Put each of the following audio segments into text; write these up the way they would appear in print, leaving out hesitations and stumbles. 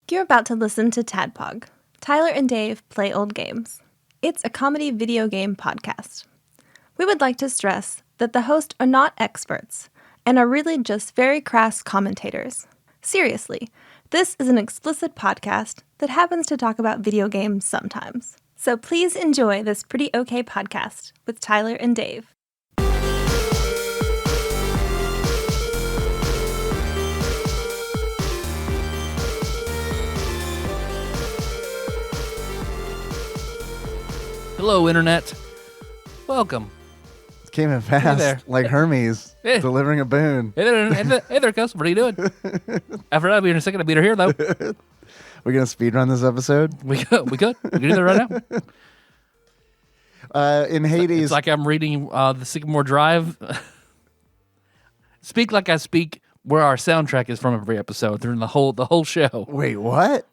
You're about to listen to TADPOG, Tyler and Dave Play Old Games. It's a comedy video game podcast. We would like to stress that the hosts are not experts and are really just very crass commentators. Seriously, this is an explicit podcast that happens to talk about video games sometimes. So please enjoy this pretty okay podcast with Tyler and Dave. Hello, Internet. Welcome. Came in fast, like Hermes delivering a boon. Hey there, Gus. What are you doing? After I'll be in a second. I'll be here, though. We're going to speedrun this episode? We could. We can do that right now. In Hades... It's like I'm reading the Sycamore Drive. Speak like I speak where our soundtrack is from every episode during the whole show. Wait, what?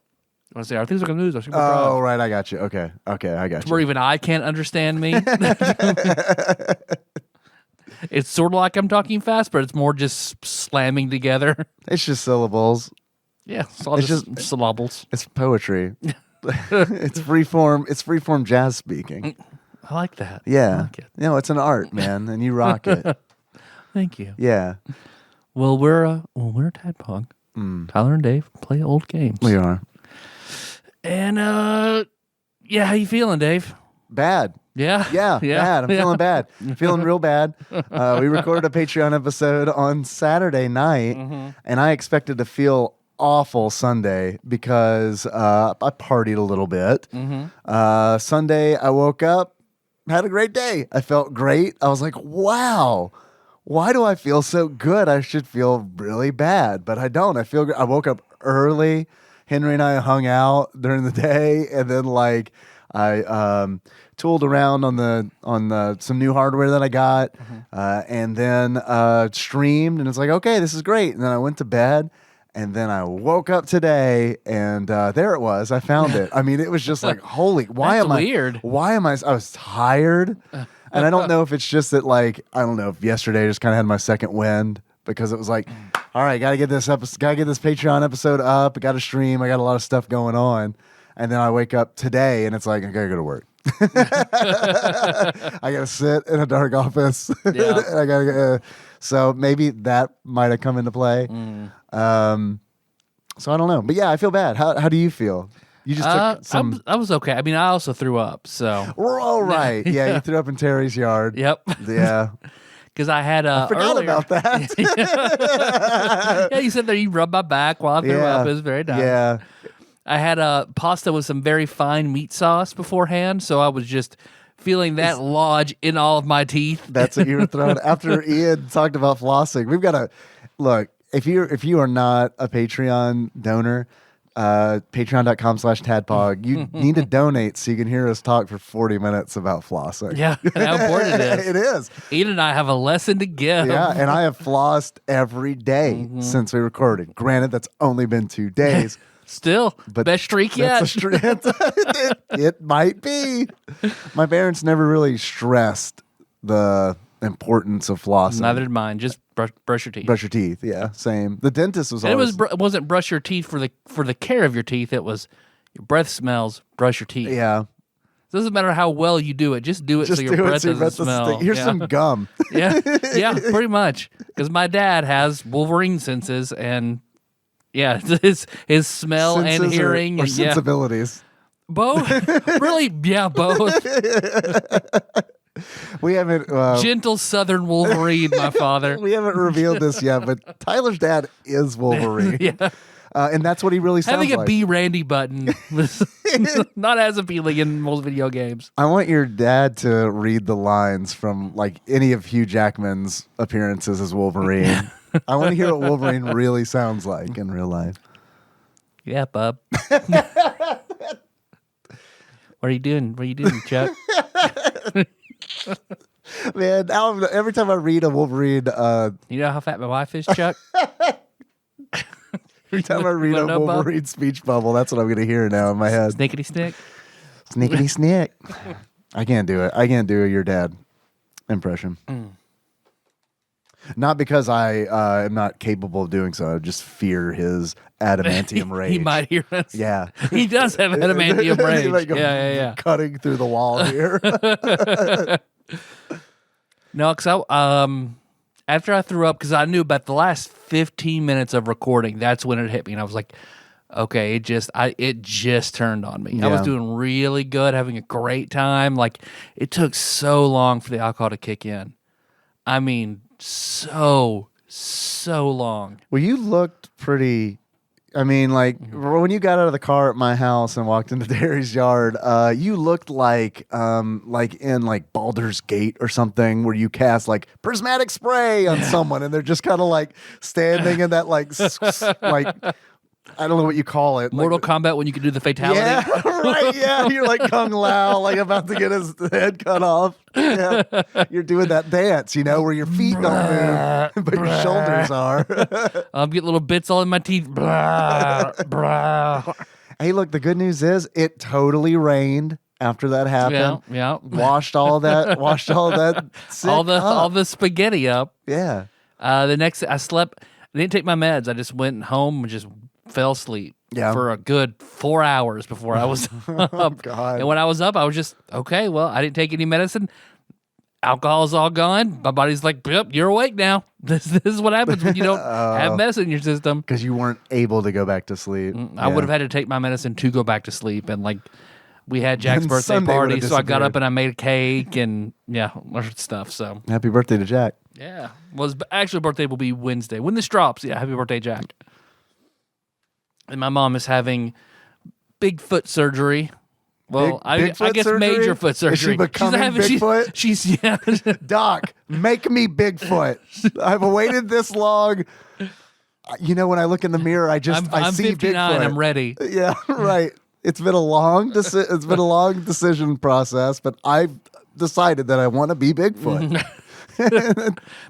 I want to say, our things are going to lose. Our Sycamore Drive. Oh, right. I got you. Okay, I got you. Where even I can't understand me. It's sort of like I'm talking fast, but it's more just slamming together. It's just syllables. Yeah, it's just syllables. It's poetry. It's freeform jazz speaking. I like that. Yeah. I like it. No, it's an art, man, and you rock it. Thank you. Yeah. Well, we're TADPOG. Tyler and Dave play old games. We are. And yeah, how you feeling, Dave? Bad. Yeah. Bad. I'm feeling bad. I'm feeling real bad. We recorded a Patreon episode on Saturday night, and I expected to feel awful Sunday because I partied a little bit. Sunday, I woke up, had a great day. I felt great. I was like, wow, why do I feel so good? I should feel really bad, but I don't. I feel good. I woke up early. Henry and I hung out during the day, and then I tooled around on some new hardware that I got, and then streamed, and it's like, okay, this is great. And then I went to bed, and then I woke up today, and there it was. I found it. I mean, it was just like, holy, why am I? I was tired, and I don't know if it's just that, like, I don't know if yesterday just kind of had my second wind. Because it was like, all right, gotta get this Patreon episode up. I got to stream. I got a lot of stuff going on, and then I wake up today, and it's like I gotta go to work. I gotta sit in a dark office. Yeah. And I gotta. So maybe that might have come into play. So I don't know, but yeah, I feel bad. How do you feel? You just took some. I was okay. I mean, I also threw up. So we're all right. Yeah, you threw up in Terry's yard. Yep. Yeah. Because I had I forgot earlier, about that. Yeah, you said that you rubbed my back while I threw up. It was very nice. Yeah. I had pasta with some very fine meat sauce beforehand, so I was just feeling that lodge in all of my teeth. That's what you were throwing after Ian talked about flossing. We've got to look. If you are not a Patreon donor, patreon.com/tadpog, you need to donate so you can hear us talk for 40 minutes about flossing. Yeah, and how important it is. It is. Ian and I have a lesson to give. Yeah, and I have flossed every day since we recorded. Granted, that's only been 2 days. Still, but best streak yet. It might be. My parents never really stressed the importance of flossing. Neither did mine. Just brush your teeth. Brush your teeth. Yeah, same. The dentist was and always. It wasn't brush your teeth for the care of your teeth. It was your breath smells. Brush your teeth. Yeah. It doesn't matter how well you do it. Just do it so your breath doesn't smell. Here's some gum. Yeah, pretty much. Because my dad has Wolverine senses, and yeah, his smell Senses and hearing or sensibilities. Both. Really? Yeah, both. We haven't gentle Southern Wolverine, my father. We haven't revealed this yet, but Tyler's dad is Wolverine. Yeah. And that's what he really sounds like. Having a B Randy button was not as appealing in most video games. I want your dad to read the lines from like any of Hugh Jackman's appearances as Wolverine. I want to hear what Wolverine really sounds like in real life. Yeah, bub. What are you doing? What are you doing, Chuck? Man, now every time I read a Wolverine... you know how fat my wife is, Chuck? Every time I read a Wolverine speech bubble, that's what I'm going to hear now in my head. Snickety snick. Snickety snick. I can't do it. I can't do your dad impression. Not because I am not capable of doing so. I just fear his adamantium rage. He might hear us. Yeah. He does have adamantium rage. Like yeah. Cutting through the wall here. No, because after I threw up, because I knew about the last 15 minutes of recording, that's when it hit me, and I was like, okay, it just turned on me. I was doing really good, having a great time. Like, it took so long for the alcohol to kick in. I mean, so long. Well, you looked pretty. I mean, like when you got out of the car at my house and walked into Terry's yard, you looked like in like Baldur's Gate or something, where you cast like prismatic spray on someone, and they're just kind of like standing in that like I don't know what you call it. Mortal Kombat, when you can do the fatality. Yeah, right. Yeah, you're like Kung Lao, like about to get his head cut off. Yeah, you're doing that dance, where your feet don't move, but your shoulders are. I'm getting little bits all in my teeth. Hey, look, the good news is it totally rained after that happened. Yeah. Washed all that sick all up. the spaghetti up. Yeah. The next I slept. I didn't take my meds. I just went home and just fell asleep for a good 4 hours before I was up. God. And when I was up, I was just, okay, well, I didn't take any medicine. Alcohol's all gone. My body's like, yep, you're awake now. This is what happens when you don't have medicine in your system. Because you weren't able to go back to sleep. I would have had to take my medicine to go back to sleep. And like, we had Jack's And birthday Sunday party, would've so I got up disappeared. and I made a cake and stuff. So Happy birthday to Jack. yeah, well, his actual birthday will be Wednesday when this drops. Yeah, happy birthday, Jack. And my mom is having Bigfoot surgery. Well, I Bigfoot guess surgery? major foot surgery. Is she becoming Bigfoot? She's yeah. Doc, make me Bigfoot. I've waited this long. When I look in the mirror, I I'm see 59. Bigfoot. I'm ready. Yeah, right. It's been a long decision process, but I've decided that I want to be Bigfoot.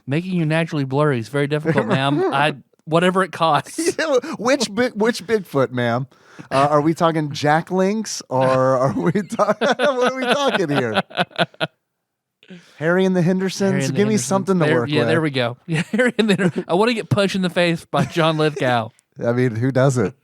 Making you naturally blurry is very difficult, ma'am. Whatever it costs. Which Bigfoot, ma'am? Are we talking Jack Links, or are we talking? What are we talking here? Harry and the Hendersons. Give me something to work with. Yeah, there we go. Yeah, Harry and the I want to get punched in the face by John Lithgow. I mean, who doesn't?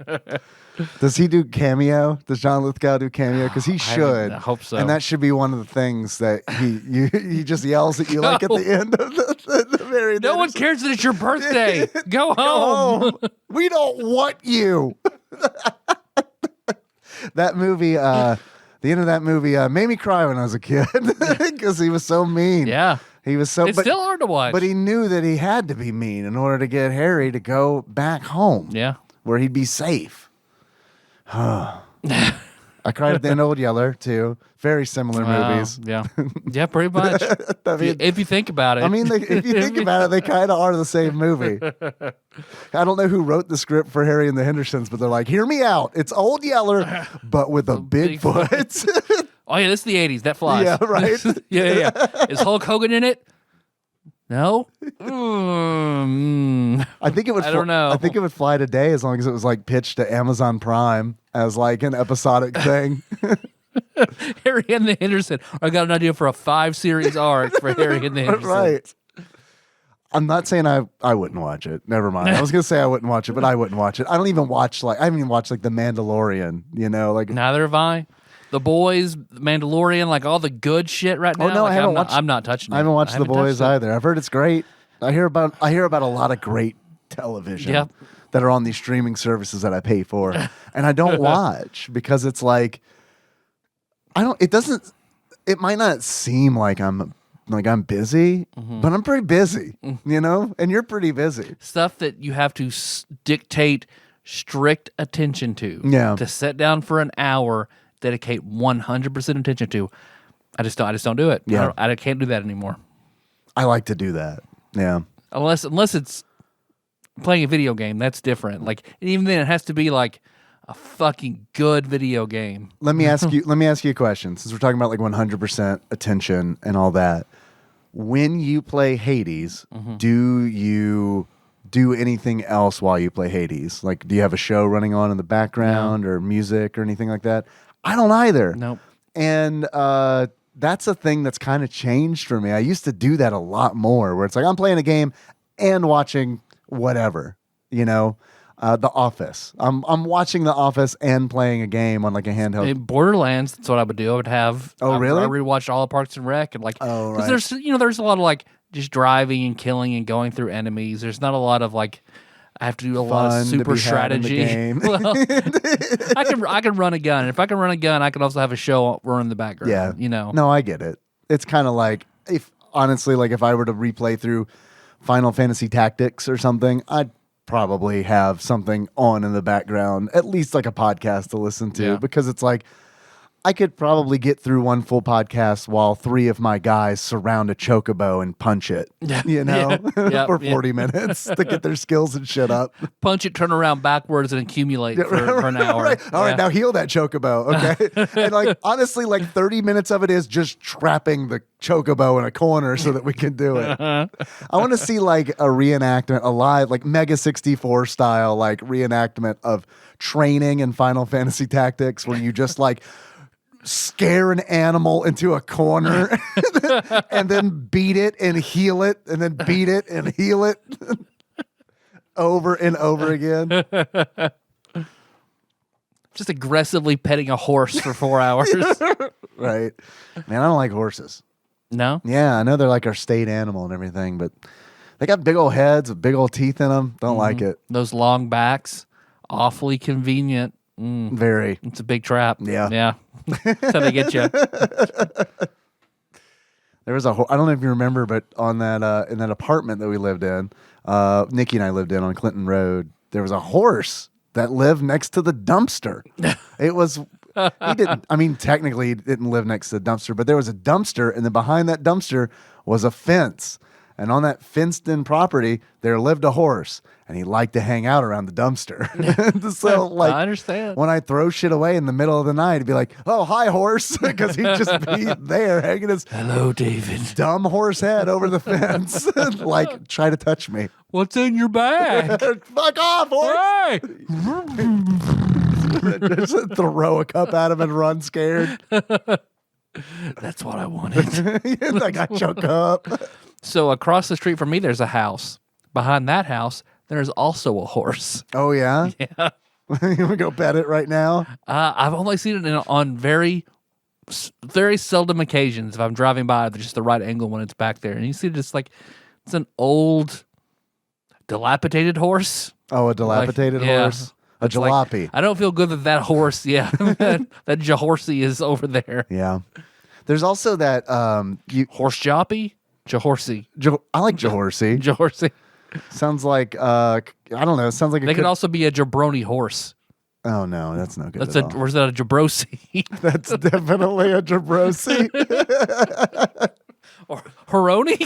Does he do cameo? Does John Lithgow do cameo? Because he should. I hope so. And that should be one of the things that he just yells at you like at the end of the very. No one cares that it's your birthday. Go home. We don't want you. That movie, the end of that movie made me cry when I was a kid because he was so mean. Yeah. He was so. It's still hard to watch. But he knew that he had to be mean in order to get Harry to go back home. Yeah. Where he'd be safe. I cried at the end of Old Yeller too. Very similar movies. Yeah. Yeah, pretty much. I mean, if you think about it. if you think about it, they kind of are the same movie. I don't know who wrote the script for Harry and the Hendersons, but they're like, hear me out. It's Old Yeller, but with a Bigfoot. Oh, yeah, this is the 80s. That flies. Yeah, right? yeah. Is Hulk Hogan in it? No? I think it would. I don't know. I think it would fly today as long as it was like pitched to Amazon Prime as like an episodic thing. Harry and the Henderson. I got an idea for a 5-series arc for Harry and the Henderson. Right. I'm not saying I wouldn't watch it. Never mind. I was gonna say I wouldn't watch it, but I wouldn't watch it. I haven't even watched The Mandalorian. Like Neither have I. The Boys, Mandalorian, like all the good shit right now. Oh no, like, I haven't watched. I'm not touching it. I haven't watched The Boys touched it. either. I've heard it's great. I hear about a lot of great television Yep. that are on these streaming services that I pay for, and I don't watch because it's like it might not seem like I'm busy, but I'm pretty busy, and you're pretty busy. Stuff that you have to dictate strict attention to. Yeah. To sit down for an hour, dedicate 100% attention to. I just don't do it. Yeah. I can't do that anymore. I like to do that. Yeah. Unless it's playing a video game, that's different. Like, and even then, it has to be like a fucking good video game. Let me ask you a question. Since we're talking about like 100% attention and all that, when you play Hades, do you do anything else while you play Hades? Like, do you have a show running on in the background or music or anything like that? I don't either. Nope. And that's a thing that's kind of changed for me. I used to do that a lot more, where it's like I'm playing a game and watching whatever, The Office. I'm watching The Office and playing a game on like a handheld. In Borderlands, that's what I would do. I would have. Oh, really? I rewatched all of Parks and Rec and Oh, right. Because there's a lot of like just driving and killing and going through enemies. There's not a lot of like. I have to do a lot of super strategy. Well, I can run a gun. If I can run a gun, I can also have a show run in the background. Yeah. No, I get it. It's kind of like if I were to replay through Final Fantasy Tactics or something, I'd probably have something on in the background, at least like a podcast to listen to, because it's like I could probably get through one full podcast while 3 of my guys surround a chocobo and punch it, for 40 minutes to get their skills and shit up. Punch it, turn around backwards, and accumulate for an hour. Right. All right, now heal that chocobo, okay? And like honestly, like 30 minutes of it is just trapping the chocobo in a corner so that we can do it. I want to see like a reenactment, a live, like Mega 64 style, like reenactment of training in Final Fantasy Tactics, where you just like scare an animal into a corner and then beat it and heal it and then beat it and heal it over and over again. Just aggressively petting a horse for 4 hours. Right. Man, I don't like horses. No? Yeah, I know they're like our state animal and everything, but they got big old heads with big old teeth in them. Don't like it. Those long backs, awfully convenient. Very. It's a big trap. Yeah. Yeah. That's how they get you. There was I don't know if you remember, but on that in that apartment that we lived in, Nikki and I lived in on Clinton Road, there was a horse that lived next to the dumpster. It was he didn't. I mean, technically, he didn't live next to the dumpster, but there was a dumpster, and then behind that dumpster was a fence. And on that fenced-in property, there lived a horse, and he liked to hang out around the dumpster. So, like, I understand. When I throw shit away in the middle of the night, he'd be like, "Oh, hi, horse," because he'd just be there hanging his hello, David, dumb horse head over the fence, like try to touch me. What's in your bag? Fuck off, horse! Hey! Just throw a cup at him and run scared. That's what I wanted. I got your cup. So across the street from me, there's a house. Behind that house, there's also a horse. Oh, yeah? Yeah. You want to go pet it right now? I've only seen it on very, very seldom occasions. If I'm driving by, just the right angle when it's back there. And you see just like, it's an old, dilapidated horse. Oh, a dilapidated horse? A jalopy. Like, I don't feel good that horse, that Jahorsey is over there. Yeah. There's also that... horse joppy? Jahorsey. I like Jahorsey. Jahorsey. Sounds like, I don't know. It sounds like they could also be a jabroni horse. Oh, no, that's no good Or is that a jabrosi? That's definitely a jabrosi. Or Heroni?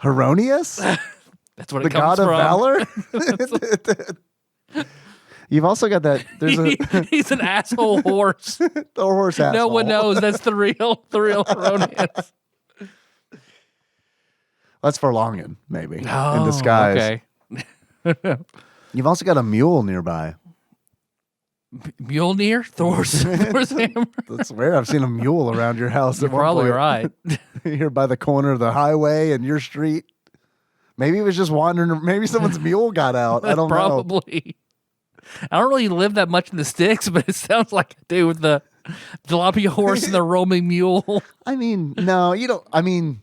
Heronius? That's what the it comes god from. of valor? You've also got that. There's he's an asshole horse. The horse asshole. No one knows that's the real Heronius. That's Forlongen, maybe, in disguise. Okay. You've also got a mule nearby. Mjolnir? Thor's hammer? That's weird. I've seen a mule around your house. You're probably right. Here by the corner of the highway and your street. Maybe it was just wandering. Maybe someone's mule got out. I don't know. Probably. I don't really live that much in the sticks, but it sounds like I do with the jalopy horse and the roaming mule. I mean, no, you don't. I mean,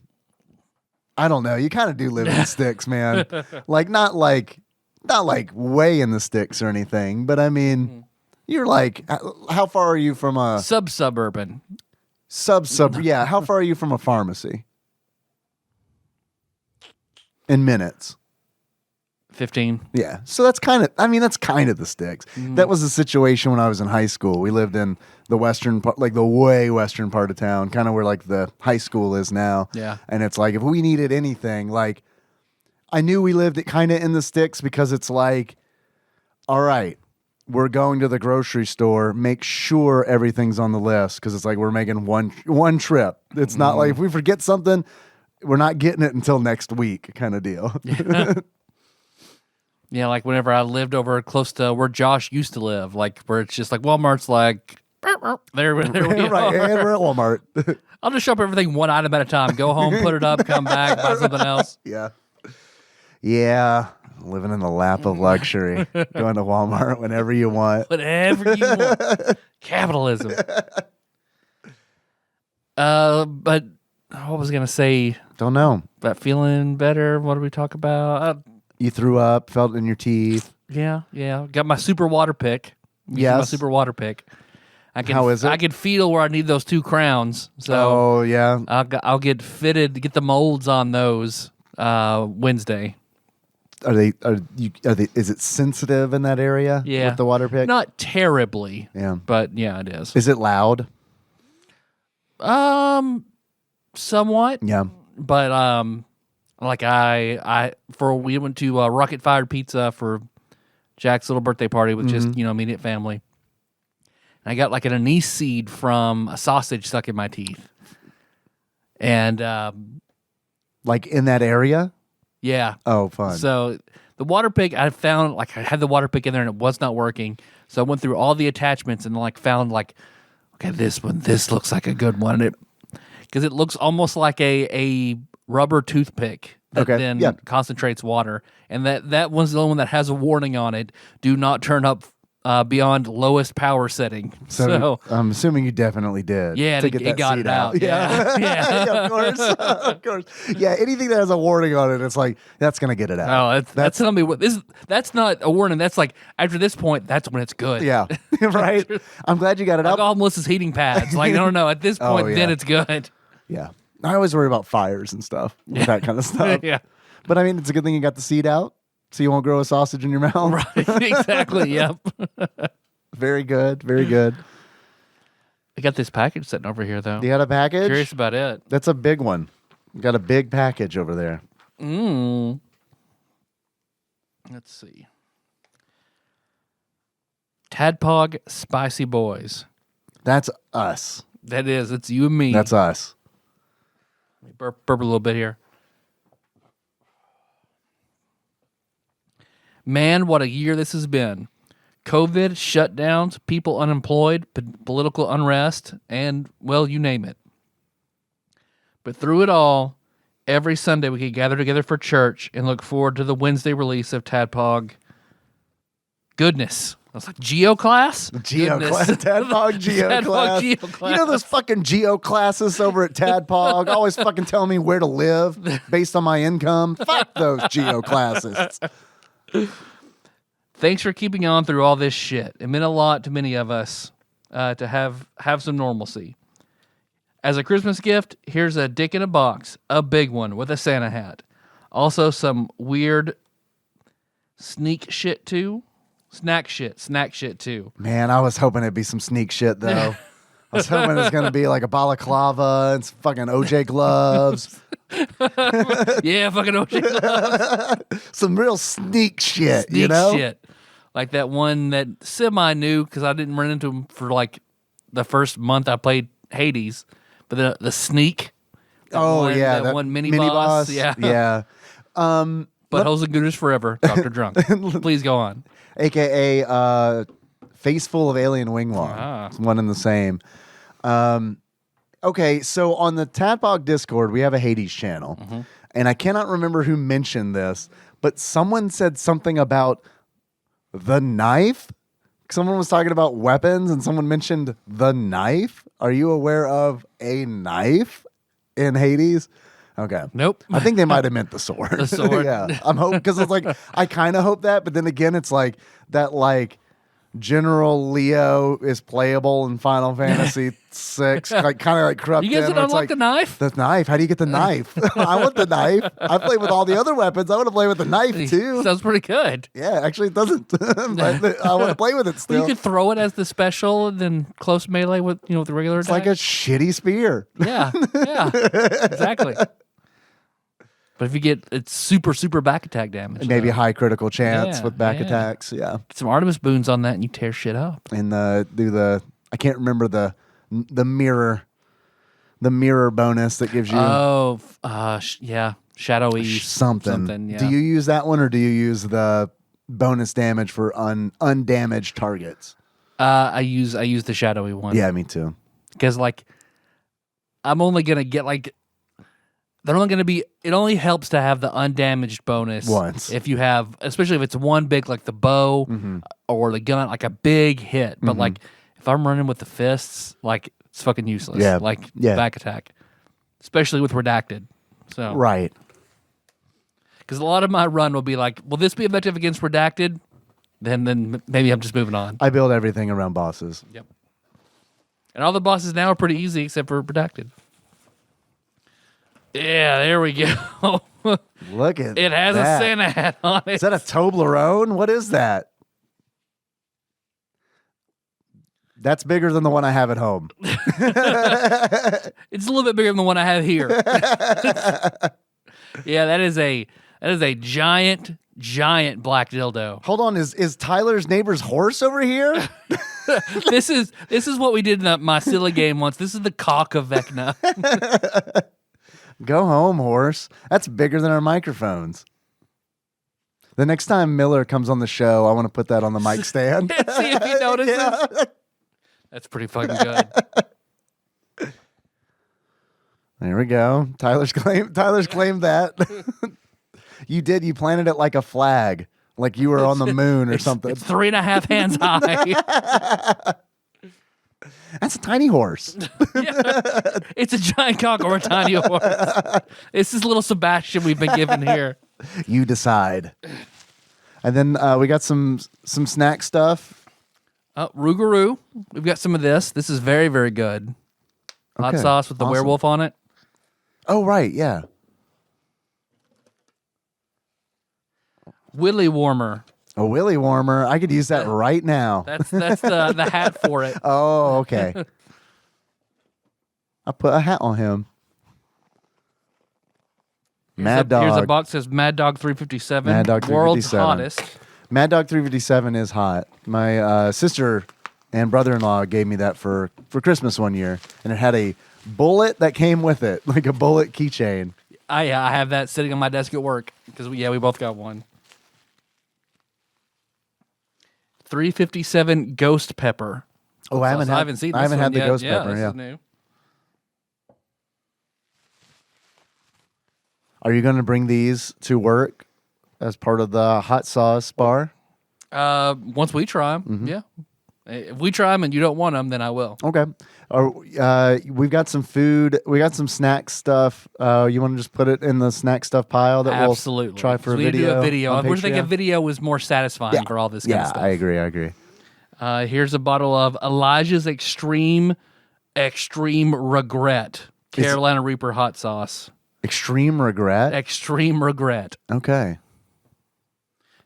I don't know. You kind of do live in the sticks, man. Like not like way in the sticks or anything, but I mean, you're like, how far are you from a suburban? Yeah. How far are you from a pharmacy? In minutes. 15. Yeah. So that's kind of the sticks. That was the situation when I was in high school. We lived in the western part, like the way western part of town, kind of where like the high school is now. Yeah. And it's like, if we needed anything, like I knew we lived kind of in the sticks because it's like, all right, we're going to the grocery store, make sure everything's on the list. Cause it's like, we're making one trip. It's not like if we forget something, we're not getting it until next week kind of deal. Yeah, like whenever I lived over close to where Josh used to live, like where it's just like Walmart's like, there we go. Right, and we're at Walmart. I'll just shop everything one item at a time. Go home, put it up, come back, buy something else. Yeah. Yeah, living in the lap of luxury, going to Walmart whenever you want. Whatever you want. Capitalism. But what was I going to say? Don't know. About feeling better? What did we talk about? You threw up, felt it in your teeth. Yeah. Got my super water pick. Yes. My super water pick. How is it? I can feel where I need those 2 crowns. So oh, yeah. I'll get fitted to get the molds on those Wednesday. Is it sensitive in that area? Yeah. With the water pick? Not terribly. Yeah. But yeah, it is. Is it loud? Somewhat. Yeah. But like we went to Rocket Fired Pizza for Jack's little birthday party with just immediate family. And I got like an anise seed from a sausage stuck in my teeth. And like in that area? Yeah. Oh, fun. So the water pick, I found like I had the water pick in there and it was not working. So I went through all the attachments and like found like, okay, this looks like a good one. Because it looks almost like a rubber toothpick that then concentrates water. And that one's the only one that has a warning on it. Do not turn up beyond lowest power setting. So I'm assuming you definitely did. Yeah, to get it got it out. Yeah. Yeah. Yeah, of course. Of course. Yeah, anything that has a warning on it, it's like, that's going to get it out. Oh, that's telling me that's not a warning. That's like, after this point, that's when it's good. Yeah, right? I'm glad you got it like out. all Melissa's heating pads. Like, no. At this point, then it's good. Yeah. I always worry about fires and stuff, that kind of stuff. Yeah. But I mean, it's a good thing you got the seed out, so you won't grow a sausage in your mouth. Right, exactly, yep. Very good, very good. I got this package sitting over here, though. You had a package? Curious about it. That's a big one. You got a big package over there. Let's see. TADPOG Spicy Boys. That's us. That is. It's you and me. That's us. Let me burp a little bit here. Man, what a year this has been. COVID, shutdowns, people unemployed, political unrest, and, well, you name it. But through it all, every Sunday we could gather together for church and look forward to the Wednesday release of TADPOG. Goodness. I was like, Geo class? Geo class. TADPOG Geo TADPOG class. Geo class. You know those fucking Geo classes over at TADPOG always fucking telling me where to live based on my income? Fuck those Geo classes. Thanks for keeping on through all this shit. It meant a lot to many of us to have some normalcy. As a Christmas gift, here's a dick in a box, a big one with a Santa hat. Also some weird snack shit too. Man, I was hoping it'd be some sneak shit though. I was hoping it was going to be like a balaclava and some fucking OJ gloves. Yeah, fucking OJ gloves. Some real sneak shit, Sneak you know? shit. Like that one that semi knew because I didn't run into him for like the first month I played Hades. But the sneak. That one mini boss. Yeah. Yeah. Buttholes and Gooners forever. Dr. Drunk. Please go on. AKA Face Full of Alien Wingwall. It's one and the same. Okay, so on the TADPOG Discord, we have a Hades channel. And I cannot remember who mentioned this, but someone said something about the knife. Someone was talking about weapons and someone mentioned the knife. Are you aware of a knife in Hades? Okay. Nope. I think they might have meant the sword. The sword. Yeah. I'm hoping, because it's like, I kind of hope that, but then again, it's like that, like, General Leo is playable in Final Fantasy VI, like kind of like corrupted. You guys didn't unlock the knife? The knife. How do you get the knife? I want the knife. I played with all the other weapons. I want to play with the knife too. Sounds pretty good. Yeah, actually it doesn't. But I want to play with it still. Well, you could throw it as the special and then close melee with with the regular It's attack. like a shitty spear. Yeah, exactly. But if you get it's super back attack damage, Maybe high critical chance Yeah, with back yeah. attacks. Yeah, get some Artemis boons on that and you tear shit up. and do the I can't remember the mirror bonus that gives you shadowy something. Yeah. Do you use that one or do you use the bonus damage for undamaged targets? I use the shadowy one. Yeah, me too. Because like I'm only gonna get like they're only going to be. It only helps to have the undamaged bonus once if you have, especially if it's one big like the bow or the gun, like a big hit. But like if I'm running with the fists, like it's fucking useless. Yeah. Like Yeah. back attack, especially with redacted. So right. Because a lot of my run will be like, will this be effective against redacted? Then maybe I'm just moving on. I build everything around bosses. Yep. And all the bosses now are pretty easy except for redacted. Yeah, there we go. Look at It has that. a Santa hat on it. Is that a Toblerone? What is that? That's bigger than the one I have at home. It's a little bit bigger than the one I have here. Yeah, that is a giant black dildo. Hold on, is Tyler's neighbor's horse over here? This is what we did in my silly game once. This is the cock of Vecna. Go home, horse. That's bigger than our microphones. The next time Miller comes on the show, I want to put that on the mic stand. See if he notices. Yeah. That's pretty fucking good. There we go. Tyler's claimed that. You did. You planted it like a flag, like you were on the moon or something. It's 3.5 hands high. That's a tiny horse. Yeah. It's a giant cock or a tiny horse. This is little Sebastian we've been given here. You decide. And then we got some snack stuff. Rougarou. We've got some of this. This is very, very good. Hot Okay, sauce with the awesome. werewolf on it. Oh, right. Yeah. Willy warmer. A willy warmer. I could use that right now. That's the hat for it. Oh, okay. I put a hat on him. Mad Dog. Here's a box that says Mad Dog 357. Mad Dog World's 357. hottest. Mad Dog 357 is hot. My sister and brother-in-law gave me that for Christmas one year, and it had a bullet that came with it, like a bullet keychain. I have that sitting on my desk at work because we both got one. 357 Ghost Pepper. Oh, I haven't seen this I haven't one had the yet. ghost Yeah, pepper. this Yeah. is new. Are you going to bring these to work as part of the hot sauce bar? Once we try them, yeah. If we try them and you don't want them, then I will. Okay. We've got some food. We got some snack stuff. You want to just put it in the snack stuff pile that Absolutely. we'll try for a we need to video? do a video. on I think a Patreon? video was more satisfying for all this kind of stuff. I agree. Here's a bottle of Elijah's Extreme Regret Carolina Reaper hot sauce. Extreme regret. Extreme Regret. Okay.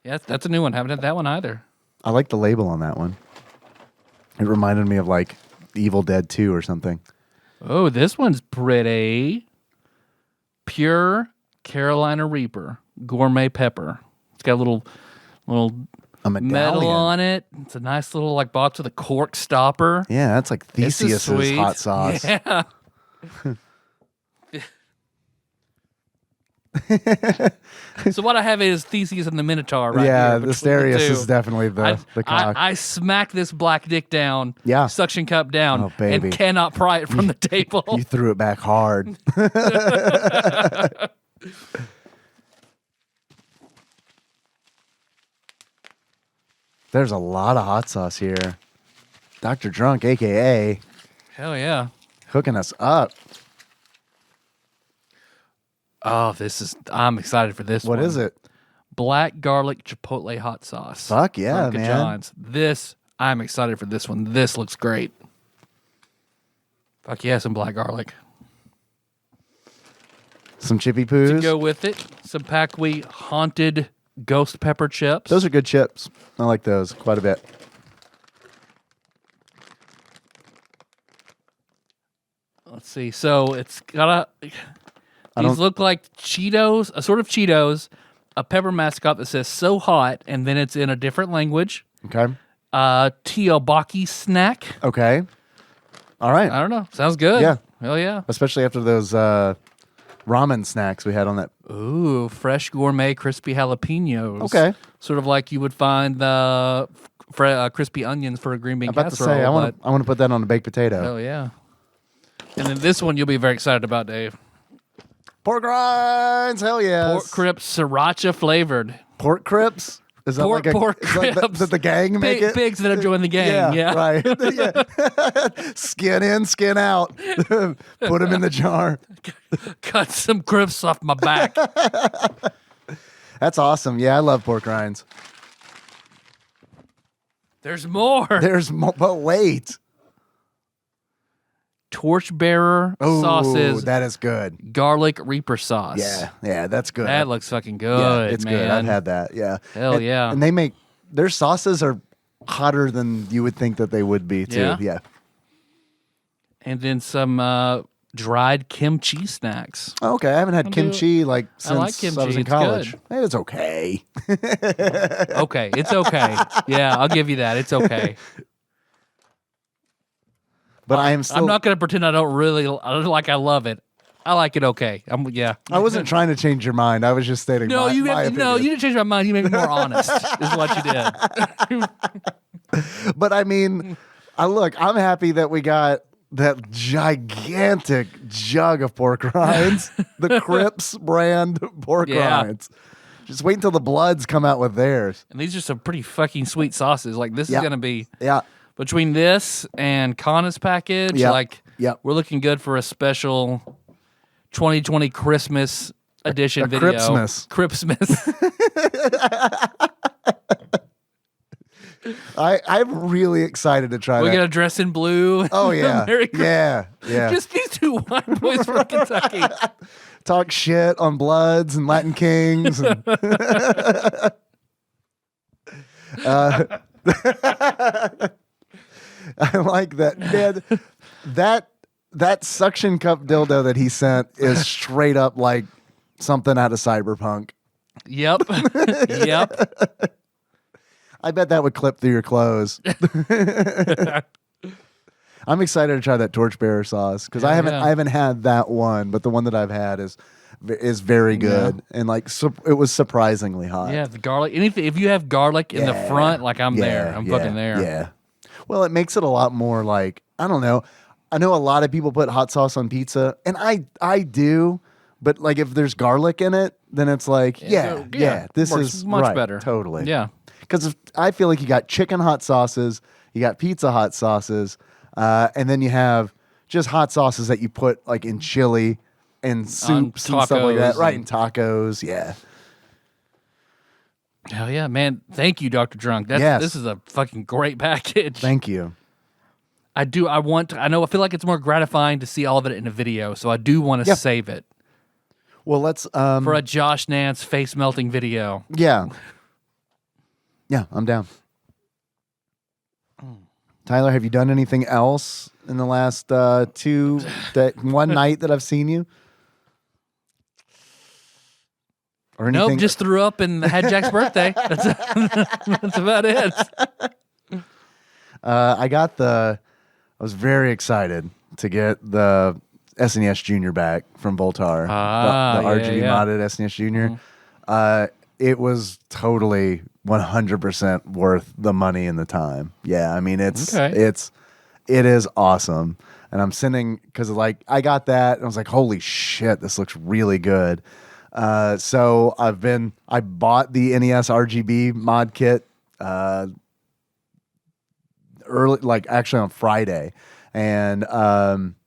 Yeah, that's a new one. Haven't had that one either. I like the label on that one. It reminded me of like Evil Dead 2 or something. Oh, this one's pretty. Pure Carolina Reaper Gourmet Pepper. It's got a little A metal medallion. on it. It's a nice little like box with a cork stopper. Yeah, that's like This is Theseus's sweet. hot sauce. Yeah. So what I have is Theseus and the Minotaur right Yeah, here. the between Asterius two. is definitely the cock. I smack this black dick down, Yeah. suction cup down, Oh, baby. and cannot pry it from the table. You threw it back hard. There's a lot of hot sauce here. Dr. Drunk, a.k.a. Hell yeah. hooking us up. Oh, I'm excited for this one. What is it? Black garlic chipotle hot sauce. Fuck yeah, from man. Kajan's. I'm excited for this one. This looks great. Fuck yeah, some black garlic. Some chippy To poos. go with it, some Packwe Haunted Ghost Pepper chips. Those are good chips. I like those quite a bit. Let's see. So it's got these look like Cheetos, a sort of Cheetos, a pepper mascot that says "so hot," and then it's in a different language. Okay. Teobaki snack. Okay. All right. I don't know. Sounds good. Yeah. Hell yeah. Especially after those ramen snacks we had on that. Ooh, fresh gourmet crispy jalapenos. Okay. Sort of like you would find the crispy onions for a green bean I'm about to casserole. say, I want to put that on a baked potato. Hell yeah. And then this one you'll be very excited about, Dave. Pork rinds, hell yeah. Pork Crips sriracha flavored. Pork Crips? Is that Pork Crips? Did the gang make it? Pigs that have joined the gang. Yeah. Right. Yeah. Skin in, skin out. Put them in the jar. Cut some Crips off my back. That's awesome. Yeah, I love pork rinds. There's more. There's more, but wait. Torchbearer sauces. That is good. Garlic Reaper sauce. Yeah, that's good. That looks fucking good. Yeah, it's man. good. I've had that. Yeah. Hell yeah. And they make their sauces are hotter than you would think that they would be too. Yeah. And then some dried kimchi snacks. Okay, I haven't had kimchi since I like kimchi. I was in It's college. good. It's okay. Okay, it's okay. Yeah, I'll give you that. It's okay. But I am still. I'm not going to pretend I love it. I like it okay. I wasn't trying to change your mind. I was just stating my opinion. You didn't change my mind. You made me more honest, is what you did. But I mean, I'm happy that we got that gigantic jug of pork rinds, the Crips brand pork rinds. Just wait until the Bloods come out with theirs. And these are some pretty fucking sweet sauces. Like, this is going to be... Yeah. Between this and Kana's package, we're looking good for a special 2020 Christmas edition video. Cripsmas. I'm really excited to try that. We're going to dress in blue. Oh, yeah. Yeah. Just these two white boys from Kentucky. Talk shit on Bloods and Latin Kings. And I like that. Man, that suction cup dildo that he sent is straight up like something out of Cyberpunk. Yep. Yep. I bet that would clip through your clothes. I'm excited to try that torchbearer sauce because I haven't had that one, but the one that I've had is very good and it was surprisingly hot. Yeah, the garlic. Anything if you have garlic in the front, I'm there. I'm fucking there. Yeah. Well, it makes it a lot more I don't know. I know a lot of people put hot sauce on pizza, and I do, but if there's garlic in it, then it's this is much better. Totally. Yeah. Because I feel like you got chicken hot sauces, you got pizza hot sauces, and then you have just hot sauces that you put in chili and soups and stuff like that. Right, and tacos. Yeah. Hell yeah, man. Thank you, Dr. Drunk. This is a fucking great package. Thank you. I feel like it's more gratifying to see all of it in a video, so I do want to save it. Well, let's for a Josh Nance face melting video. Yeah. Yeah, I'm down. Tyler, have you done anything else in the last one night that I've seen you? Or anything? Nope, just threw up and had Jack's birthday. That's about it. I was very excited to get the SNES Junior back from Voltar. The RGB modded SNES Junior. Mm-hmm. It was totally 100% worth the money and the time. Yeah, I mean it is awesome. And I'm sending because I got that and I was like, holy shit, this looks really good. So I bought the NES RGB mod kit early, actually on Friday, and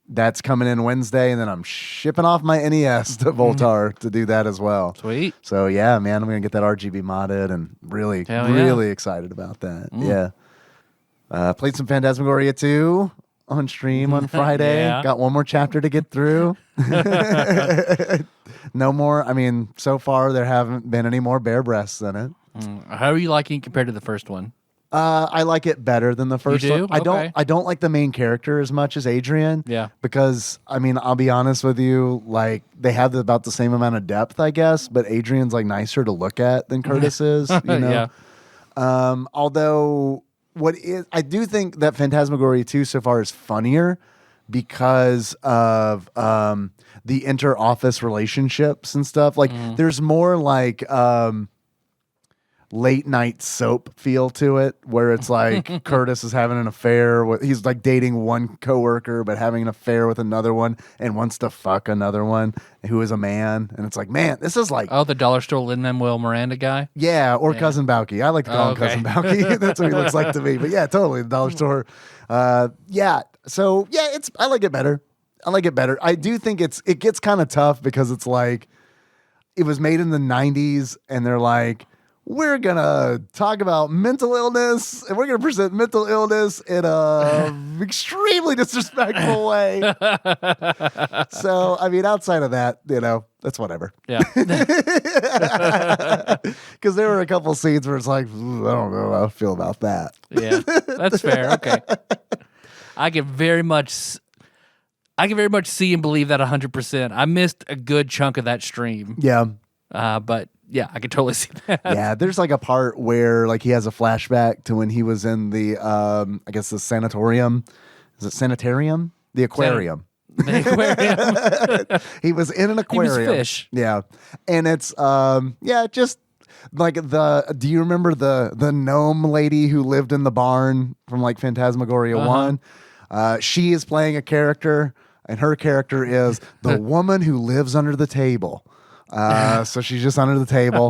that's coming in Wednesday, and then I'm shipping off my NES to Voltar to do that as well. Sweet. So yeah, man, I'm gonna get that RGB modded, and really excited about that. Yeah. Played some Phantasmagoria 2 on stream on Friday. Got one more chapter to get through. No more. I mean, so far there haven't been any more bare breasts in it. How are you liking it compared to the first one? I like it better than the first one. I don't like the main character as much as Adrian. Yeah. Because I'll be honest with you, they have about the same amount of depth, I guess, but Adrian's nicer to look at than Curtis is. You know? Yeah. Although I do think that Phantasmagoria 2 so far is funnier because of the inter-office relationships and stuff. There's more late night soap feel to it, where it's like Curtis is having an affair with, he's like dating one coworker but having an affair with another one and wants to fuck another one who is a man, and it's like, man, this is like, the dollar store Lin-Manuel Miranda guy. yeah, or Cousin Bauky. I like to call him Cousin Bauky. That's what he looks like to me. But yeah, totally, the dollar store. Yeah, so yeah, I like it better. I do think it gets kind of tough because it's like, it was made in the 90s and they're like, we're going to talk about mental illness and we're going to present mental illness in a extremely disrespectful way. So, I mean, outside of that, that's whatever. Yeah. Because there were a couple scenes where it's like, I don't know how I feel about that. Yeah, that's fair. Okay. I can very much see and believe that 100%. I missed a good chunk of that stream. Yeah. But yeah, I can totally see that. Yeah, there's like a part where like he has a flashback to when he was in the I guess the sanatorium. Is it sanitarium? The aquarium. The aquarium. He was in an aquarium. He was fish. Yeah. And it's just like do you remember the gnome lady who lived in the barn from like Phantasmagoria 1? She is playing a character, and her character is the woman who lives under the table. So she's just under the table.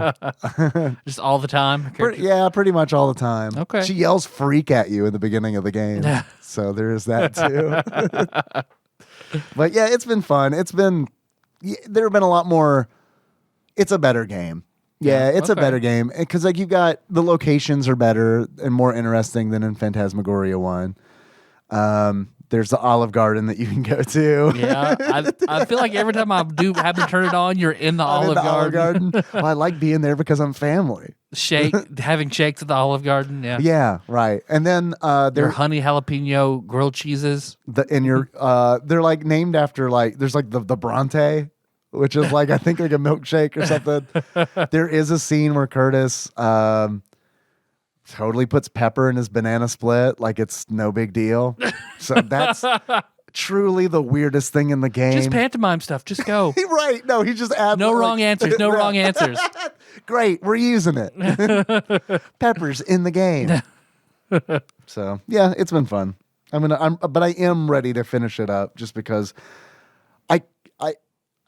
Just all the time? Pretty much all the time. Okay. She yells freak at you in the beginning of the game. So there is that too. But yeah, it's been fun. There have been a lot more. It's a better game. Yeah, it's a better game. Because like you've got, the locations are better and more interesting than in Phantasmagoria 1. There's the Olive Garden that you can go to. Yeah, I feel like every time I do happen to turn it on, you're in the Olive Garden. Well, I like being there because I'm family. Having shakes at the Olive Garden. Yeah, yeah, right. And then their honey jalapeno grilled cheeses. They're like named after like, there's like the Bronte, which is like I think like a milkshake or something. There is a scene where Curtis totally puts pepper in his banana split like it's no big deal. So that's truly the weirdest thing in the game. Just pantomime stuff. Just go. Right. No, he just adds. No wrong answers. No wrong answers. Great. We're using it. Pepper's in the game. So yeah, it's been fun. But I am ready to finish it up just because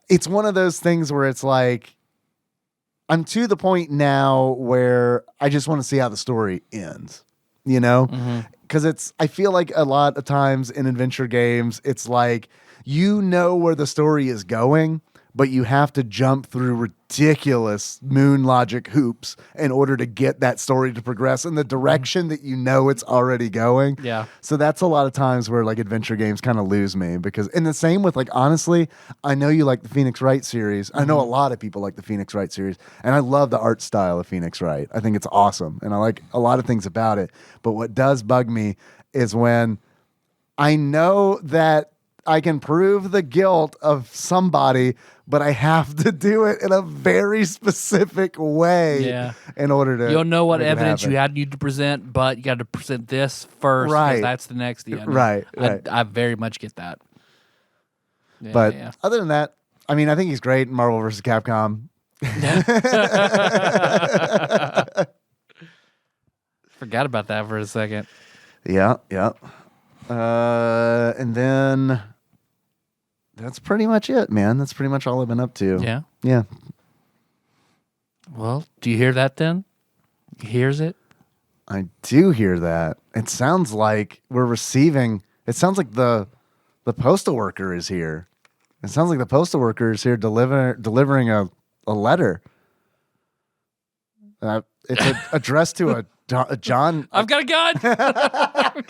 it's one of those things where it's like, I'm to the point now where I just want to see how the story ends, because I feel like a lot of times in adventure games, it's like, where the story is going, but you have to jump through ridiculous moon logic hoops in order to get that story to progress in the direction that it's already going. Yeah. So that's a lot of times where like adventure games kind of lose me, because, and the same with like, honestly, I know you like the Phoenix Wright series. I know a lot of people like the Phoenix Wright series, and I love the art style of Phoenix Wright. I think it's awesome, and I like a lot of things about it. But what does bug me is when I know that I can prove the guilt of somebody, but I have to do it in a very specific way in order to. You'll know what evidence you need to present, but you got to present this first. Right. That's the next. Yeah, right. I very much get that. Yeah, but other than that, I mean, I think he's great in Marvel vs. Capcom. Forgot about that for a second. Yeah. And then that's pretty much it, man. That's pretty much all I've been up to. Yeah. Yeah. Well, do you hear that then? He hears it? I do hear that. It sounds like it sounds like the postal worker is here. It sounds like the postal worker is here delivering a letter. It's addressed to a John. I've got a gun.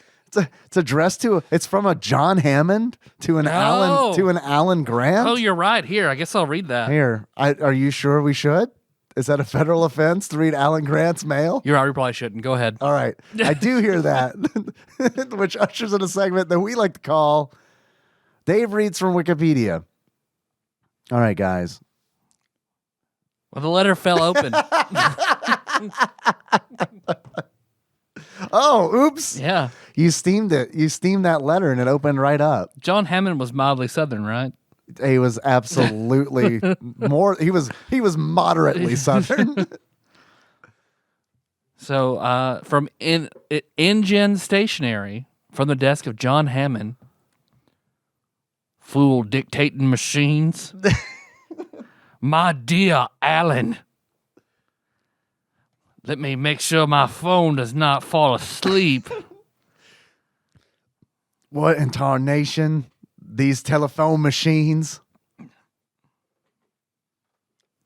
It's addressed to. It's from a John Hammond to an Alan Grant. Oh, you're right. Here, I guess I'll read that. Here, are you sure we should? Is that a federal offense to read Alan Grant's mail? You're right. We probably shouldn't. Go ahead. All right, I do hear that, which ushers in a segment that we like to call Dave Reads from Wikipedia. All right, guys. Well, the letter fell open. Oh, oops. Yeah. You steamed it. You steamed that letter and it opened right up. John Hammond was mildly Southern, right? He was absolutely he was moderately Southern. So from InGen Stationery, from the desk of John Hammond, fool dictating machines. My dear Alan, let me make sure my phone does not fall asleep. What in tarnation? These telephone machines.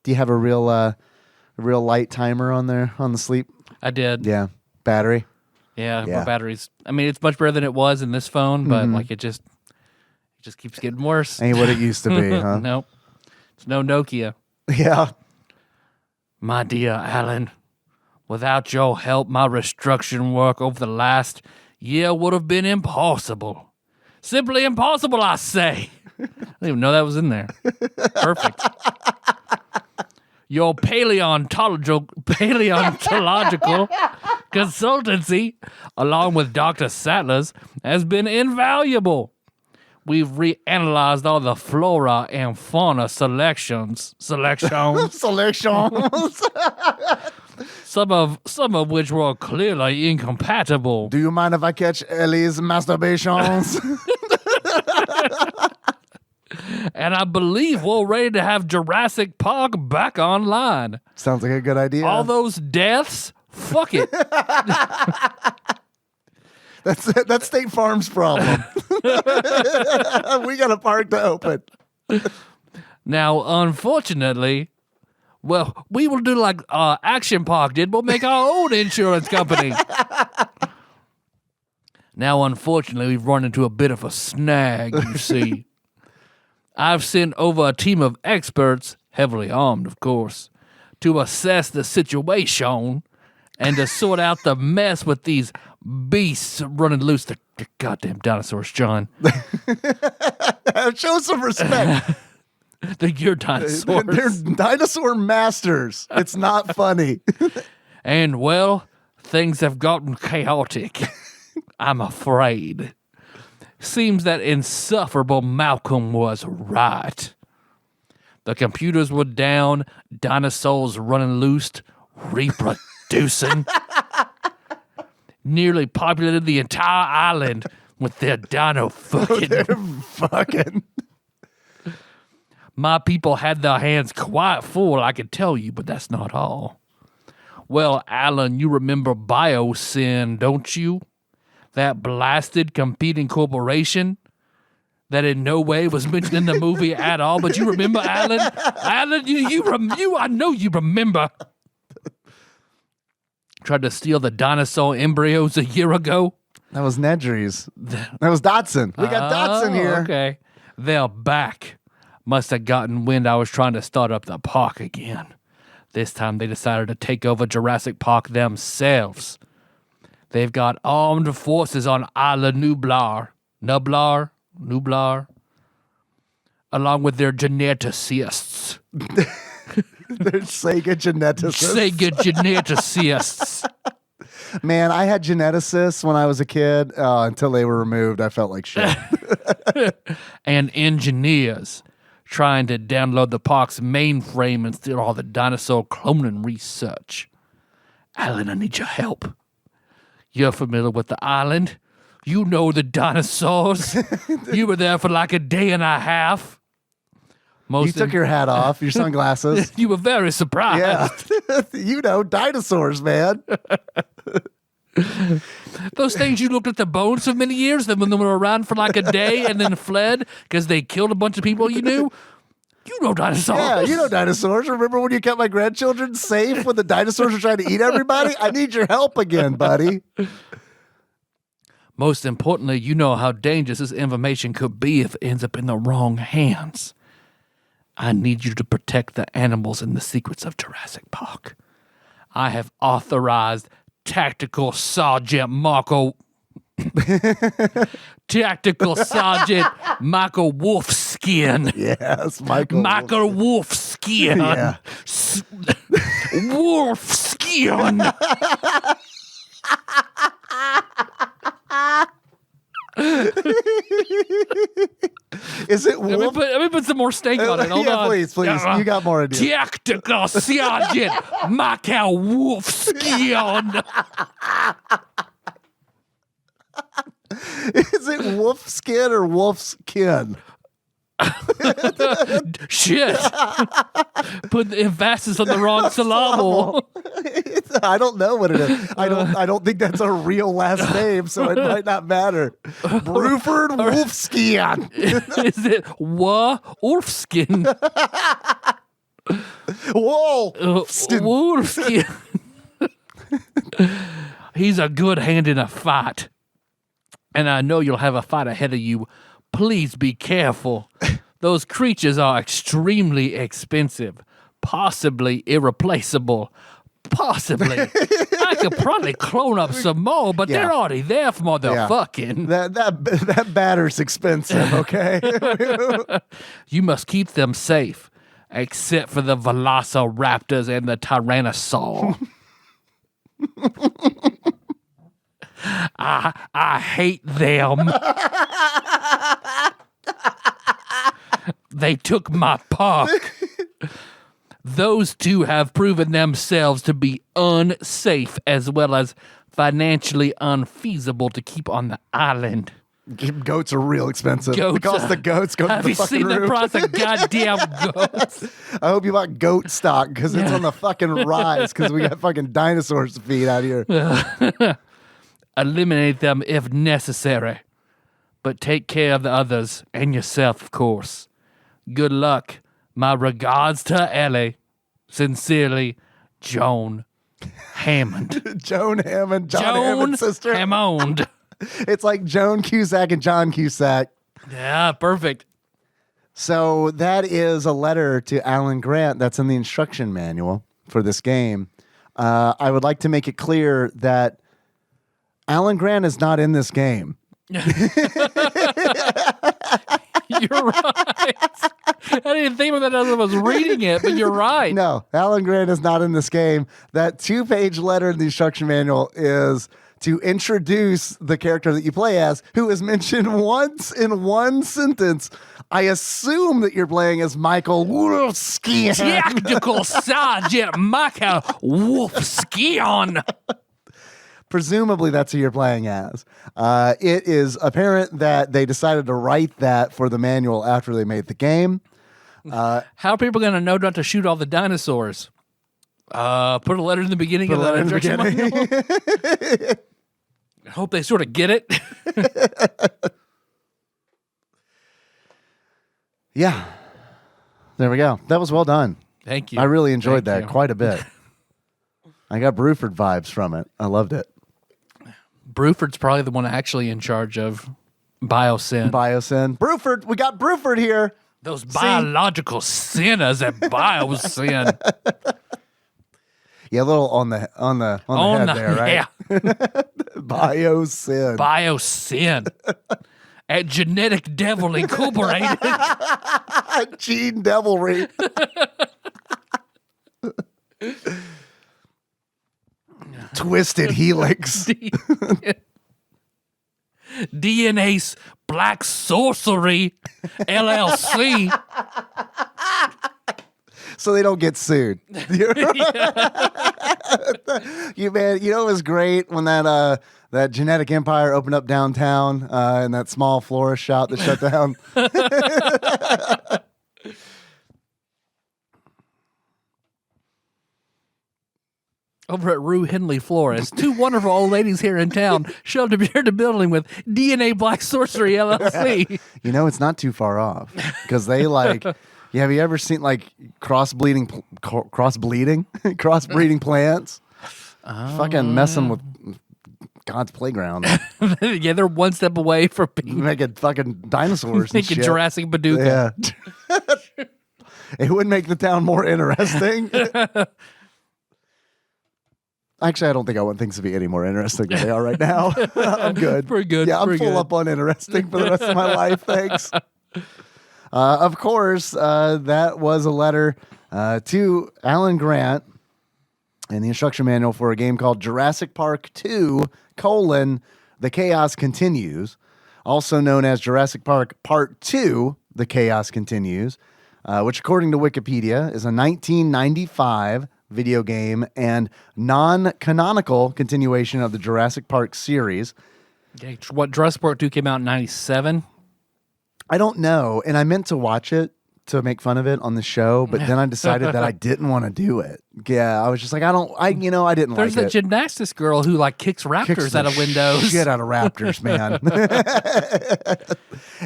Do you have a real light timer on there on the sleep? I did. Yeah. Battery? Yeah, my batteries. I mean, it's much better than it was in this phone, but like it just keeps getting worse. Ain't what it used to be, huh? Nope. It's no Nokia. Yeah. My dear Alan, without your help, my restructuring work over the last year would have been impossible. Simply impossible, I say. I didn't even know that was in there. Perfect. Your paleontological consultancy, along with Dr. Sattler's, has been invaluable. We've reanalyzed all the flora and fauna selections. Selections. Some of which were clearly incompatible. Do you mind if I catch Ellie's masturbations? And I believe we're ready to have Jurassic Park back online. Sounds like a good idea. All those deaths? Fuck it. That's State Farm's problem. We got a park to open. Now, unfortunately, well, we will do like Action Park did. We'll make our own insurance company. Now, unfortunately, we've run into a bit of a snag, you see. I've sent over a team of experts, heavily armed, of course, to assess the situation and to sort out the mess with these beasts running loose. The goddamn dinosaurs, John. Show some respect. They're your dinosaurs. They're dinosaur masters. It's not funny. And, well, things have gotten chaotic. I'm afraid. Seems that insufferable Malcolm was right. The computers were down, dinosaurs running loose, reproducing. Nearly populated the entire island with their dino fucking. They're fucking. My people had their hands quite full, I can tell you, but that's not all. Well, Alan, you remember Biosyn, don't you? That blasted competing corporation that in no way was mentioned in the movie at all. But you remember, Alan? Alan, I know you remember. Tried to steal the dinosaur embryos a year ago. That was Nedry's. That was Dotson. We got Dotson here. Okay. They're back. Must have gotten wind I was trying to start up the park again. This time they decided to take over Jurassic Park themselves. They've got armed forces on Isla Nublar, along with their geneticists. They're Sega geneticists. Sega geneticists. Man, I had geneticists when I was a kid. Until they were removed, I felt like shit. And engineers trying to download the park's mainframe and steal all the dinosaur cloning research. Alan, I need your help. You're familiar with the island. You know the dinosaurs. You were there for like a day and a half. You took your hat off, your sunglasses. You were very surprised. Yeah. You know, dinosaurs, man. Those things you looked at the bones for many years, then when they were around for like a day and then fled because they killed a bunch of people you knew. You know dinosaurs. Yeah, you know dinosaurs. Remember when you kept my grandchildren safe when the dinosaurs were trying to eat everybody? I need your help again, buddy. Most importantly, you know how dangerous this information could be if it ends up in the wrong hands. I need you to protect the animals and the secrets of Jurassic Park. I have authorized Tactical Sergeant Michael Wolfskin. Yes, Michael Wolfskin. Yeah. Wolfskin. Is it wolf? Let me put some more steak on it. Hold on. Please. You got more ideas. Tactical Sergeant Michael Wolfskin. Is it wolf skin or wolf's kin? Shit. Put the emphasis on the wrong syllable. I don't know what it is. I don't think that's a real last name, so it might not matter. Bruford Wolfskin. Is it Wolfskin? Wolfskin. Wolfskin. He's a good hand in a fight. And I know you'll have a fight ahead of you. Please be careful. Those creatures are extremely expensive, possibly irreplaceable. Possibly. I could probably clone up some more, but they're already there for motherfucking. That batter's expensive, okay? You must keep them safe, except for the velociraptors and the tyrannosaur. I hate them. They took my park. Those two have proven themselves to be unsafe as well as financially unfeasible to keep on the island. Goats are real expensive. The cost of goats go to the fucking roof. Have you seen the price of goddamn goats? I hope you bought goat stock because it's on the fucking rise because we got fucking dinosaurs to feed out here. Eliminate them if necessary, but take care of the others and yourself, of course. Good luck. My regards to Ellie. Sincerely, Joan Hammond. Joan Hammond's sister. Hammond. It's like Joan Cusack and John Cusack. Yeah, perfect. So that is a letter to Alan Grant that's in the instruction manual for this game. I would like to make it clear that Alan Grant is not in this game. You're right. I didn't think of that as I was reading it, but you're right. No, Alan Grant is not in this game. That 2-page letter in the instruction manual is to introduce the character that you play as, who is mentioned once in one sentence. I assume that you're playing as Michael Wolfskin. Tactical Sergeant Michael Wolfskin. Presumably that's who you're playing as. It is apparent that they decided to write that for the manual after they made the game. How are people going to know not to shoot all the dinosaurs? Put a letter in the beginning of the instruction manual. I hope they sort of get it. Yeah. There we go. That was well done. Thank you. I really enjoyed that quite a bit. I got Bruford vibes from it. I loved it. Bruford's probably the one actually in charge of Biosyn. Bruford, we got Bruford here. Those biological sinners at Biosyn. Yeah, a little on the head there, right? Yeah. Biosyn. Biosyn. At Genetic Devil Incorporated. Gene Devilry. Twisted Helix. DNA's Black Sorcery LLC. So they don't get sued. You know it was great when that genetic empire opened up downtown in that small florist shop that shut down. Over at Rue Henley Florist, two wonderful old ladies here in town showed up here to building with DNA Black Sorcery LLC. You know, it's not too far off because they like. Yeah, have you ever seen like crossbreeding plants? Fucking messing with God's playground. Yeah, they're one step away from being making fucking dinosaurs. Making and shit. Jurassic Paducah. Yeah. It would make the town more interesting. Actually, I don't think I want things to be any more interesting than they are right now. I'm good. Pretty good. Yeah, I'm pretty full good. up on interesting for the rest of my life. Thanks. Of course, that was a letter to Alan Grant in the instruction manual for a game called Jurassic Park 2, The Chaos Continues, also known as Jurassic Park Part 2, The Chaos Continues, which according to Wikipedia is a 1995 video game and non-canonical continuation of the Jurassic Park series. Okay, what, Jurassic Park 2 came out in 97? I don't know, and I meant to watch it to make fun of it on the show, but then I decided that I didn't want to do it. Yeah, I was just like, I didn't There's like a it. gymnastics girl who like kicks raptors out of windows. Shit out of raptors, man.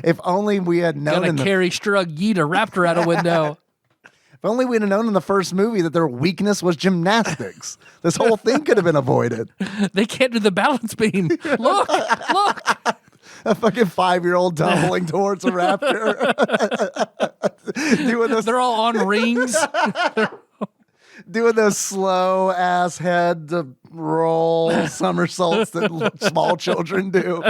If only we had known Gonna carry Strug yeet a raptor out a window. If only we'd have known in the first movie that their weakness was gymnastics. This whole thing could have been avoided. They can't do the balance beam. Look. A fucking 5-year-old tumbling towards a raptor. Doing this, They're all on rings. doing those slow ass head to roll somersaults that small children do.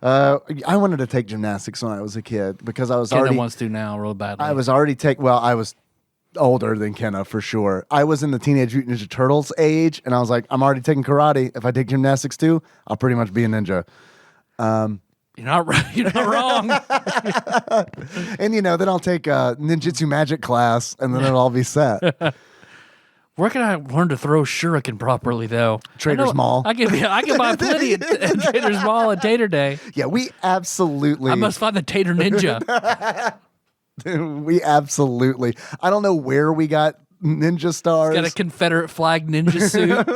I wanted to take gymnastics when I was a kid because I was Kenna already wants to now real badly. I was older than Kenna for sure. I was in the Teenage Mutant Ninja Turtles age, and I was like, I'm already taking karate. If I take gymnastics too, I'll pretty much be a ninja. You're not right. You're not wrong. And then I'll take a ninjutsu magic class, and then it'll all be set. Where can I learn to throw shuriken properly, though? Trader's Mall. I can buy plenty at Trader's Mall and Tater Day. Yeah, we absolutely. I must find the Tater Ninja. We absolutely. I don't know where we got ninja stars. Got a Confederate flag ninja suit.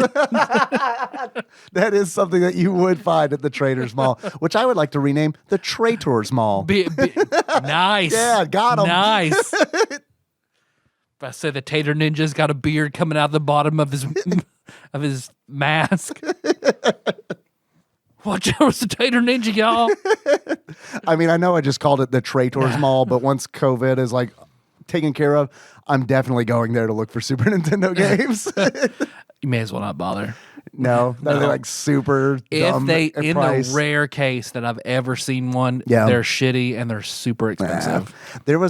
That is something that you would find at the Trader's Mall, which I would like to rename the Traitors Mall. Nice. Yeah, got him. Nice. If I say the Tater Ninja's got a beard coming out the bottom of his mask. Watch out, it's the Tater Ninja, y'all. I mean, I know I just called it the Traitors Mall, but once COVID is like taken care of, I'm definitely going there to look for Super Nintendo games. You may as well not bother. No, they're like super dumb If at in price. the rare case that I've ever seen one, Yeah. they're shitty and they're super expensive.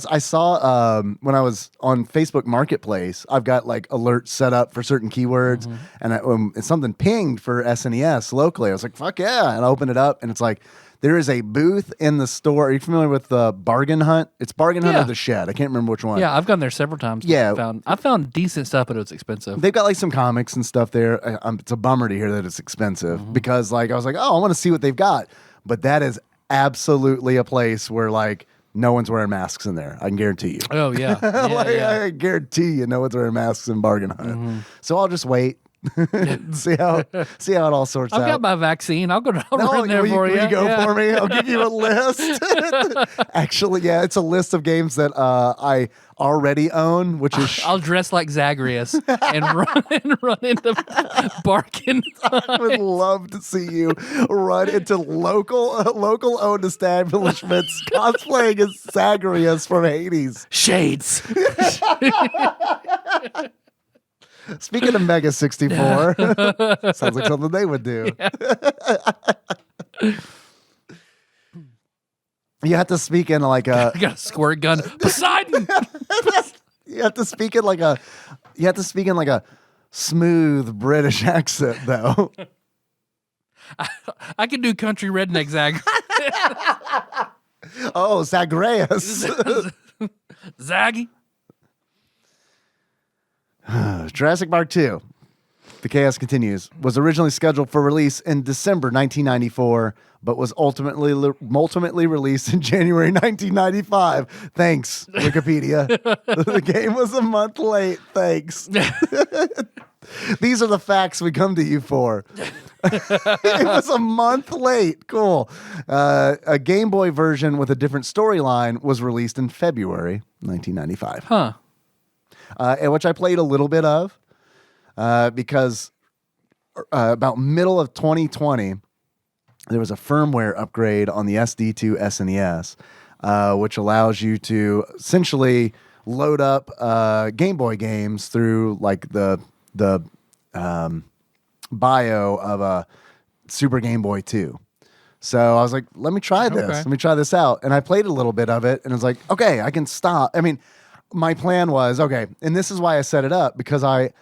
I saw when I was on Facebook Marketplace, I've got like alerts set up for certain keywords, and something pinged for SNES locally. I was like, fuck yeah. And I opened it up, and it's like, there is a booth in the store. Are you familiar with Bargain Hunt? It's Bargain Hunt Yeah. or The Shed. I can't remember which one. Yeah, I've gone there several times. Yeah. I found decent stuff, but it was expensive. They've got like some comics and stuff there. It's a bummer to hear that it's expensive because like I was like, oh, I want to see what they've got. But that is absolutely a place where like no one's wearing masks in there. I can guarantee you. Oh, yeah. Yeah. I guarantee you no one's wearing masks in Bargain Hunt. So I'll just wait. see how it all sorts out. I've got my vaccine. I'll run there for you. Will you go for me? I'll give you a list. Actually, yeah, it's a list of games that I already own, which is I'll dress like Zagreus and run into Barkin. I would love to see you run into local owned establishments cosplaying as Zagreus from Hades. Shades. Speaking of Mega 64, sounds like something they would do. Yeah. You have to speak in like a. I got a squirt gun. Poseidon. You have to speak in like a smooth British accent, though. I can do country redneck Zag. Oh, Zagreus. Zaggy. Jurassic Park 2, The Chaos Continues, was originally scheduled for release in December 1994, but was ultimately released in January 1995. Thanks, Wikipedia. The game was a month late. Thanks. These are the facts we come to you for. It was a month late. Cool. A Game Boy version with a different storyline was released in February 1995. Huh. Which I played a little bit of because about middle of 2020, there was a firmware upgrade on the SD to SNES, which allows you to essentially load up Game Boy games through like the bio of a Super Game Boy 2. So I was like, let me try this. Okay. Let me try this out. And I played a little bit of it, and I was like, okay, I can stop. I mean, my plan was, okay, and this is why I set it up, because I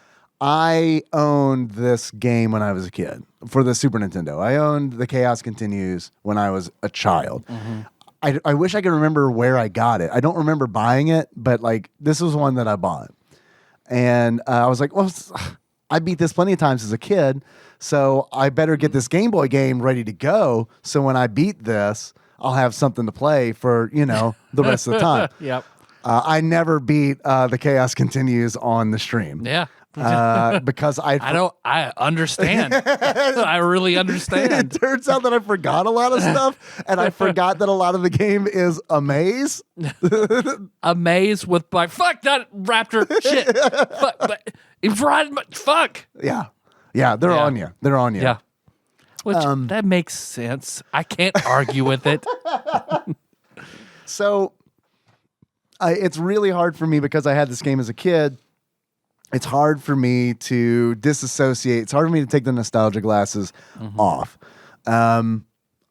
owned this game when I was a kid for the Super Nintendo. I owned The Chaos Continues when I was a child. I wish I could remember where I got it. I don't remember buying it, but like this was one that I bought. And I was like, well, I beat this plenty of times as a kid, so I better get this Game Boy game ready to go. So when I beat this, I'll have something to play for, the rest of the time. Yep. I never beat The Chaos Continues on the stream. Yeah. Because I understand. I really understand. It turns out that I forgot a lot of stuff, and I forgot that a lot of the game is a maze. A maze with fuck that raptor shit. Fuck, but it's right. Fuck. Yeah, they're on you. They're on you. Yeah. Which that makes sense. I can't argue with it. So, it's really hard for me because I had this game as a kid. It's hard for me to disassociate. It's hard for me to take the nostalgia glasses off. I'm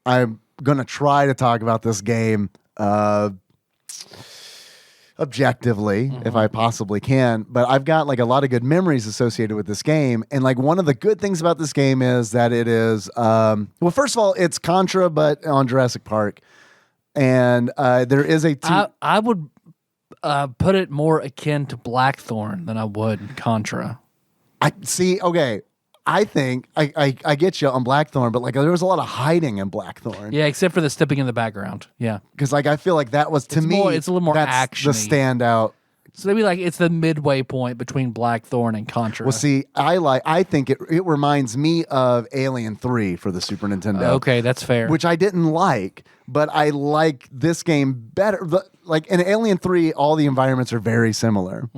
going to try to talk about this game objectively, if I possibly can. But I've got like a lot of good memories associated with this game. And like one of the good things about this game is that it is, well, first of all, it's Contra, but on Jurassic Park. And there is a... I would... put it more akin to Blackthorn than I would Contra. I see. Okay, I think I get you on Blackthorn, but like there was a lot of hiding in Blackthorn. Yeah, except for the stepping in the background. Yeah, because like I feel like that was it's a little more action. The standout. So maybe like it's the midway point between Blackthorn and Contra. Well, see, I think it reminds me of Alien 3 for the Super Nintendo. Okay, that's fair. Which I didn't like, but I like this game better. Like in Alien 3, all the environments are very similar.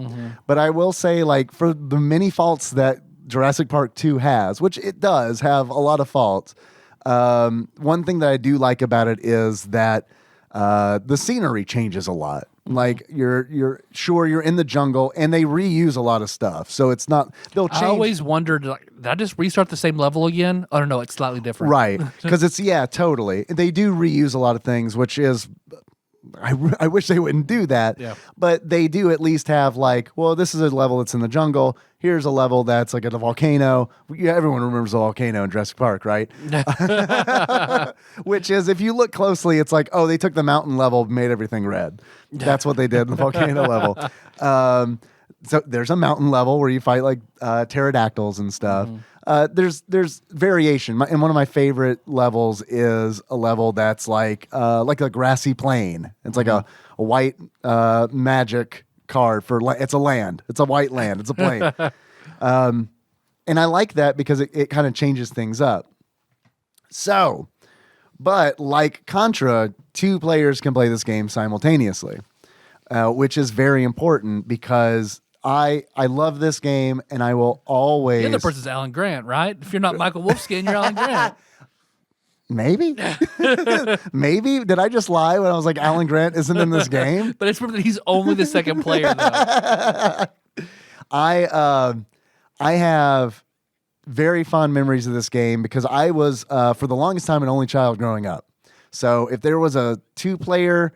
But I will say, like, for the many faults that Jurassic Park 2 has, which it does have a lot of faults, one thing that I do like about it is that the scenery changes a lot. Like you're in the jungle, and they reuse a lot of stuff, so it's not they'll change. I always wondered, like, did I just restart the same level again? I don't know, it's slightly different, right? Because it's totally. They do reuse a lot of things, which is. I wish they wouldn't do that, but they do at least have like, well, this is a level that's in the jungle. Here's a level that's like at a volcano. Yeah, everyone remembers the volcano in Jurassic Park, right? Which is, if you look closely, it's like, oh, they took the mountain level, made everything red. That's what they did in the volcano level. So there's a mountain level where you fight like pterodactyls and stuff. There's variation. And one of my favorite levels is a level that's like a grassy plain. It's like a white magic card for it's a land. It's a white land. It's a plain. And I like that because it kind of changes things up. So, but like Contra, 2 players can play this game simultaneously, which is very important because I love this game, and I will always... The other person's Alan Grant, right? If you're not Michael Wolfskin, you're Alan Grant. Maybe. Maybe. Did I just lie when I was like, Alan Grant isn't in this game? But it's that he's only the second player, though. I have very fond memories of this game because I was, for the longest time, an only child growing up. So if there was a 2-player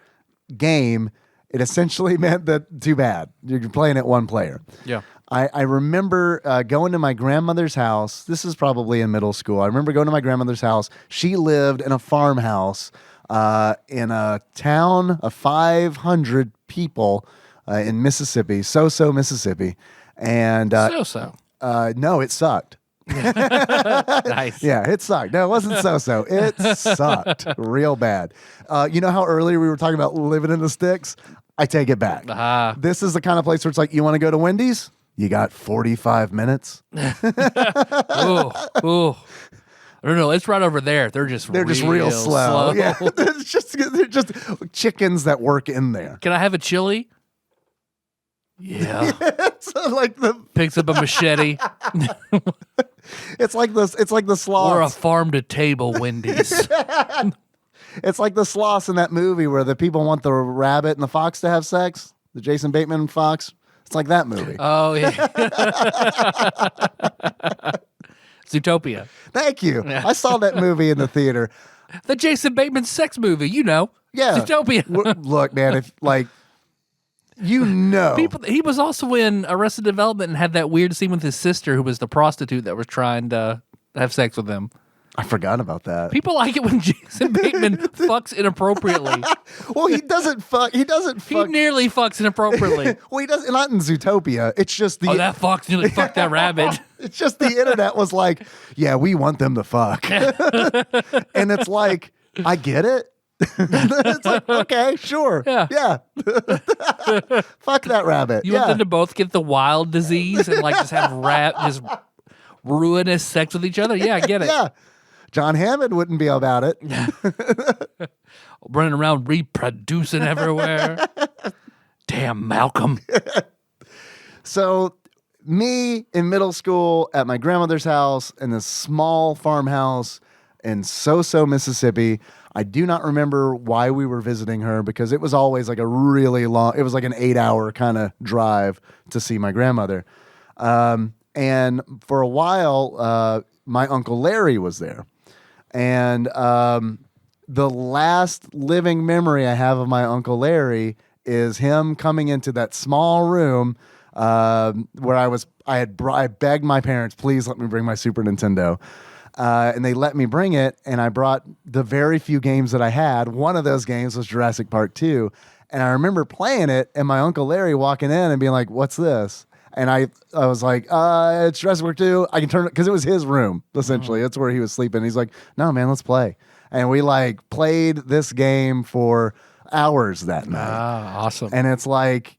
game... It essentially meant that too bad. You're playing it 1 player. Yeah. I remember going to my grandmother's house. This is probably in middle school. I remember going to my grandmother's house. She lived in a farmhouse in a town of 500 people in Mississippi, Mississippi. And no, it sucked. Nice. Yeah, it sucked. No, it wasn't so. It sucked real bad. You know how earlier we were talking about living in the sticks? I take it back. This is the kind of place where it's like, you want to go to Wendy's? You got 45 minutes. Ooh. I don't know. It's right over there. They're just real slow. Yeah. they're just chickens that work in there. Can I have a chili? Yeah. So like picks up a machete. It's like the sloths. Or a farm to table Wendy's. It's like the sloths in that movie where the people want the rabbit and the fox to have sex. The Jason Bateman fox. It's like that movie. Oh yeah. Zootopia. Thank you. Yeah. I saw that movie in the theater. The Jason Bateman sex movie, Yeah. Zootopia. Look, man, if like he was also in Arrested Development and had that weird scene with his sister who was the prostitute that was trying to have sex with him. I forgot about that. People like it when Jason Bateman fucks inappropriately. Well, he doesn't fuck. He nearly fucks inappropriately. Well, he doesn't. Not in Zootopia. It's just the. Oh, that fox nearly fucked that rabbit. It's just the internet was like, yeah, we want them to fuck, and it's like, I get it. It's like, okay, sure, yeah. Fuck that rabbit. You want them to both get the wild disease and like just have just ruinous sex with each other? Yeah, I get it. Yeah. John Hammond wouldn't be about it. Running around reproducing everywhere. Damn, Malcolm. So, me in middle school at my grandmother's house in this small farmhouse in So-So, Mississippi. I do not remember why we were visiting her because it was always like a really long, it was like an 8-hour kind of drive to see my grandmother. And for a while, my Uncle Larry was there. And the last living memory I have of my Uncle is him coming into that small room where I begged my parents, please let me bring my Super Nintendo. And they let me bring it, and I brought the very few games that I had. One of those games was Jurassic Park 2. And I remember playing it, and my Uncle Larry walking in and being like, what's this? And I was like, it's Jurassic Park 2. I can turn it, because it was his room, essentially. That's where he was sleeping. He's like, no, man, let's play. And we like played this game for hours that night. Ah, awesome. And it's like,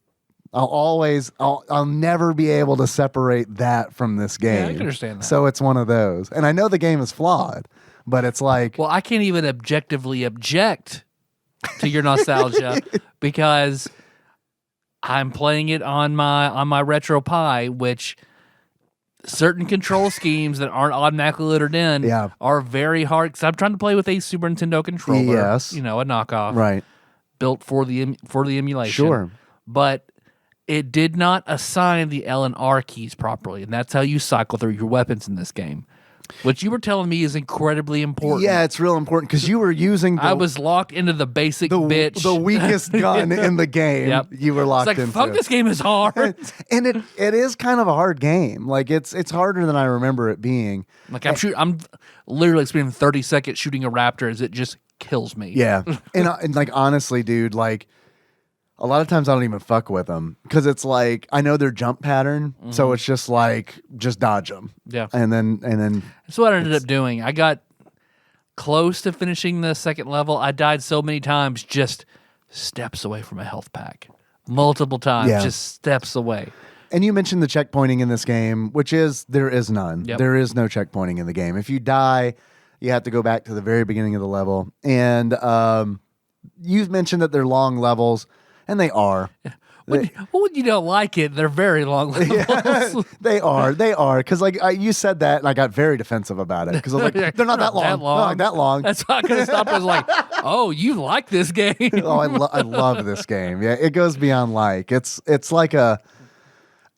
I'll never be able to separate that from this game. Yeah, I can understand that. So it's one of those. And I know the game is flawed, but it's like... Well, I can't even objectively object to your nostalgia because I'm playing it on my Retro Pi, which certain control schemes that aren't automatically loaded in are very hard. Because I'm trying to play with a Super Nintendo controller, a knockoff, right, built for the emulation. Sure, but it did not assign the L and R keys properly, and that's how you cycle through your weapons in this game. Which you were telling me is incredibly important. Yeah, it's real important because you were using. I was locked into the basic bitch, the weakest gun in the game. Yep. You were locked into. into. Fuck, this game is hard, and it is kind of a hard game. Like it's harder than I remember it being. Like I'm literally spending 30 seconds shooting a raptor as it just kills me. Yeah, and like honestly, dude, like. A lot of times I don't even fuck with them because it's like I know their jump pattern, so it's just like dodge them. Yeah, and then that's what I ended up doing. I got close to finishing the second level. I died so many times, just steps away from a health pack, multiple times, just steps away. And you mentioned the checkpointing in this game, which is there is none. Yep. There is no checkpointing in the game. If you die, you have to go back to the very beginning of the level. And you've mentioned that they're long levels. And they are. When you don't like it, they're very long levels. They are. Because like you said that, and I got very defensive about it. Because I was like, they're not that long. Not that long. That's why I could have stopped. I was like, oh, you like this game? Oh, I love this game. Yeah, it goes beyond like. It's like I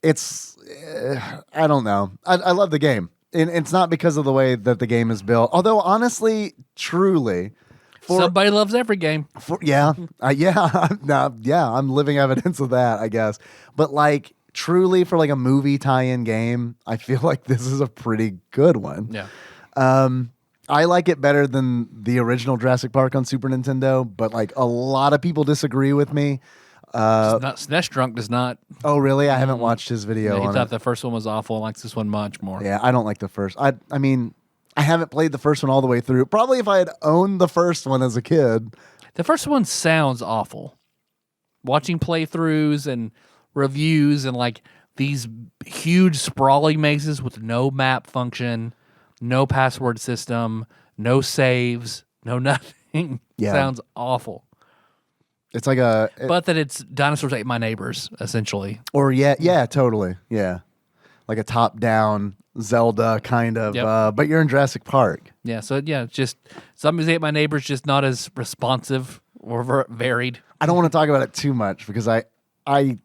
don't know. I love the game. And it's not because of the way that the game is built. Although, honestly, truly... Somebody loves every game. I'm living evidence of that, I guess. But like truly for like a movie tie-in game, I feel like this is a pretty good one. Yeah. I like it better than the original Jurassic Park on Super Nintendo, but like a lot of people disagree with me. SNES Drunk does not. Oh, really? I haven't watched his video. He thought the first one was awful and likes this one much more. Yeah, I don't like the first. I mean... I haven't played the first one all the way through. Probably if I had owned the first one as a kid. The first one sounds awful. Watching playthroughs and reviews and like these huge sprawling mazes with no map function, no password system, no saves, no nothing. Sounds awful. It's like but that it's Dinosaurs Ate My Neighbors, essentially. Or totally. Yeah. Like a top-down Zelda kind of, but you're in Jurassic Park. Yeah, so just Zombies Ate My Neighbors, just not as responsive or varied. I don't want to talk about it too much because I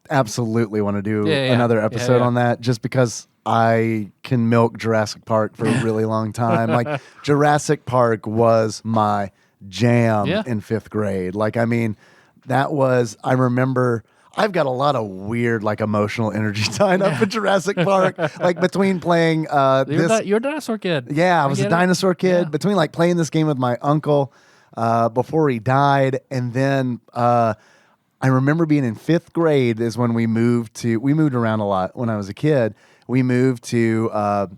absolutely want to do another episode on that just because I can milk Jurassic Park for a really long time. Like Jurassic Park was my jam in 5th grade. Like, I mean, I remember I've got a lot of weird, like, emotional energy tied up in Jurassic Park. Like, between playing You're a dinosaur kid. Yeah, I was a dinosaur kid. Yeah. Between, like, playing this game with my uncle before he died, and then I remember being in 5th grade is when we moved around a lot when I was a kid. We moved to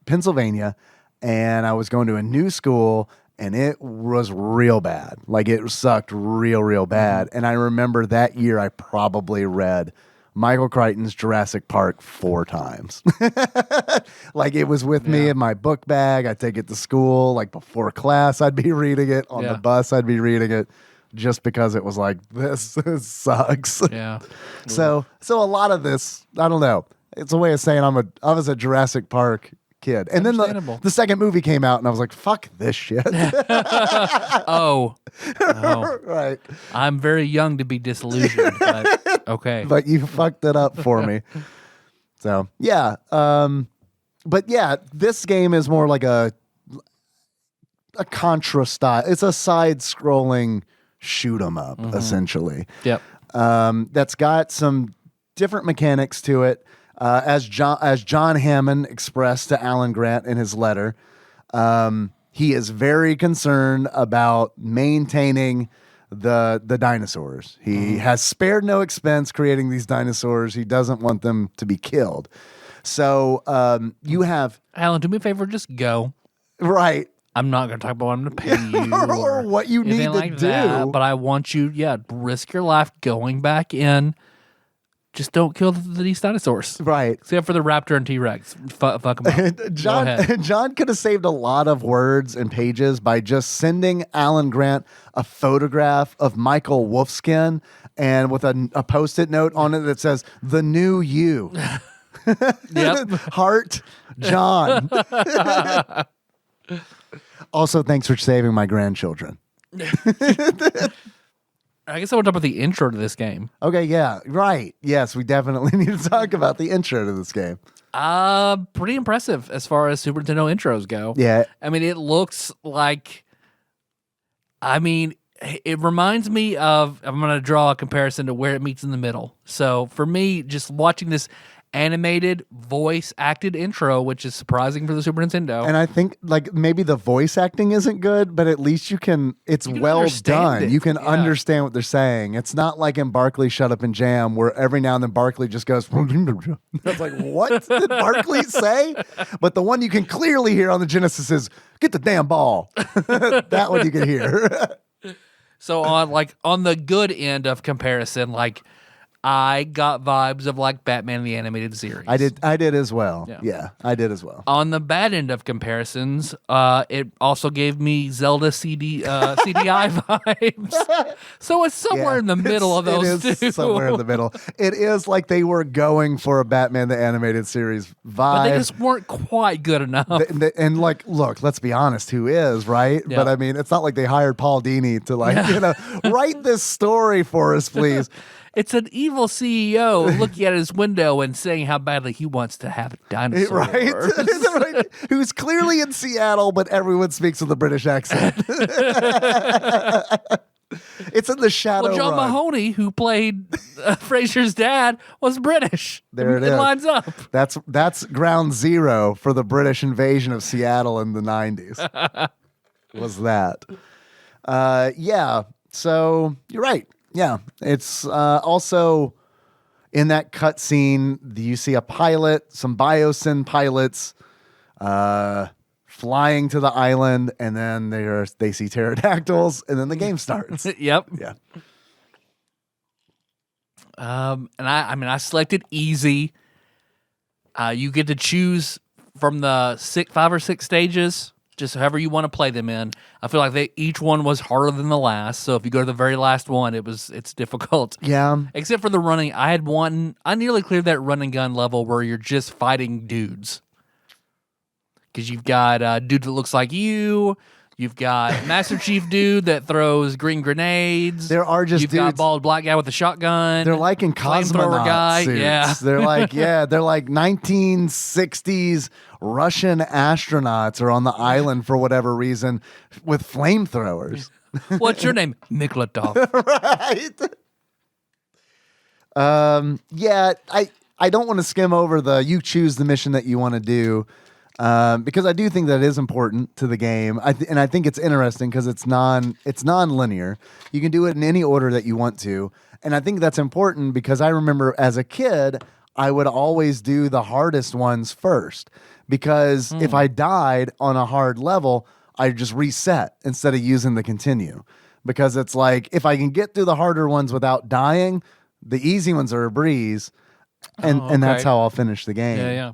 Pennsylvania, and I was going to a new school, and it was real bad. Like, it sucked real bad. And I remember that year I probably read Michael Crichton's Jurassic Park 4 times. Like, it was with me in my book bag. I'd take it to school. Like, before class, I'd be reading it. On the bus, I'd be reading it. Just because it was like, this sucks. Yeah. So a lot of this, I don't know. It's a way of saying I was a Jurassic Park kid. And then the second movie came out, and I was like, fuck this shit. Oh. Right. I'm very young to be disillusioned, but okay. But you fucked it up for me. So, yeah. But yeah, this game is more like a Contra style. It's a side-scrolling shoot 'em up, essentially. Yep. That's got some different mechanics to it. As John Hammond expressed to Alan Grant in his letter, he is very concerned about maintaining the dinosaurs. He has spared no expense creating these dinosaurs. He doesn't want them to be killed. So you have Alan, do me a favor, just go. Right. I'm not going to talk about what I'm going to pay you or what you need to like do. That, but I want you, risk your life going back in. Just don't kill these dinosaurs. Right. Except for the raptor and T-Rex. Fuck them up. John could have saved a lot of words and pages by just sending Alan Grant a photograph of Michael Wolfskin and with a Post-it note on it that says, "The new you." Yep. Heart, John. Also, thanks for saving my grandchildren. I guess I want to talk about the intro to this game. Okay, yeah, right. Yes, we definitely need to talk about the intro to this game. Pretty impressive as far as Super Nintendo intros go. Yeah. I mean, it looks like, it reminds me of, I'm going to draw a comparison to Where It Meets in the Middle. So for me, just watching this animated voice acted intro, which is surprising for the Super Nintendo. And I think like maybe the voice acting isn't good, but at least it's well done. You can understand what they're saying. It's not like in Barkley Shut Up and Jam where every now and then Barkley just goes, it's like, what did Barkley say? But the one you can clearly hear on the Genesis is, "Get the damn ball." That one you can hear. So on the good end of comparison, like, I got vibes of like Batman the Animated Series. I did as well. Yeah, I did as well. On the bad end of comparisons, it also gave me Zelda CDI vibes. So it's somewhere in the middle of those it two. Is somewhere in the middle. It is like they were going for a Batman the Animated Series vibe. But they just weren't quite good enough. And like, look, let's be honest, who is, right? Yep. But I mean, it's not like they hired Paul Dini to write this story for us, please. It's an evil CEO looking at his window and saying how badly he wants to have dinosaurs. Right? Who's clearly in Seattle, but everyone speaks with a British accent. It's in the shadow. Well, John Mahoney, who played Fraser's dad, was British. There it is. It lines up. That's ground zero for the British invasion of Seattle in the 90s. Was that. Yeah. So you're right. Yeah, it's also in that cutscene. You see a pilot, some Biosyn pilots, flying to the island, and then they see pterodactyls, and then the game starts. Yep. Yeah. And I selected easy. You get to choose from the 5 or 6 stages. Just however you want to play them in. I feel like each one was harder than the last. So if you go to the very last one, it's difficult. Yeah. Except for the running. I nearly cleared that run and gun level where you're just fighting dudes. Because you've got a dude that looks like you. You've got Master Chief dude that throws green grenades. There are just You've dudes. got bald black guy with a shotgun. They're like in cosmonaut guy. suits. Yeah. They're like 1960s Russian astronauts are on the island for whatever reason with flamethrowers. What's your name? Miklatov. Right. Yeah, I don't want to skim over you choose the mission that you want to do, because I do think that is important to the game. And I think it's interesting because it's non-linear. You can do it in any order that you want to. And I think that's important because I remember as a kid, I would always do the hardest ones first, because if I died on a hard level, I just reset instead of using the continue, because it's like, if I can get through the harder ones without dying, the easy ones are a breeze. And that's how I'll finish the game. Yeah.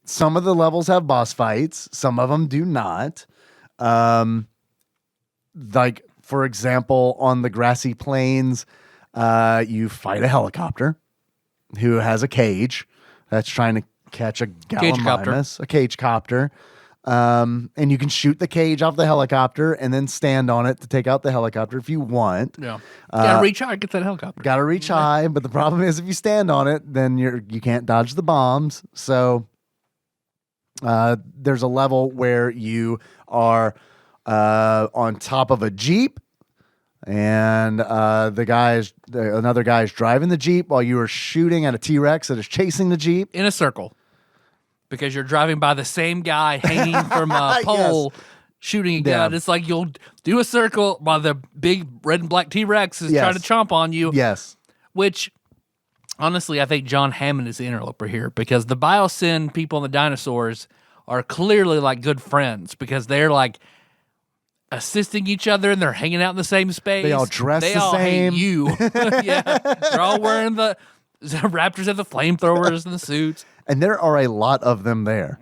Some of the levels have boss fights. Some of them do not. Like, for example, on the grassy plains, you fight a helicopter who has a cage that's trying to catch a gallimimus, a cage copter. And you can shoot the cage off the helicopter and then stand on it to take out the helicopter if you want. Yeah. Gotta reach high, get that helicopter. Gotta reach high, but the problem is if you stand on it, then you can't dodge the bombs. So there's a level where you are on top of a Jeep, and another guy is driving the Jeep while you are shooting at a T-Rex that is chasing the Jeep. In a circle. Because you're driving by the same guy hanging from a pole, shooting a gun. It's like you'll do a circle while the big red and black T-Rex is trying to chomp on you. Yes. Which, honestly, I think John Hammond is the interloper here, because the Biosyn people and the dinosaurs are clearly like good friends, because they're like assisting each other and they're hanging out in the same space. They all dress they the all same. Hate you. Yeah. They're all wearing the Raptors have the flamethrowers and the suits. And there are a lot of them there.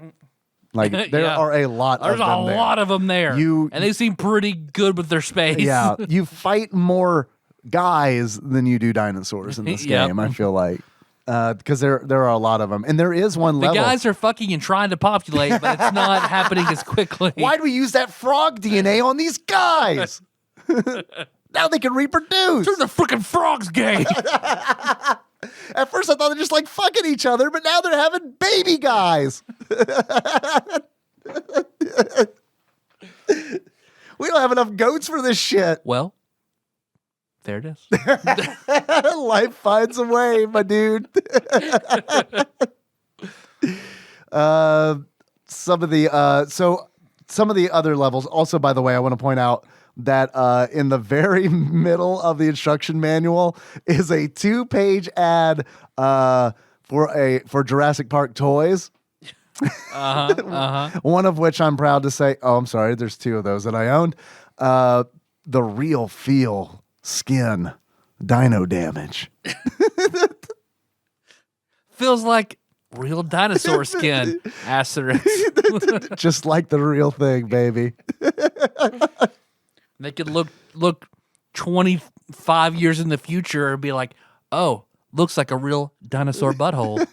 Like, there are a lot There's of them there. There's a lot of them there. And they seem pretty good with their space. Yeah. You fight more guys than you do dinosaurs in this game, I feel like. Because there are a lot of them. And there is one level. The guys are fucking and trying to populate, but it's not happening as quickly. Why'd we use that frog DNA on these guys? Now they can reproduce. Turn the freaking frogs gay. At first I thought they're just like fucking each other, but now they're having baby guys. We don't have enough goats for this shit. Well, there it is. Life finds a way, my dude. Some of the other levels, also, by the way, I want to point out that in the very middle of the instruction manual is a 2-page ad for Jurassic Park toys. One of which I'm proud to say, I'm sorry, there's 2 of those that I owned. The Real Feel skin dino damage. Feels like real dinosaur skin. Asterisk. Just like the real thing, baby. They could look 25 years in the future and be like, oh, looks like a real dinosaur butthole.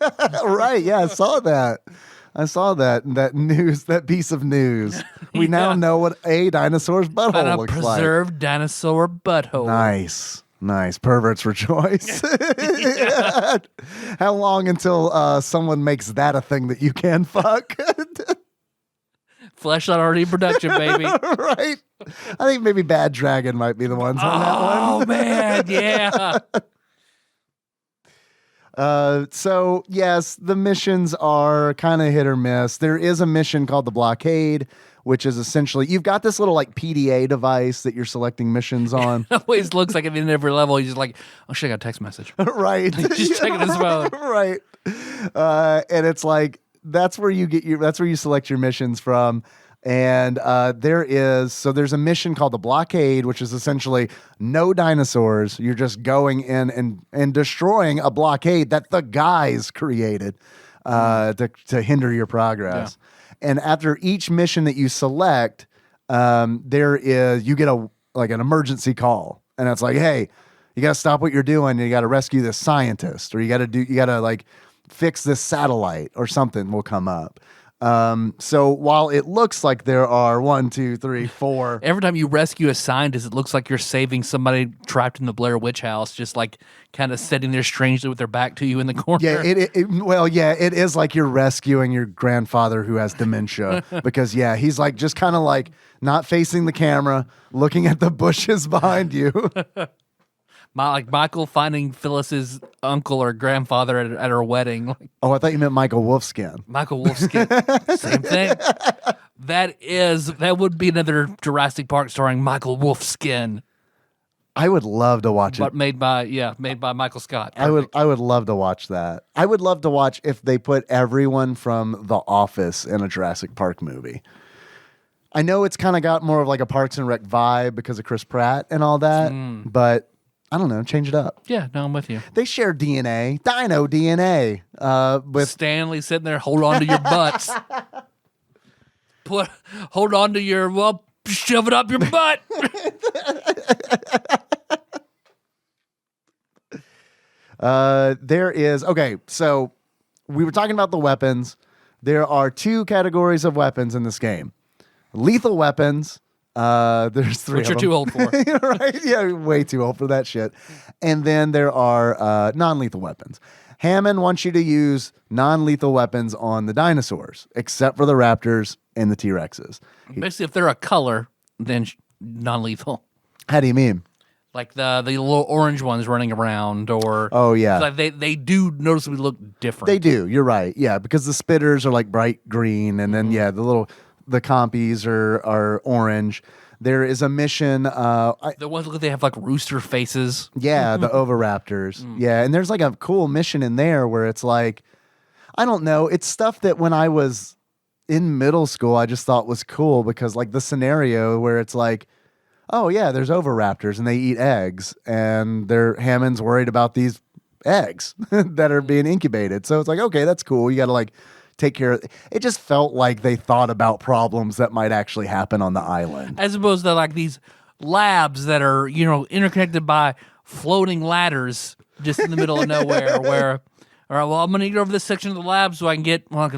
Right, yeah, I saw that. That piece of news. We now know what a dinosaur's butthole looks like. A preserved dinosaur butthole. Nice. Perverts rejoice. How long until someone makes that a thing that you can fuck? Fleshlight already in production, baby. Right. I think maybe Bad Dragon might be the ones on that one. Oh, man, yeah. So, yes, the missions are kind of hit or miss. There is a mission called the Blockade, which is essentially, you've got this little like PDA device that you're selecting missions on. It always looks like at the end of every level, he's just like, oh shit, I got a text message. Right. Just checking his phone. Right. And it's like, that's where you select your missions from. And there's a mission called the Blockade, which is essentially no dinosaurs. You're just going in and destroying a blockade that the guys created to hinder your progress. Yeah. And after each mission that you select, you get an emergency call, and it's like, hey, you got to stop what you're doing. And you got to rescue this scientist, or you got to like fix this satellite, or something will come up. So while it looks like there are 1, 2, 3, 4. Every time you rescue a scientist, it looks like you're saving somebody trapped in the Blair Witch House, just like kind of sitting there strangely with their back to you in the corner. Yeah, it is like you're rescuing your grandfather who has dementia, because he's like just kind of like not facing the camera, looking at the bushes behind you. Like Michael finding Phyllis's uncle or grandfather at her wedding. Like, Oh, I thought you meant Michael Wolfskin. Michael Wolfskin. Same thing. That would be another Jurassic Park starring Michael Wolfskin. I would love to watch But it. made by Michael Scott. I would love to watch that. I would love to watch if they put everyone from The Office in a Jurassic Park movie. I know it's kind of got more of like a Parks and Rec vibe because of Chris Pratt and all that, but I don't know, change it up. Yeah, no, I'm with you. They share DNA, dino DNA, with Stanley sitting there, hold on to your butts. Hold on to your, shove it up your butt. There is, okay, so we were talking about the weapons. There are 2 categories of weapons in this game. Lethal weapons, there's 3 Which of you're them. too old for. Right? Yeah, way too old for that shit. And then there are non-lethal weapons. Hammond wants you to use non-lethal weapons on the dinosaurs, except for the raptors and the T-Rexes. Basically, if they're a color, then non-lethal. How do you mean? Like the little orange ones running around, or Oh, yeah. like they do noticeably look different. They do. You're right. Yeah, because the spitters are like bright green, and then the compies are orange. There is a mission. The ones look, they have like rooster faces. Yeah, the Oviraptors. Yeah, and there's like a cool mission in there where it's like, I don't know, it's stuff that when I was in middle school, I just thought was cool because like the scenario where it's like, oh yeah, there's Oviraptors and they eat eggs, and Hammond's worried about these eggs that are being incubated. So it's like, okay, that's cool. You got to like take care of it. Just felt like they thought about problems that might actually happen on the island. As opposed to like these labs that are, interconnected by floating ladders just in the middle of nowhere where, all right, well, I'm going to get over this section of the lab so I can get, call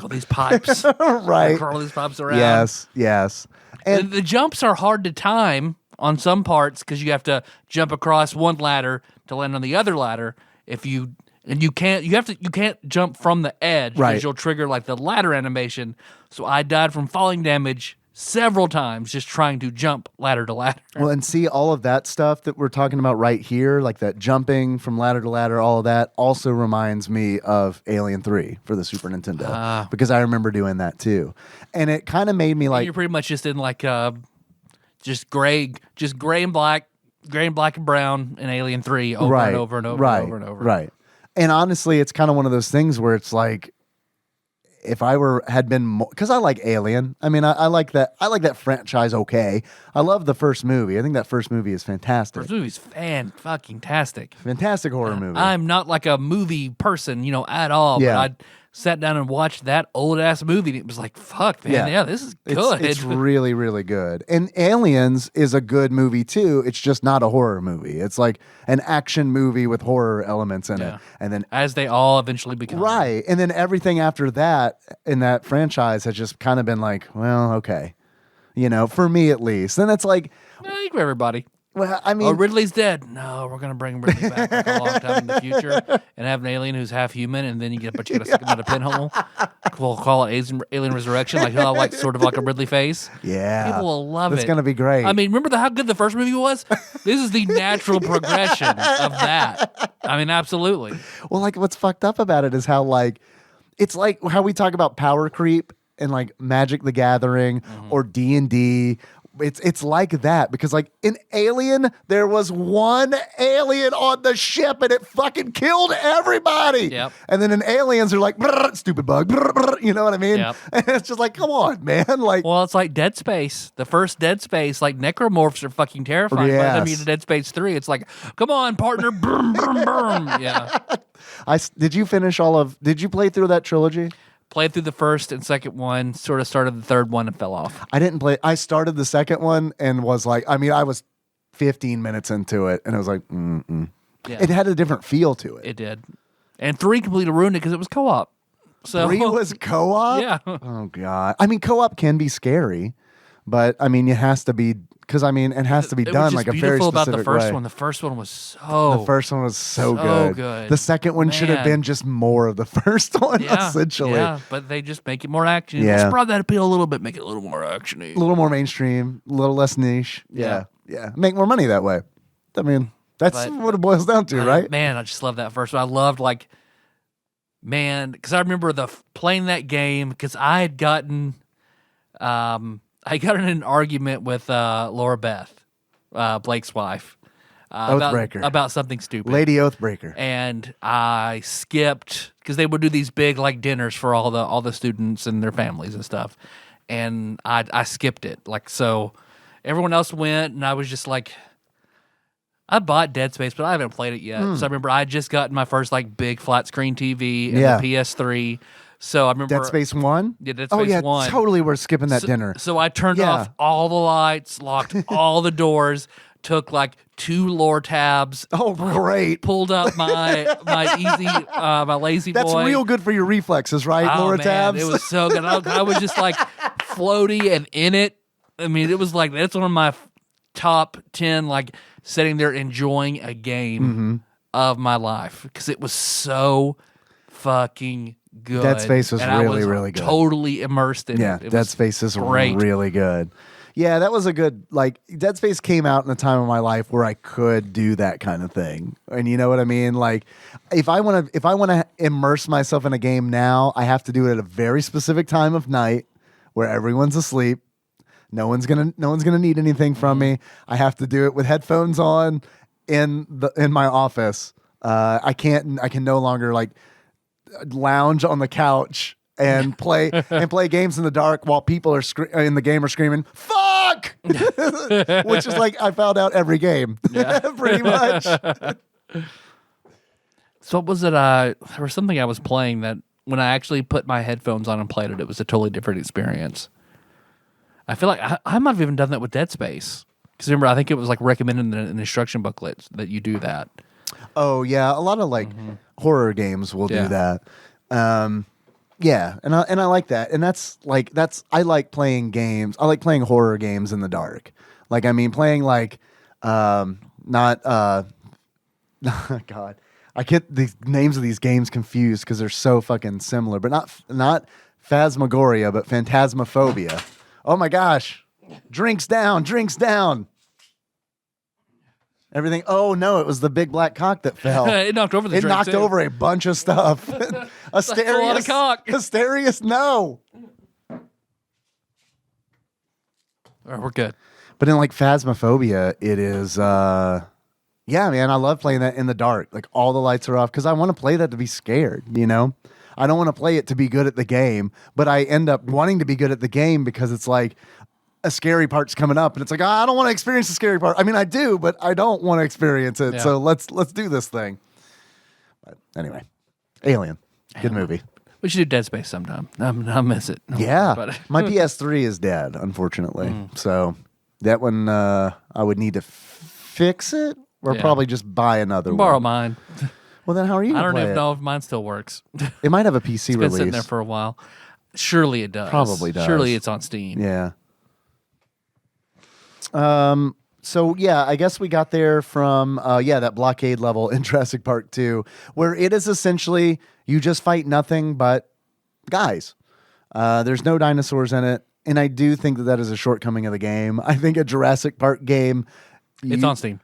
these pipes. Right. Curl these pipes around. Yes. And the jumps are hard to time on some parts because you have to jump across one ladder to land on the other ladder. You can't jump from the edge because Right. you'll trigger like the ladder animation. So I died from falling damage several times just trying to jump ladder to ladder. Well, and see all of that stuff that we're talking about right here, like that jumping from ladder to ladder, all of that also reminds me of Alien 3 for the Super Nintendo because I remember doing that too. And it kind of made me like, You're pretty much just in like just gray and black and brown in Alien 3 over right, and over and over right, and over and over. Right. And honestly, it's kind of one of those things where it's like, if I had been more, because I like Alien. I mean, I like that. I like that franchise. Okay, I love the first movie. I think that first movie is fantastic. First movie's fan-fucking-tastic. Fantastic horror movie. I'm not like a movie person, at all. Yeah. But I sat down and watched that old-ass movie, and it was like, fuck, man, yeah this is good. It's really, really good. And Aliens is a good movie, too. It's just not a horror movie. It's like an action movie with horror elements in it. And then, as they all eventually become. right. And then everything after that in that franchise has just kind of been like, well, okay. For me at least. And it's like, No, for everybody. well, I mean, Ridley's dead. No, we're going to bring Ridley back like a long time in the future and have an alien who's half human, and then you got to stick him in a pinhole. We'll call it Alien Resurrection, like he'll have like sort of like a Ridley face. yeah. People will love That's it. going to be great. I mean, remember how good the first movie was? This is the natural progression of that. I mean, absolutely. well, like what's fucked up about it is how like, it's like how we talk about power creep and like Magic the Gathering or D&D. It's like that because like in Alien, there was one alien on the ship and it fucking killed everybody. Yep. And then in Aliens, they're like, "Brr, stupid bug, brr, brr," you know what I mean? Yep. And it's just like, come on, man. Like, Well, it's like Dead Space. The first Dead Space, like necromorphs are fucking terrifying. By the time you Yes. get to Dead Space 3, it's like, come on, partner, boom, boom, boom. Yeah. did you play through that trilogy? Played through the first and second one, sort of started the third one and fell off. I didn't play. I started the second one and was like, I mean, I was 15 minutes into it and I was like, Yeah. It had a different feel to it. It did. And 3 completely ruined it because it was co-op. So 3 was co-op? Yeah. Oh, God. I mean, co-op can be scary, but I mean, it has to be, because I mean, it has to be It done was just like a very beautiful about specific the first way. one. The first one was so. The first one was so so good. good. The second one should have Man. been just more of the first one, Yeah, essentially. yeah, but they just make it more action. Yeah. Just broaden that appeal a little bit, make it a little more actiony. A little more mainstream, a little less niche. Yeah. Make more money that way. I mean, that's what it boils down to, right? Man, I just love that first one. I loved because I remember playing that game because I had gotten, I got in an argument with Laura Beth, Blake's wife, Oathbreaker. about something stupid. Lady Oathbreaker. And I skipped because they would do these big dinners for all the students and their families and stuff, and I skipped it. So everyone else went, and I was just like, I bought Dead Space, but I haven't played it yet. So I remember I just got my first big flat screen TV and the PS3. So I remember Dead Space 1? Yeah, Dead Space 1. Oh yeah, totally worth skipping that dinner. So I turned off all the lights, locked all the doors, took 2 lore tabs. Oh, great. Pulled up my my lazy boy. That's real good for your reflexes, right? Oh, Laura man, tabs. It was so good. I was just floaty and in it. I mean, it was that's one of my top 10 sitting there enjoying a game of my life because it was so fucking good. Dead Space was really, really good. Totally immersed in it. Dead Space is great. really good. Yeah, that was a good, Dead Space came out in a time of my life where I could do that kind of thing. And you know what I mean? If I want to immerse myself in a game now, I have to do it at a very specific time of night where everyone's asleep. No one's gonna need anything from me. I have to do it with headphones on in my office. I can no longer lounge on the couch and play games in the dark while people are in the game are screaming "fuck," which is I found out every game, pretty much. So what was it? There was something I was playing that when I actually put my headphones on and played it, it was a totally different experience. I feel like I might have even done that with Dead Space. Because remember, I think it was recommended in an instruction booklet that you do that. Oh yeah, a lot of horror games will do that. Yeah, and I like that, and that's I like playing games. I like playing horror games in the dark. Playing not God, I get the names of these games confused because they're so fucking similar, but not Phasmagoria, but Phantasmophobia. Oh my gosh. Drinks down. Everything. Oh no, it was the big black cock that fell. It knocked over the It drink, knocked too. over a bunch of stuff. Asterius. That's a lot of cock. Asterius, no. All right, we're good. But in Phasmophobia, it is yeah, man, I love playing that in the dark. All the lights are off because I want to play that to be scared, you know? I don't want to play it to be good at the game, but I end up wanting to be good at the game because it's a scary part's coming up, and it's I don't want to experience the scary part. I mean, I do, but I don't want to experience it. Yeah. So let's do this thing. But anyway, Alien, good movie. We should do Dead Space sometime. I miss it. Yeah, But my PS3 is dead, unfortunately. So that one I would need to fix it, or probably just buy another borrow one. mine. Well, then how are you? I don't play even it? know if mine still works. It might have a PC It's been release. sitting there for a while. Surely it does. Probably does. Surely it's on Steam. Yeah. So yeah, I guess we got there from that blockade level in Jurassic Park 2, where it is essentially you just fight nothing but guys. There's no dinosaurs in it, and I do think that is a shortcoming of the game. I think a Jurassic Park game. It's on Steam.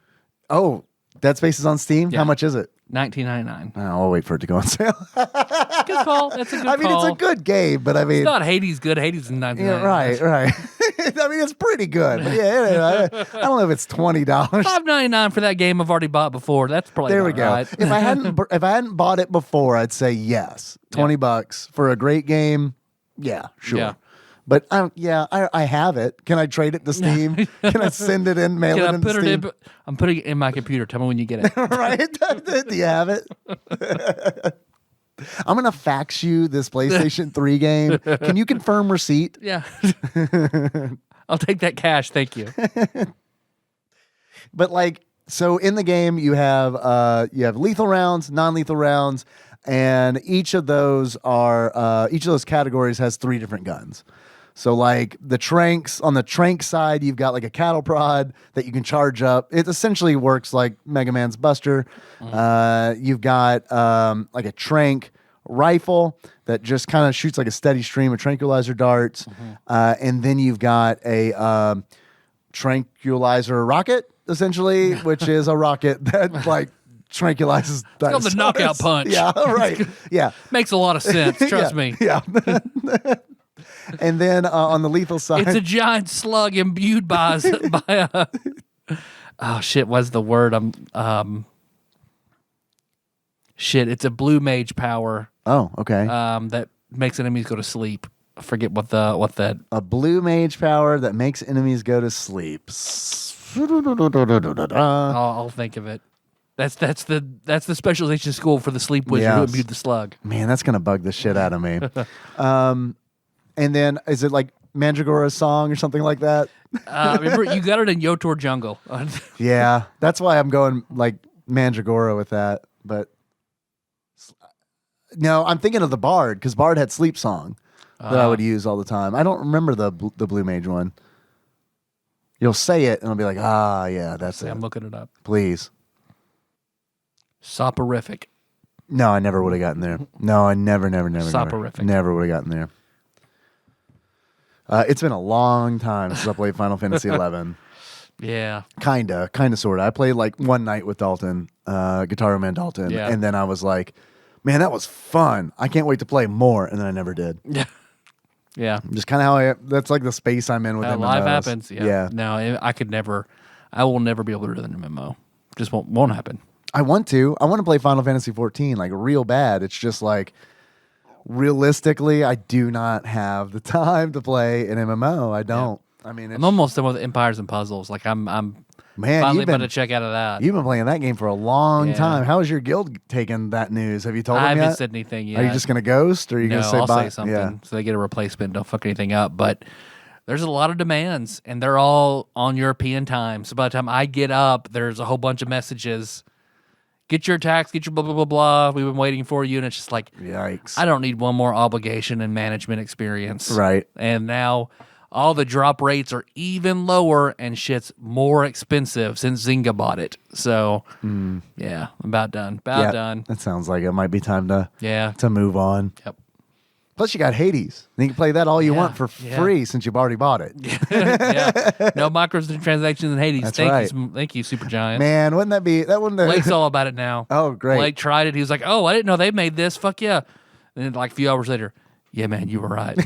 Oh, Dead Space is on Steam. Yeah. How much is it? $19.99. I'll wait for it to go on sale. Good call. That's a good call. I mean, it's a good game, but I mean, It's not Hades good. Hades is $19.99. yeah, right. I mean, it's pretty good. But yeah, I don't know if it's $20. $5.99 for that game I've already bought before. That's probably There we about go. right. If I hadn't bought it before, I'd say yes. $20 for a great game. Yeah, sure. Yeah. But I have it. Can I trade it to Steam? Can I send it in, mail Can it I into put Steam? it in? I'm putting it in my computer. Tell me when you get it. Right? Do you have it? I'm gonna fax you this PlayStation 3 game. Can you confirm receipt? Yeah. I'll take that cash. Thank you. But so in the game you have lethal rounds, non-lethal rounds, and each of those categories has 3 different guns. So the tranks, on the trank side, you've got a cattle prod that you can charge up. It essentially works like Mega Man's Buster. You've got a trank rifle that just kind of shoots a steady stream of tranquilizer darts. And then you've got a tranquilizer rocket. essentially, which is a rocket that like tranquilizes dinosaurs. It's called the knockout punch. Yeah, right. Yeah. Makes a lot of sense. Trust me. Yeah. And then on the lethal side, It's a giant slug imbued by a. Oh shit! What's the word? Shit! It's a blue mage power. Oh, okay. That makes enemies go to sleep. I forget what that. A blue mage power that makes enemies go to sleep. I'll think of it. That's the specialization school for the sleep wizard who imbued the slug. Man, that's gonna bug the shit out of me. And then is it like Mandragora's song or something like that? Remember, you got it in Yotor Jungle. Yeah, that's why I'm going like Mandragora with that. But no, I'm thinking of the Bard because Bard had Sleep Song that I would use all the time. I don't remember the Blue Mage one. You'll say it and I'll be like, yeah, that's it. I'm looking it up. Please. Soporific. No, I never would have gotten there. No, I never Soporific. Never would have gotten there. It's been a long time since I played Final Fantasy XI. Yeah. Kinda, sorta. I played like one night with Dalton, Guitar Man Dalton, and then I was like, man, that was fun. I can't wait to play more, and then I never did. Yeah. Yeah. Just kind of how that's like the space I'm in with MMOs. Live happens. Yeah. No, I will never be able to do an MMO. Just won't happen. I want to play Final Fantasy 14 like real bad. It's just like, realistically, I do not have the time to play an MMO. I don't. Yeah. I mean, I'm almost done with Empires and Puzzles. Like I'm man, finally about to check out of that. You've been playing that game for a long time. How is your guild taking that news? Have you told them yet? I haven't said anything yet. Are you just going to ghost, or are you going to say I'll bye? say something Yeah. so they get a replacement. Don't fuck anything up. But there's a lot of demands, and they're all on European time. So by the time I get up, there's a whole bunch of messages. Get your attacks, get your blah, blah, blah, blah. We've been waiting for you. And it's just like, yikes. I don't need one more obligation and management experience. Right. And now all the drop rates are even lower and shit's more expensive since Zynga bought it. So, yeah, I'm about done. Done. That sounds like it might be time to move on. Yep. Plus, you got Hades. You can play that all you want for free since you've already bought it. Yeah. No microtransactions in Hades. That's Thank you, Supergiant. Man, wouldn't that be... that wouldn't Blake's all about it now. Oh, great. Blake tried it. He was like, oh, I didn't know they made this. Fuck yeah. And then like a few hours later, yeah, man, you were right.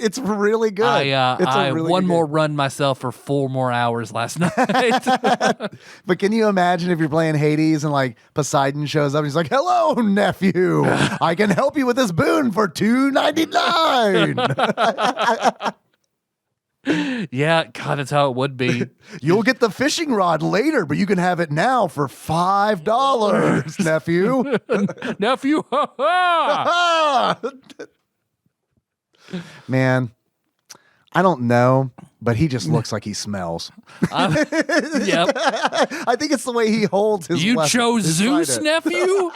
It's really good. I one more run myself for 4 more hours last night. But can you imagine if you're playing Hades and like Poseidon shows up and he's like, hello, nephew. I can help you with this boon for $2.99. Yeah, God, that's how it would be. You'll get the fishing rod later, but you can have it now for $5, nephew. Nephew, ha ha! Man, I don't know, but he just looks like he smells. Yep. I think it's the way he holds his You weapon, chose his Zeus, trident. nephew?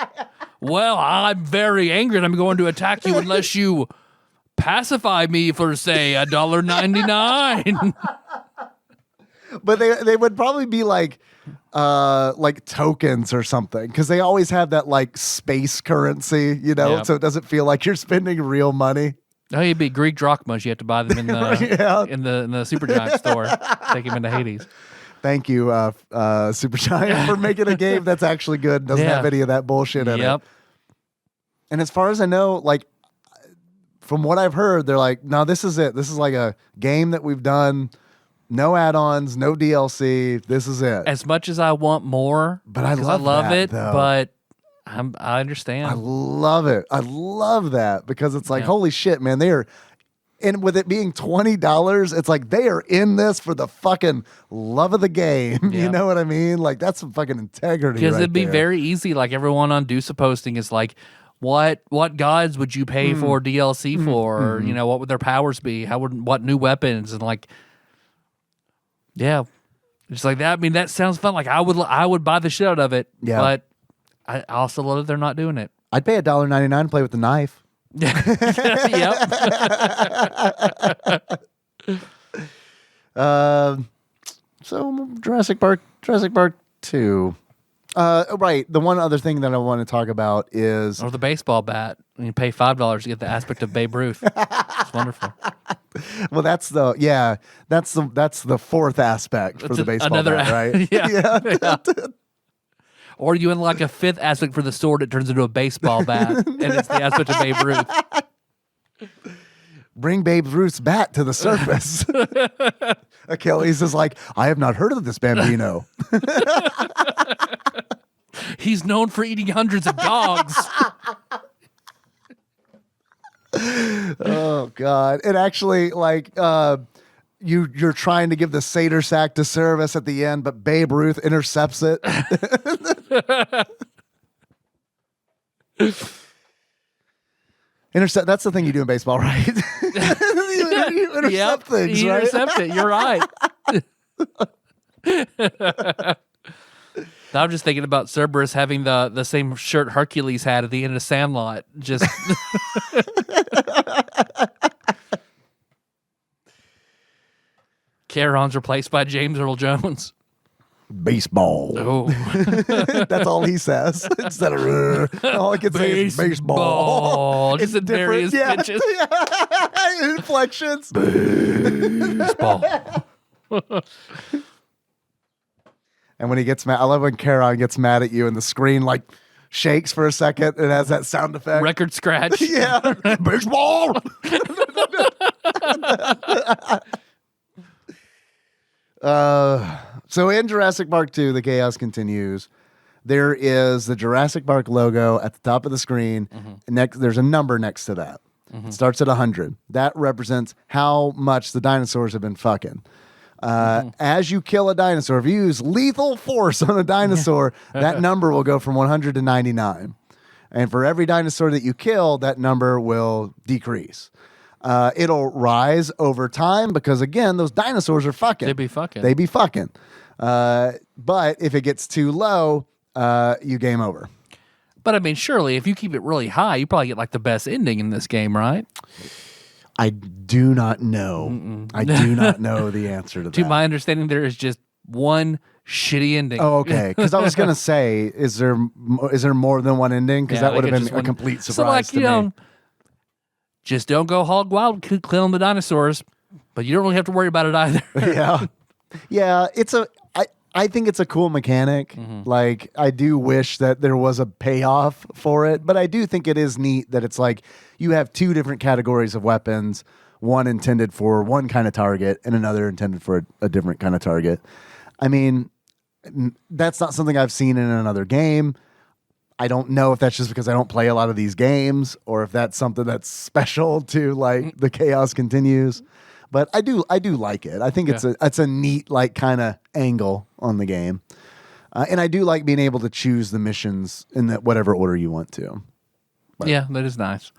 Well, I'm very angry and I'm going to attack you unless you pacify me for, say, $1.99. But they would probably be like tokens or something, because they always have that like space currency, so it doesn't feel like you're spending real money. Oh, you'd be Greek drachmas. You have to buy them in the in the Supergiant store. Take them into Hades. Thank you, Supergiant, for making a game that's actually good and doesn't have any of that bullshit in it. And as far as I know, like from what I've heard, they're like, no, this is it. This is like a game that we've done. No add-ons, no DLC. This is it. As much as I want more, but I love it. Though. But I understand. I love it. I love that because it's like, holy shit, man. They are, and with it being $20, it's like they are in this for the fucking love of the game. Yep. You know what I mean? Like that's some fucking integrity. Because right it'd be there. very easy. Like everyone on Dusa posting is like, what gods would you pay for DLC for? Or, what would their powers be? What new weapons? And like, yeah, just like that. I mean, that sounds fun. Like I would buy the shit out of it. Yeah. But I also love that they're not doing it. I'd pay $1.99 to play with the knife. Yep. So Jurassic Park 2. Right. The one other thing that I want to talk about is Or the baseball bat. And you pay $5 to get the aspect of Babe Ruth. It's wonderful. Well, that's the fourth aspect for the baseball bat, right? Yeah. Or you in like a fifth aspect for the sword, it turns into a baseball bat, and it's the aspect of Babe Ruth. Bring Babe Ruth's bat to the surface. Achilles is like, I have not heard of this Bambino. He's known for eating hundreds of dogs. Oh God! And actually, like, you're trying to give the Seder sack to service at the end, but Babe Ruth intercepts it. That's the thing you do in baseball, right? you intercept things, you right? intercept it. You're right. Now I'm just thinking about Cerberus having the same shirt Hercules had at the end of Sandlot. Just Charon's replaced by James Earl Jones. Baseball. Oh, That's all he says. Instead of all I can say is baseball. Just in various pitches. Inflections. Baseball. And when he gets mad, I love when Charon gets mad at you and the screen like shakes for a second and has that sound effect. Record scratch. Yeah. Baseball. So in Jurassic Park 2, the chaos continues. There is the Jurassic Park logo at the top of the screen. Mm-hmm. There's a number next to that. Mm-hmm. It starts at 100. That represents how much the dinosaurs have been fucking. As you kill a dinosaur, if you use lethal force on a dinosaur, that number will go from 100 to 99. And for every dinosaur that you kill, that number will decrease. It'll rise over time because, again, those dinosaurs are fucking. They be fucking. But if it gets too low, you game over. But I mean, surely if you keep it really high, you probably get like the best ending in this game, right? I do not know. I do not know the answer to that. To my understanding, there is just one shitty ending. Oh, okay. Because I was going to say, is there more than one ending? Because that would have been a complete surprise to me. Just don't go hog wild killing the dinosaurs, but you don't really have to worry about it either. Yeah. I think it's a cool mechanic. Mm-hmm. Like, I do wish that there was a payoff for it, but I do think it is neat that it's like you have two different categories of weapons, one intended for one kind of target and another intended for a different kind of target. I mean, that's not something I've seen in another game. I don't know if that's just because I don't play a lot of these games or if that's something that's special to like the Chaos Continues. But I do like it. I think it's a neat like kind of angle on the game, and I do like being able to choose the missions in whatever order you want to. But. Yeah, that is nice.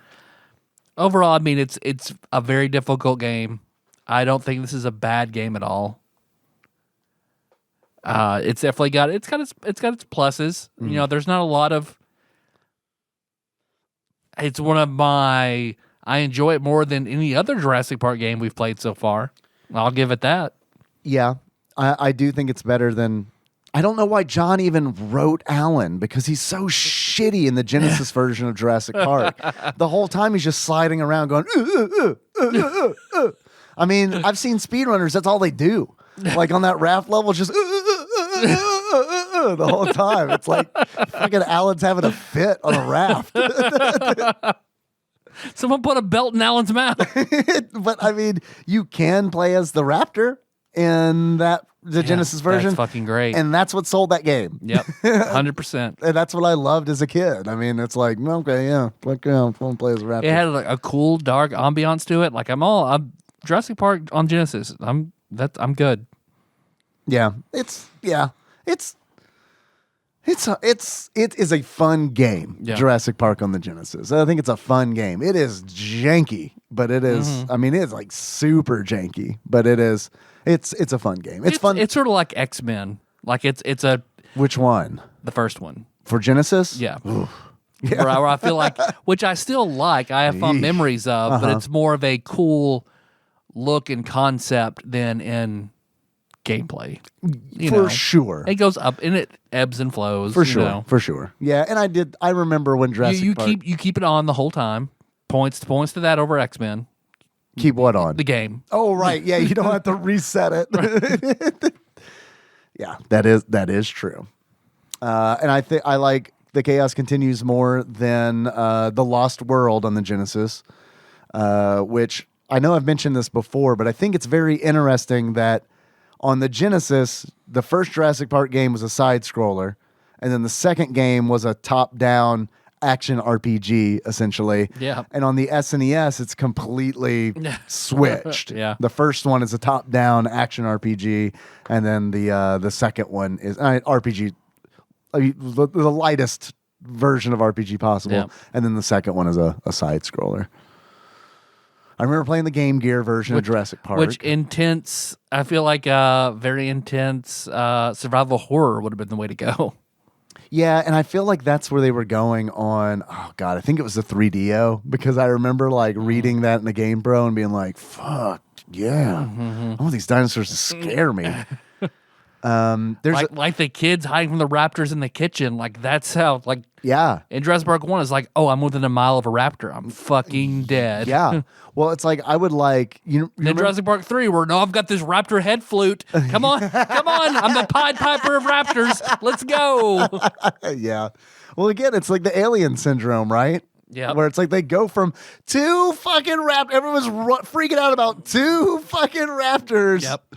Overall, I mean it's a very difficult game. I don't think this is a bad game at all. It's definitely got its pluses. Mm. You know, there's not a lot of. It's one of my. I enjoy it more than any other Jurassic Park game we've played so far. I'll give it that. Yeah, I do think it's better than... I don't know why John even wrote Alan, because he's so shitty in the Genesis version of Jurassic Park. The whole time he's just sliding around going... I mean, I've seen speedrunners, that's all they do. Like on that raft level, just... the whole time. It's like fucking Alan's having a fit on a raft. Someone put a belt in Alan's mouth. But I mean, you can play as the raptor in the Genesis version. That's fucking great. And that's what sold that game. Yep. 100%. And that's what I loved as a kid. I mean, it's like, okay, yeah, I want to play as a raptor. It had like a cool, dark ambiance to it. Like I'm Jurassic Park on Genesis. I'm good. Yeah. It is a fun game. Yeah. Jurassic Park on the Genesis. I think it's a fun game. It is janky, but it is. Mm-hmm. I mean, it's like super janky, but it is. It's a fun game. It's fun. It's sort of like X-Men. Like it's a. Which one? The first one for Genesis. Yeah. Yeah. Where I feel like, which I still like. I have fond memories of, but it's more of a cool look and concept than in gameplay. For sure. It goes up and it ebbs and flows. For sure. Yeah, and I remember when Jurassic Park... You keep it on the whole time. Points to that over X-Men. Keep what on? The game. Oh, right. Yeah, you don't have to reset it. Yeah, that is true. And I think I like the Chaos Continues more than the Lost World on the Genesis, which I know I've mentioned this before, but I think it's very interesting that on the Genesis, the first Jurassic Park game was a side scroller, and then the second game was a top-down action RPG, essentially. Yeah. And on the SNES, it's completely switched. Yeah. The first one is a top-down action RPG, and then the second one is RPG, the lightest version of RPG possible. Yeah. And then the second one is a side scroller. I remember playing the Game Gear version of Jurassic Park. Which intense, I feel like very intense survival horror would have been the way to go. Yeah, and I feel like that's where they were going on. Oh God, I think it was the 3DO, because I remember like reading that in the Game Pro and being like, "Fuck yeah, I want these dinosaurs to scare me." There's like the kids hiding from the raptors in the kitchen. Like that's how yeah, in Jurassic Park 1 is like, oh, I'm within a mile of a raptor. I'm fucking dead. yeah. Well, it's like I would like you Then Jurassic Park 3, where no, I've got this raptor head flute. Come on, come on. I'm the Pied Piper of raptors. Let's go. yeah. Well, again, it's like the alien syndrome, right? Yeah. Where it's like they go from two fucking raptors. Everyone's freaking out about two fucking raptors. Yep.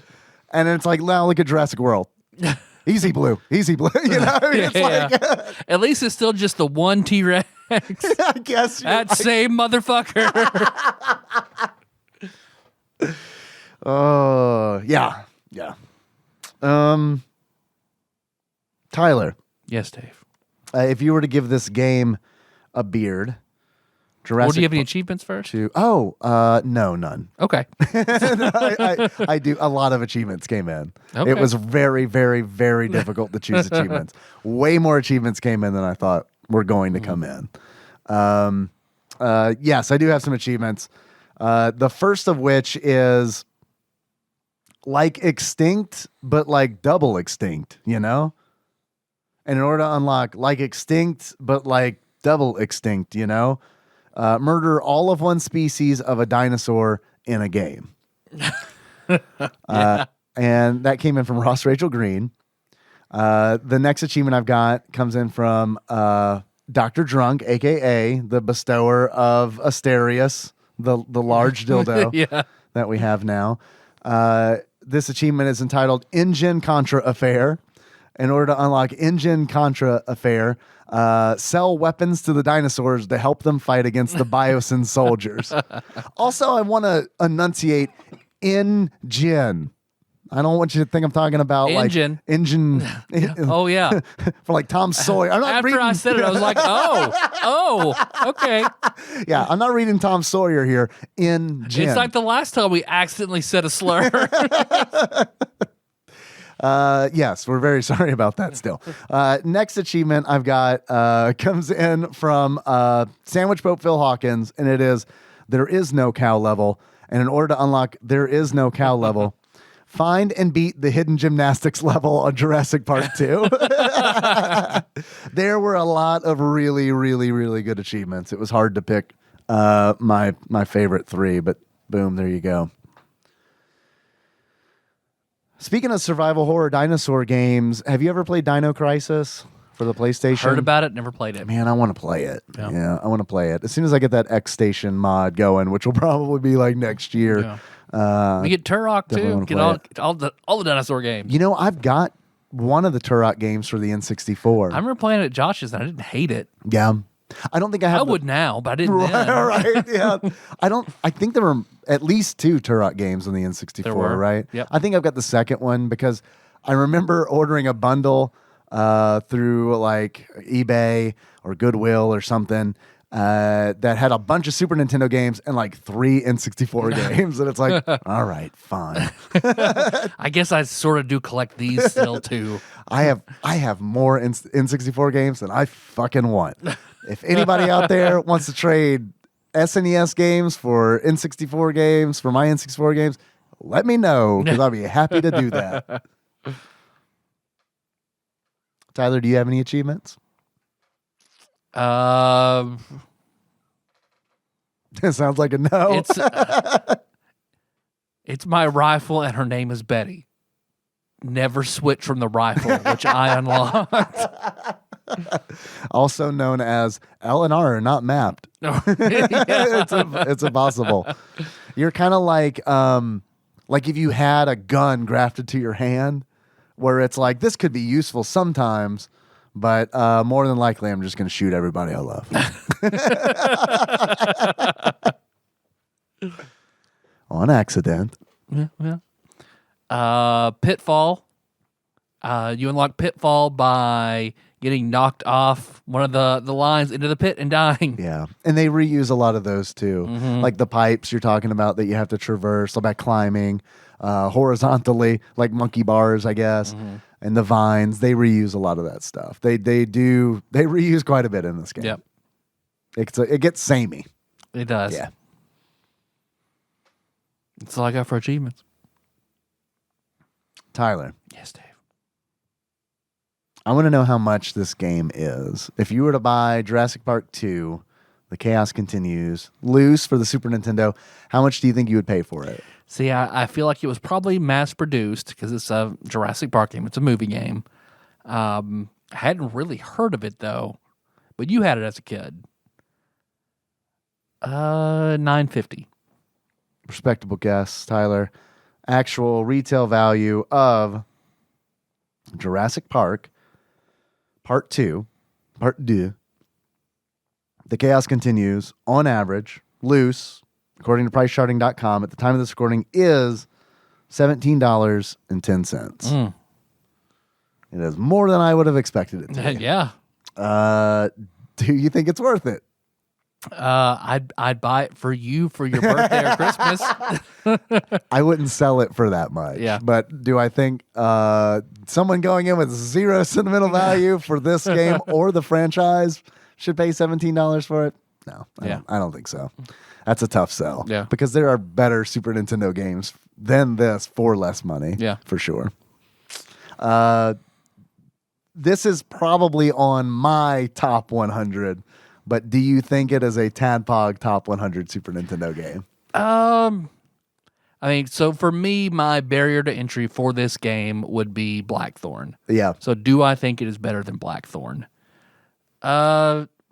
And it's like, now look at Jurassic World. Easy blue. Easy blue. You know what I mean? It's like, at least it's still just the one T-Rex. I guess. That same motherfucker. Oh, yeah. Yeah. Tyler. Yes, Dave. If you were to give this game a beard, Jurassic Well, do you have any achievements first? No, none. Okay. I do. A lot of achievements came in. Okay. It was very, very, very difficult to choose achievements. Way more achievements came in than I thought were going to come in. Yes, I do have some achievements. The first of which is like extinct, but like double extinct, you know? And in order to unlock like extinct, but like double extinct, you know? Murder all of one species of a dinosaur in a game. And that came in from Ross Rachel Green. The next achievement I've got comes in from Dr. Drunk, a.k.a. the bestower of Asterius, the large dildo that we have now. This achievement is entitled Engine Contra Affair. In order to unlock Engine Contra Affair, sell weapons to the dinosaurs to help them fight against the Biosyn soldiers. Also, I want to enunciate engine. I don't want you to think I'm talking about engine. Like engine. Oh yeah, for like Tom Sawyer. I'm not After reading, I said it, I was like, oh, okay. Yeah, I'm not reading Tom Sawyer here. Engine. It's like the last time we accidentally said a slur. Yes, we're very sorry about that still. Next achievement I've got comes in from Sandwich Pope Phil Hawkins, and it is There Is No Cow Level. And in order to unlock There Is No Cow Level, find and beat the hidden gymnastics level on Jurassic Park 2. There were a lot of really, really, really good achievements. It was hard to pick my favorite three, but boom, there you go. Speaking of survival horror dinosaur games, have you ever played Dino Crisis for the PlayStation? Heard about it, never played it. Man, I want to play it. Yeah, I want to play it. As soon as I get that X Station mod going, which will probably be like next year. We get Turok too. Get all the dinosaur games. You know, I've got one of the Turok games for the N64. I remember playing it at Josh's and I didn't hate it. Yeah. I don't think I have. I would now, but I didn't then. Right, yeah. I think there were at least 2 Turok games on the N64, There were. right? Yep. I think I've got the second one because I remember ordering a bundle through like eBay or Goodwill or something that had a bunch of Super Nintendo games and like 3 N64 games. And it's like, all right, fine. I guess I sort of do collect these still too. I have more N64 games than I fucking want. If anybody out there wants to trade SNES games for N64 games, for my N64 games, let me know because I'll be happy to do that. Tyler, do you have any achievements? It It sounds like a no. It's my rifle, and her name is Betty. Never switch from the rifle, which I unlocked. Also known as L and R are not mapped. It's impossible. You're kind of like if you had a gun grafted to your hand, where it's like, this could be useful sometimes, but more than likely, I'm just going to shoot everybody I love. On accident. Yeah. Pitfall. You unlock Pitfall by getting knocked off one of the lines into the pit and dying. Yeah. And they reuse a lot of those too. Like the pipes you're talking about that you have to traverse by climbing horizontally, like monkey bars, I guess. And the vines, they reuse a lot of that stuff. They reuse quite a bit in this game. Yep. It gets samey. It does. Yeah. That's all I got for achievements. Tyler. Yes, Dave. I want to know how much this game is. If you were to buy Jurassic Park 2, The Chaos Continues, loose for the Super Nintendo, how much do you think you would pay for it? See, I feel like it was probably mass-produced because it's a Jurassic Park game. It's a movie game. I hadn't really heard of it, though. But you had it as a kid. $9.50. Respectable guess, Tyler. Actual retail value of Jurassic Park Part 2, The Chaos Continues, on average, loose, according to PriceCharting.com, at the time of this recording, is $17.10. It is more than I would have expected it to be. Yeah. Do you think it's worth it? I'd buy it for you for your birthday or Christmas. I wouldn't sell it for that much. Yeah. But do I think someone going in with zero sentimental value for this game or the franchise should pay $17 for it? No, I don't think so. That's a tough sell. Yeah. Because there are better Super Nintendo games than this for less money. Yeah. For sure. This is probably on my top 100. But do you think it is a TADPOG top 100 Super Nintendo game? I mean, so for me, my barrier to entry for this game would be Blackthorn. Yeah. So do I think it is better than Blackthorn?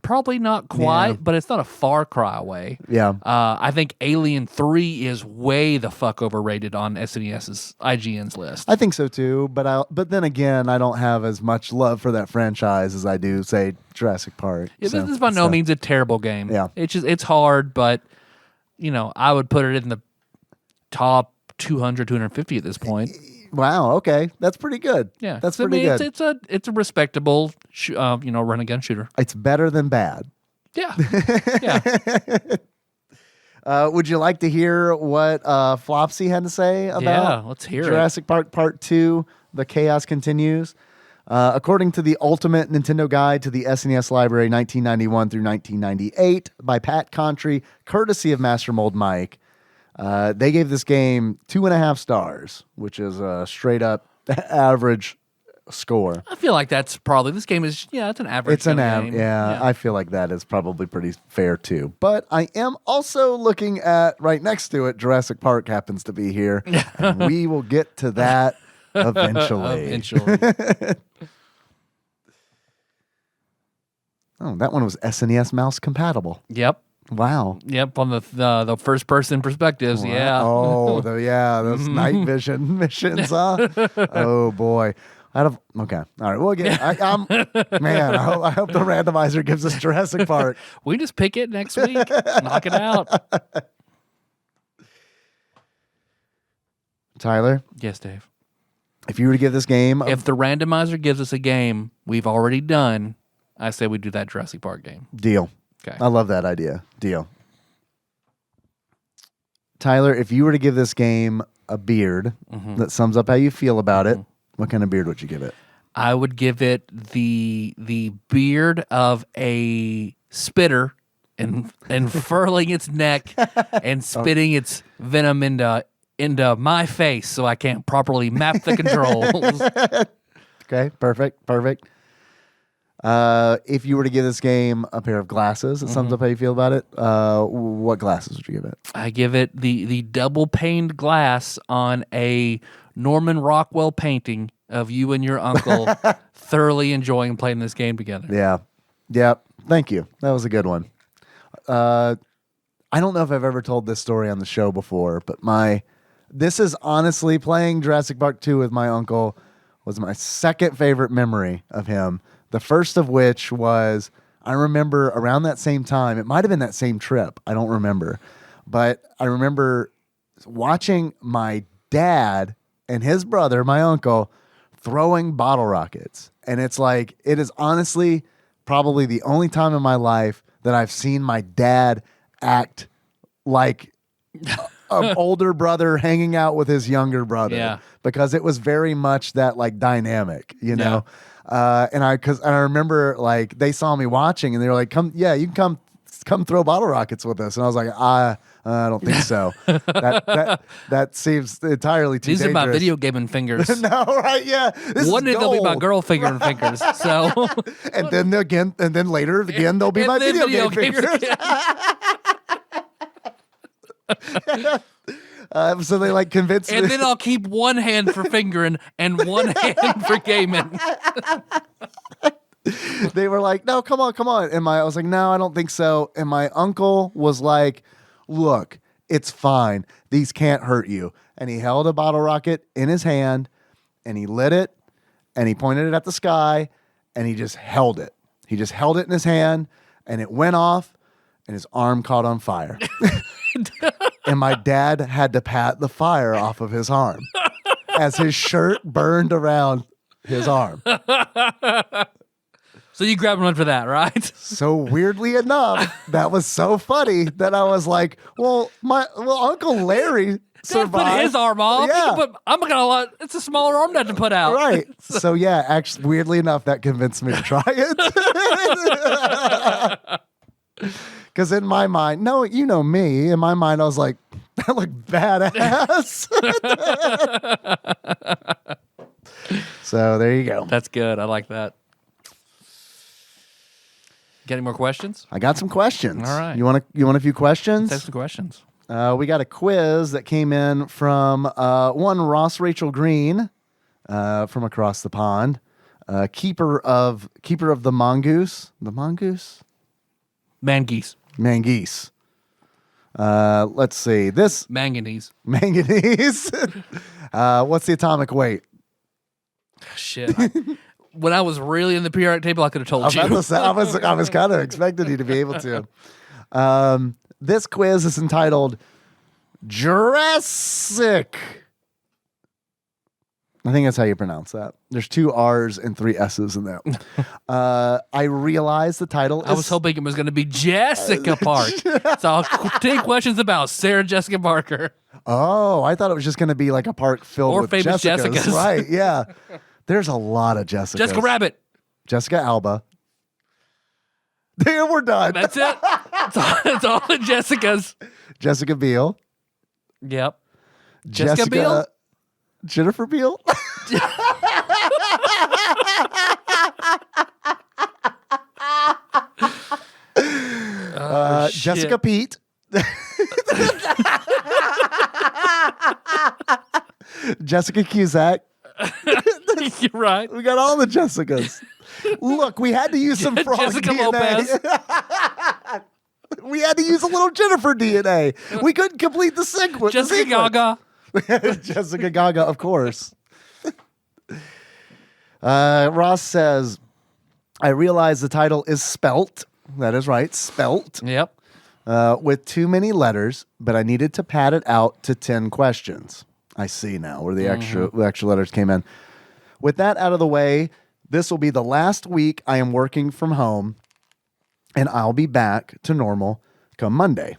Probably not quite, but it's not a far cry away. Yeah. I think Alien 3 is way the fuck overrated on SNES's IGN's list. I think so too, but then again, I don't have as much love for that franchise as I do, say, Jurassic Park. Yeah, this is by no means a terrible game. Yeah. It's hard, but I would put it in the top 200, 250 at this point. Wow. Okay, that's pretty good. Yeah, that's pretty good. It's a respectable, run and gun shooter. It's better than bad. Yeah, yeah. Would you like to hear what Flopsy had to say about? Yeah, let's hear Jurassic Park Part 2: The Chaos Continues. According to the Ultimate Nintendo Guide to the SNES Library 1991 through 1998 by Pat Contry, courtesy of Master Mold Mike. They gave this game 2.5 stars, which is a straight up average score. I feel like that's probably, this game is, it's an average game. Yeah, I feel like that is probably pretty fair too. But I am also looking at, right next to it, Jurassic Park happens to be here. And we will get to that eventually. Oh, that one was SNES mouse compatible. Yep. Wow. Yep, on the first person perspectives, Wow. yeah. Oh, those night vision missions, huh? Oh boy. Okay. All right. We'll get. I hope the randomizer gives us Jurassic Park. We just pick it next week. Knock it out. Tyler. Yes, Dave. If you were to give this game, if the randomizer gives us a game we've already done, I say we do that Jurassic Park game. Deal. Okay. I love that idea. Deal. Tyler, if you were to give this game a beard that sums up how you feel about it, what kind of beard would you give it? I would give it the beard of a spitter and furling its neck and spitting its venom into my face so I can't properly map the controls. Okay, perfect. If you were to give this game a pair of glasses, it sums up how you feel about it. What glasses would you give it? I give it the double paned glass on a Norman Rockwell painting of you and your uncle thoroughly enjoying playing this game together. Yeah. Yep. Thank you. That was a good one. I don't know if I've ever told this story on the show before, but this is honestly playing Jurassic Park 2 with my uncle was my second favorite memory of him. The first of which was, I remember around that same time, it might have been that same trip, I don't remember, but I remember watching my dad and his brother, my uncle, throwing bottle rockets. And it's like, it is honestly probably the only time in my life that I've seen my dad act like an older brother hanging out with his younger brother. Yeah. Because it was very much that like dynamic, you know? And I remember like they saw me watching and they were like, you can come throw bottle rockets with us. And I was like, I don't think so. that seems entirely too These dangerous. are my video gaming fingers. No, right? Yeah. One day they'll be my girl fingering fingers. So and then later again they'll be my video game fingers. So they like convinced me. And then I'll keep one hand for fingering and one hand for gaming. They were like, no, come on. And I was like, no, I don't think so. And my uncle was like, look, it's fine. These can't hurt you. And he held a bottle rocket in his hand and he lit it and he pointed it at the sky and he just held it. He just held it in his hand and it went off and his arm caught on fire. And my dad had to pat the fire off of his arm as his shirt burned around his arm. So you grabbed one for that, right? So weirdly enough, that was so funny that I was like, well, Uncle Larry survived. Put his arm off. Yeah. It's a smaller arm to put out. Right. So yeah, actually, weirdly enough, that convinced me to try it. Because in my mind, no, you know me, in my mind, I was like, that looked badass. So there you go. That's good. I like that. Got any more questions? I got some questions. All right. You want a few questions? Let's have some questions. We got a quiz that came in from one Ross Rachel Green from across the pond, keeper of the mongoose. The mongoose? Mangeese. Let's see. This Manganese. manganese. What's the atomic weight? Shit. When I was really in the periodic table, I could have told you. I was kind of expecting you to be able to. This quiz is entitled Jurassic. I think that's how you pronounce that. There's 2 R's and 3 S's in there. I realize the title I was hoping it was going to be Jessica Park. So I'll take questions about Sarah Jessica Parker. Oh, I thought it was just going to be like a park filled with famous Jessicas. Right, yeah. There's a lot of Jessicas. Jessica Rabbit. Jessica Alba. There, we're done. That's it. It's all the Jessicas. Jessica Biel. Yep. Jessica Biel? Jennifer Biel. Jessica Pete. Jessica Cusack. You're right. We got all the Jessicas. Look, we had to use some frog Jessica DNA. Lopez. We had to use a little Jennifer DNA. We couldn't complete the sequence. Jessica Gaga. Jessica Gaga, of course. Ross says, I realize the title is spelt. That is right, spelt. Yep. With too many letters, but I needed to pad it out to 10 questions. I see now where the extra letters came in. With that out of the way, this will be the last week I am working from home, and I'll be back to normal come Monday.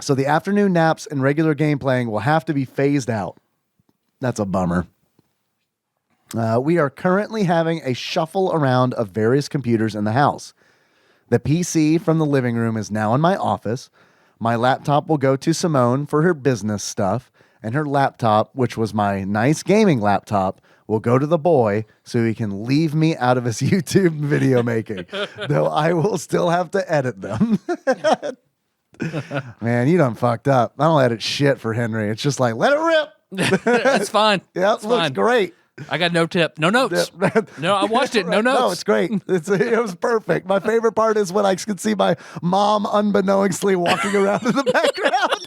So the afternoon naps and regular game playing will have to be phased out. That's a bummer. We are currently having a shuffle around of various computers in the house. The PC from the living room is now in my office. My laptop will go to Simone for her business stuff, and her laptop, which was my nice gaming laptop, will go to the boy so he can leave me out of his YouTube video making, though I will still have to edit them. Man, you done fucked up. I don't edit shit for Henry. It's just like, let it rip. That's fine. Yeah, it's looks fine. great. I got no tip. No notes. No, I watched it. No notes. No, it's great. It was perfect. My favorite part is when I could see my mom unbeknownstly walking around in the background.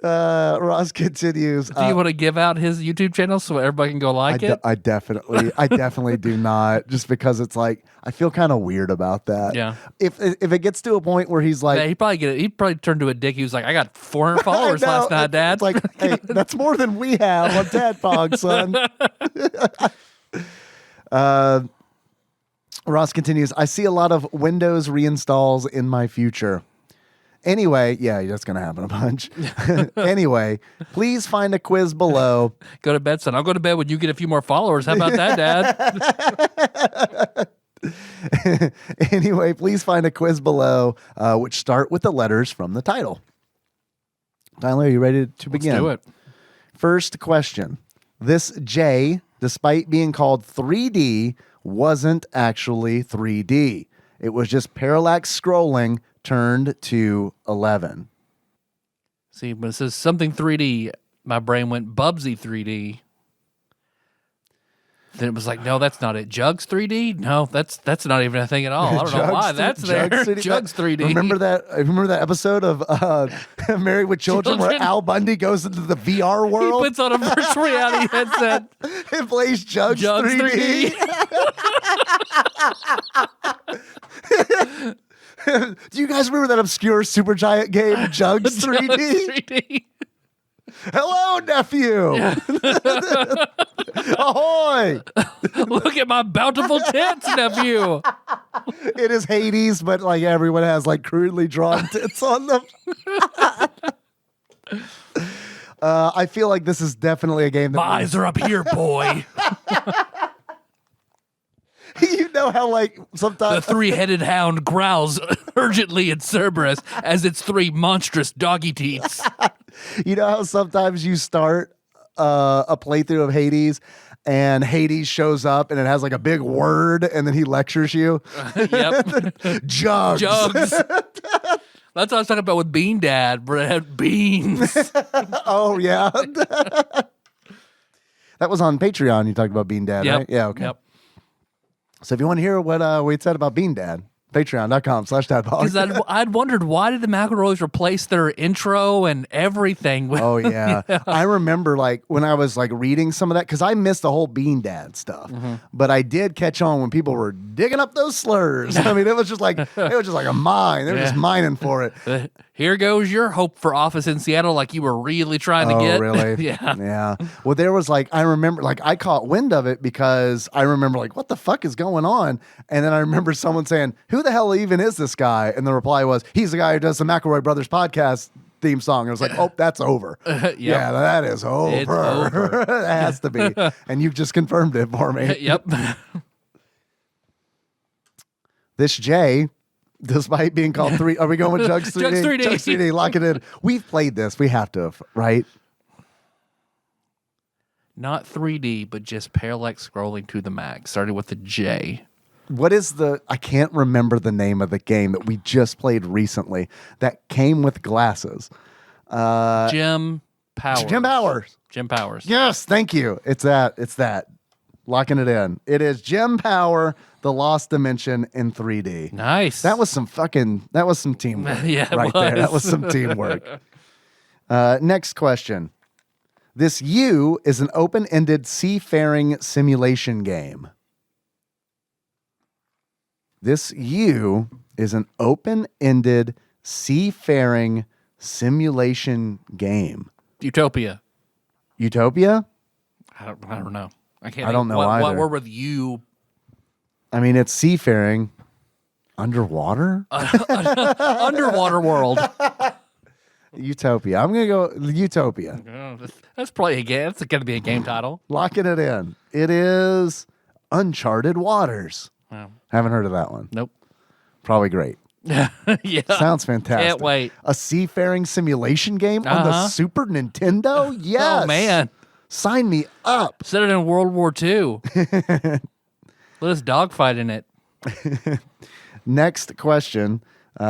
Ross continues. Do you want to give out his YouTube channel so everybody can go like it? I definitely do not, just because it's like I feel kind of weird about that. Yeah. If it gets to a point where he's like, yeah, he probably turned to a dick. He was like, I got 400 followers last night, Dad. It's like, hey, that's more than we have on TADPOG, son. Ross continues. I see a lot of Windows reinstalls in my future. Anyway, yeah, that's going to happen a bunch. Anyway, please find a quiz below. Go to bed, son. I'll go to bed when you get a few more followers. How about that, Dad? Anyway, please find a quiz below, which start with the letters from the title. Tyler, are you ready to begin? Let's do it. First question. This J, despite being called 3D, wasn't actually 3D. It was just parallax scrolling turned to 11. See, when it says something 3D, my brain went Bubsy 3D. Then it was like, no, that's not it. Jugs 3D? No, that's not even a thing at all. I don't know why that's there. Jugs 3D. Remember that episode of Married with Children where Al Bundy goes into the VR world? He puts on a virtual reality headset. It plays Jugs 3D. Do you guys remember that obscure Supergiant game, Jugs 3D? Jugs 3D. Hello, nephew. Ahoy. Look at my bountiful tits, nephew. It is Hades, but like everyone has like crudely drawn tits on them. I feel like this is definitely a game that my eyes are up here, boy. You know how like sometimes the three-headed hound growls urgently and Cerberus as its three monstrous doggy teats. You know how sometimes you start a playthrough of Hades and Hades shows up and it has like a big word and then he lectures you? Yep. Jugs. Jugs. That's what I was talking about with Bean Dad, where it had beans. Oh, yeah. That was on Patreon. You talked about Bean Dad, Yep. right? Yeah, okay. Yep. So if you want to hear what we said about Bean Dad, patreon.com/TADPOG. Because I'd wondered, why did the McElroys replace their intro and everything with... Oh, yeah. I remember like when I was like reading some of that, because I missed the whole Bean Dad stuff, but I did catch on when people were digging up those slurs. I mean, it was just like a mine. They were just mining for it. Here goes your hope for office in Seattle, like you were really trying to get. Oh, really? Yeah. Yeah. Well, there was like, I remember, like, I caught wind of it because I remember, like, what the fuck is going on? And then I remember someone saying, who the hell even is this guy? And the reply was, he's the guy who does the McElroy Brothers podcast theme song. I was like, oh, that's over. Yep. Yeah, that is over. It's over. It has to be. And you've just confirmed it for me. Yep. This J, despite being called 3, are we going with Jugs 3D? Jugs 3D. Jugs 3D, lock it in. We've played this. We have to have, right? Not 3D, but just parallax scrolling to the max, starting with the J. What is I can't remember the name of the game that we just played recently that came with glasses. Jim Powers. Jim Powers. Jim Powers. Yes, thank you. It's that. Locking it in. It is Jim Power, The Lost Dimension in 3D. Nice. That was some teamwork. Yeah, it right there. was. That was some teamwork. Next question. This U is an open-ended seafaring simulation game. This U is an open-ended seafaring simulation game. Utopia. Utopia? I don't know. I don't know what either. word with you? I mean, it's seafaring. Underwater? Underwater world. Utopia. I'm going to go Utopia. Oh, that's probably a game. That's going to be a game title. Locking it in. It is Uncharted Waters. Wow. Haven't heard of that one. Nope. Probably great. Yeah. Sounds fantastic. Can't wait. A seafaring simulation game on the Super Nintendo? Yes. Oh, man. Sign me up. Set it in World War II. Let us dogfight in it. Next question.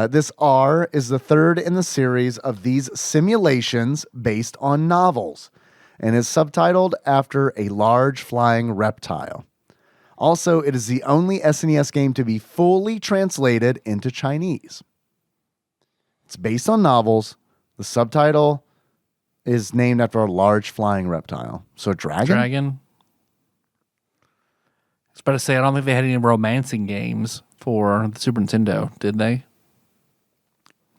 This R is the third in the series of these simulations based on novels and is subtitled after a large flying reptile. Also, it is the only SNES game to be fully translated into Chinese. It's based on novels. The subtitle is named after a large flying reptile. So dragon? I was about to say, I don't think they had any romancing games for the Super Nintendo, did they?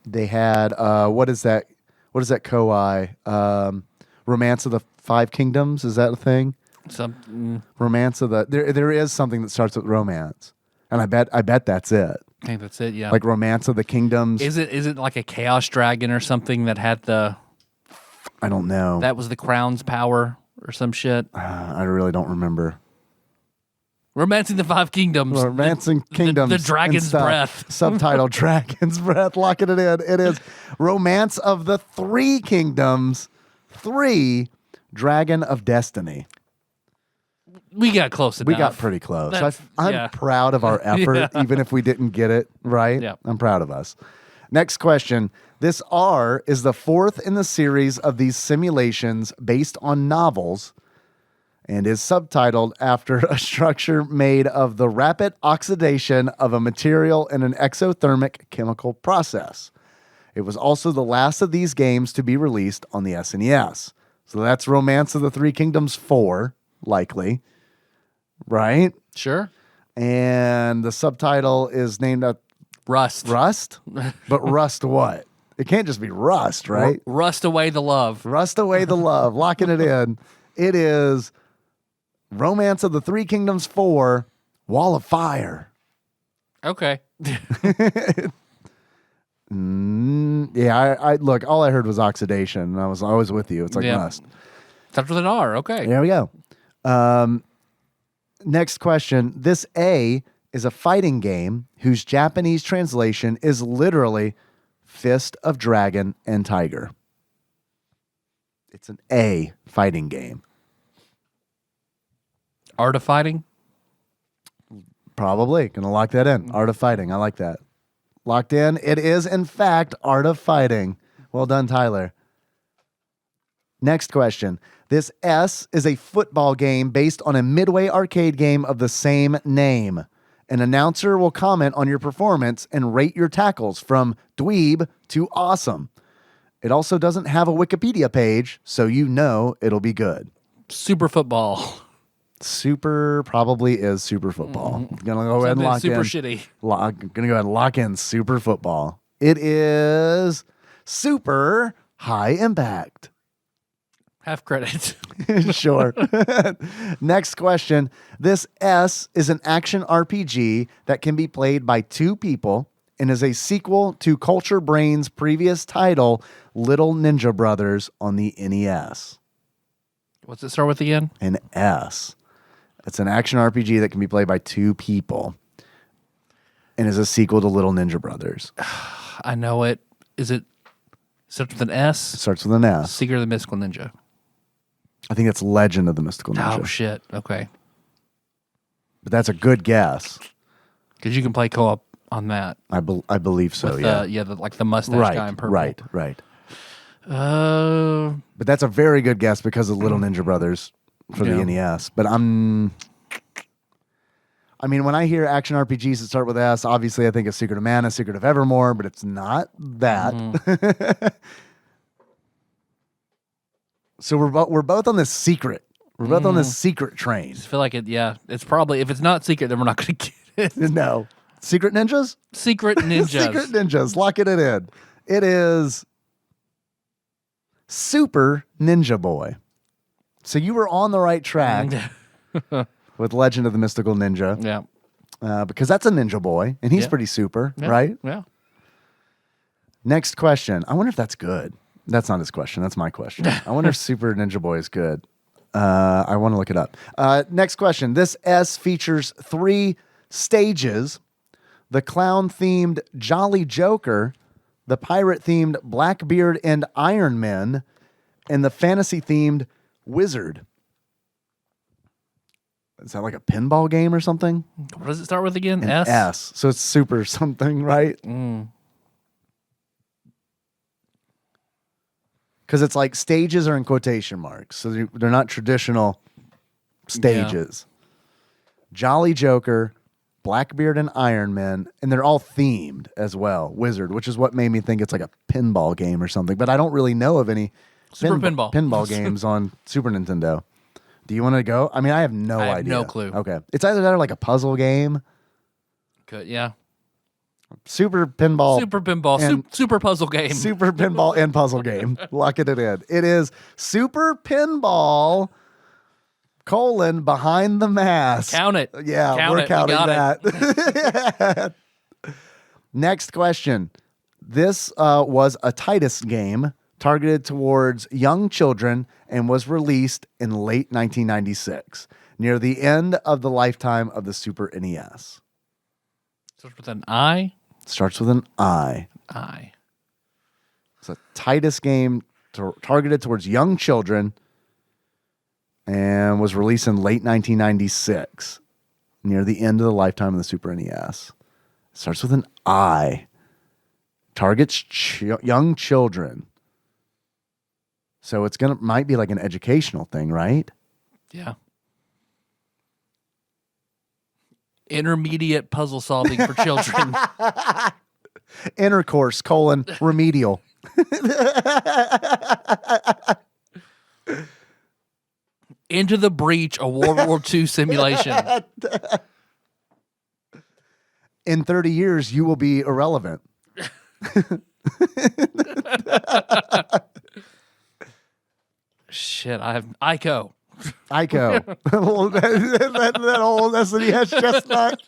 They had, what is that Koei? Romance of the Five Kingdoms? Is that a thing? Romance of the... There is something that starts with romance. And I bet that's it. I think that's it, yeah. Like Romance of the Kingdoms. Is it like a Chaos Dragon or something that had the... I don't know. That was the crown's power or some shit? I really don't remember. Romancing the Five Kingdoms. Romancing Kingdoms. The Dragon's Breath. Subtitle Dragon's Breath. Locking it in. It is Romance of the Three Kingdoms. 3 Dragon of Destiny. We got close enough. We got pretty close. So I'm proud of our effort, even if we didn't get it right. Yeah. I'm proud of us. Next question. This R is the fourth in the series of these simulations based on novels and is subtitled after a structure made of the rapid oxidation of a material in an exothermic chemical process. It was also the last of these games to be released on the SNES. So that's Romance of the Three Kingdoms 4, likely. Right? Sure. And the subtitle is named Rust. Rust? But Rust what? It can't just be Rust, right? Rust away the love. Rust away the love. Locking it in. It is Romance of the Three Kingdoms 4, Wall of Fire. Okay. Yeah, I look, all I heard was oxidation, and I was always with you. It's like rust. Starts with an R. Okay. There we go. Next question. This A is a fighting game whose Japanese translation is literally Fist of Dragon and Tiger. It's an A fighting game. Art of Fighting? Probably. Gonna lock that in. Art of Fighting. I like that. Locked in. It is, in fact, Art of Fighting. Well done, Tyler. Next question. This S is a football game based on a Midway arcade game of the same name. An announcer will comment on your performance and rate your tackles from dweeb to awesome. It also doesn't have a Wikipedia page, so you know it'll be good. Super Football. Super probably is Super Football. Gonna go ahead and lock super in. Shitty. Gonna go ahead and lock in Super Football. It is Super High Impact. Half credit. Sure. Next question. This S is an action RPG that can be played by 2 people and is a sequel to Culture Brain's previous title, Little Ninja Brothers, on the NES. What's it start with again? An S. It's an action RPG that can be played by 2 people and is a sequel to Little Ninja Brothers. I know it. Is it starts with an S? It starts with an S. Secret of the Mystical Ninja. I think it's Legend of the Mystical Ninja. Oh, shit. Okay. But that's a good guess. Because you can play co-op on that. I believe so, With yeah. like the mustache guy in purple. Right. Uh, But that's a very good guess because of Little Ninja Brothers for the NES. But I mean, when I hear action RPGs that start with S, obviously I think of Secret of Mana, Secret of Evermore, but it's not that. So we're both on this secret. We're both on this secret train. I feel like it's probably, if it's not secret, then we're not going to get it. No. Secret Ninjas? Secret Ninjas. Secret Ninjas. Locking it in. It is Super Ninja Boy. So you were on the right track with Legend of the Mystical Ninja. Yeah. Because that's a ninja boy, and he's pretty super, right? Yeah. Next question. I wonder if that's good. That's not his question. That's my question. I wonder if Super Ninja Boy is good. I want to look it up. Next question. This S features 3 stages. the clown-themed Jolly Joker, the pirate-themed Blackbeard and Iron Man, and the fantasy-themed Wizard. Is that like a pinball game or something? What does it start with again? An S? S. So it's super something, right? Because it's like stages are in quotation marks. So they're not traditional stages. Jolly Joker, Blackbeard and Iron Man, and they're all themed as well. Wizard, which is what made me think it's like a pinball game or something. But I don't really know of any pinball games on Super Nintendo. Do you want to go? I mean, I have no idea. I have no clue. Okay. It's either that or like a puzzle game. Good, yeah. Super pinball. Super puzzle game. Super pinball and puzzle game. Locking it in. It is Super Pinball, Behind the Mask. Count it. Yeah, we're counting that. Next question. This was a Titus game targeted towards young children and was released in late 1996, near the end of the lifetime of the Super NES. Starts with an I? Starts with an I. I. It's a Titus game targeted towards young children and was released in late 1996, near the end of the lifetime of the Super NES. It starts with an I. Targets young children. So it's might be like an educational thing, right? Yeah. Intermediate puzzle solving for children. Intercourse, remedial. Into the Breach, a World War II simulation. In 30 years, you will be irrelevant. Shit, I have Ico. that old SNES chestnut.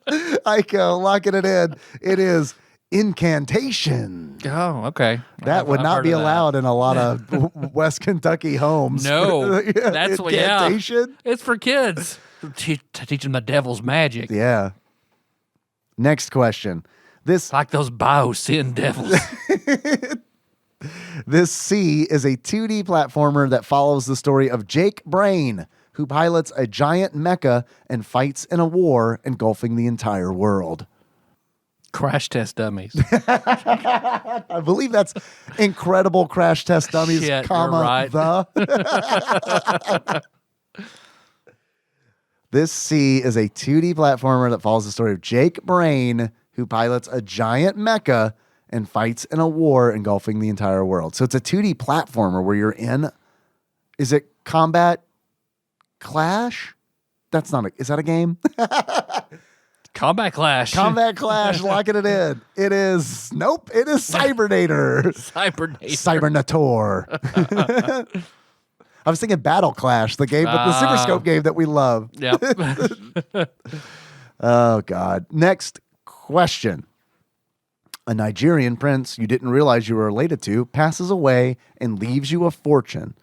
Ico, locking it in. It is Incantation. Oh, okay. That would not be allowed in a lot of West Kentucky homes. No, that's what. Incantation. Yeah, it's for kids to teach them the devil's magic. Yeah. Next question. This like those Bio-Sin devils. This C is a 2D platformer that follows the story of Jake Brain, who pilots a giant mecha and fights in a war engulfing the entire world. Crash Test Dummies. I believe that's Incredible Crash Test Dummies, Shit, you're right. This C is a 2D platformer that follows the story of Jake Brain, who pilots a giant mecha and fights in a war engulfing the entire world. So it's a 2D platformer where you're in. Is it Combat Clash? That's not is that a game? Combat Clash. Combat Clash, locking it in. It is, nope, it is Cybernator. Cybernator. I was thinking Battle Clash, the game, but the Super Scope game that we love. Yep. Oh, God. Next question. A Nigerian prince you didn't realize you were related to passes away and leaves you a fortune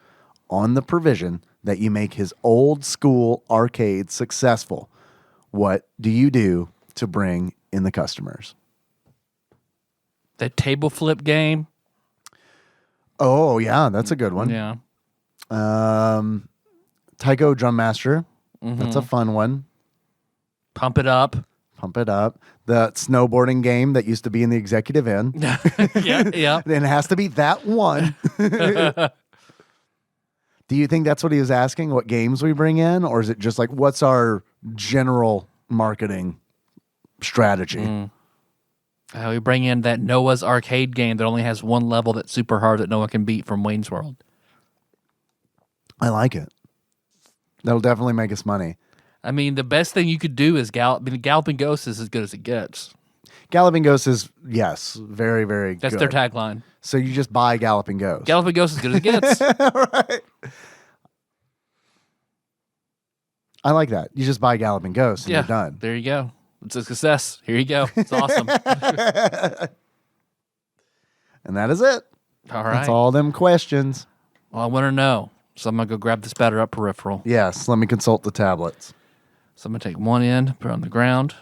on the provision that you make his old school arcade successful. What do you do to bring in the customers? That table flip game. Oh, yeah, that's a good one. Yeah. Taiko Drum Master. Mm-hmm. That's a fun one. Pump It Up. The snowboarding game that used to be in the Executive Inn. Yeah. Then it has to be that one. Do you think that's what he was asking? What games we bring in? Or is it just like, what's our general marketing strategy? We bring in that Noah's arcade game that only has one level that's super hard that no one can beat from Wayne's World. I like it. That'll definitely make us money. I mean, the best thing you could do is Galloping Ghost is as good as it gets. Galloping Ghost is, yes, very, very good. That's their tagline. So you just buy Galloping Ghost. Galloping Ghost is as good as it gets. Right. I like that. You just buy Galloping Ghost and you're done. There you go. It's a success. Here you go. It's awesome. And that is it. All right. That's all them questions. Well, I want to know. So I'm going to go grab this batter up peripheral. Yes, let me consult the tablets. So I'm going to take one end, put it on the ground,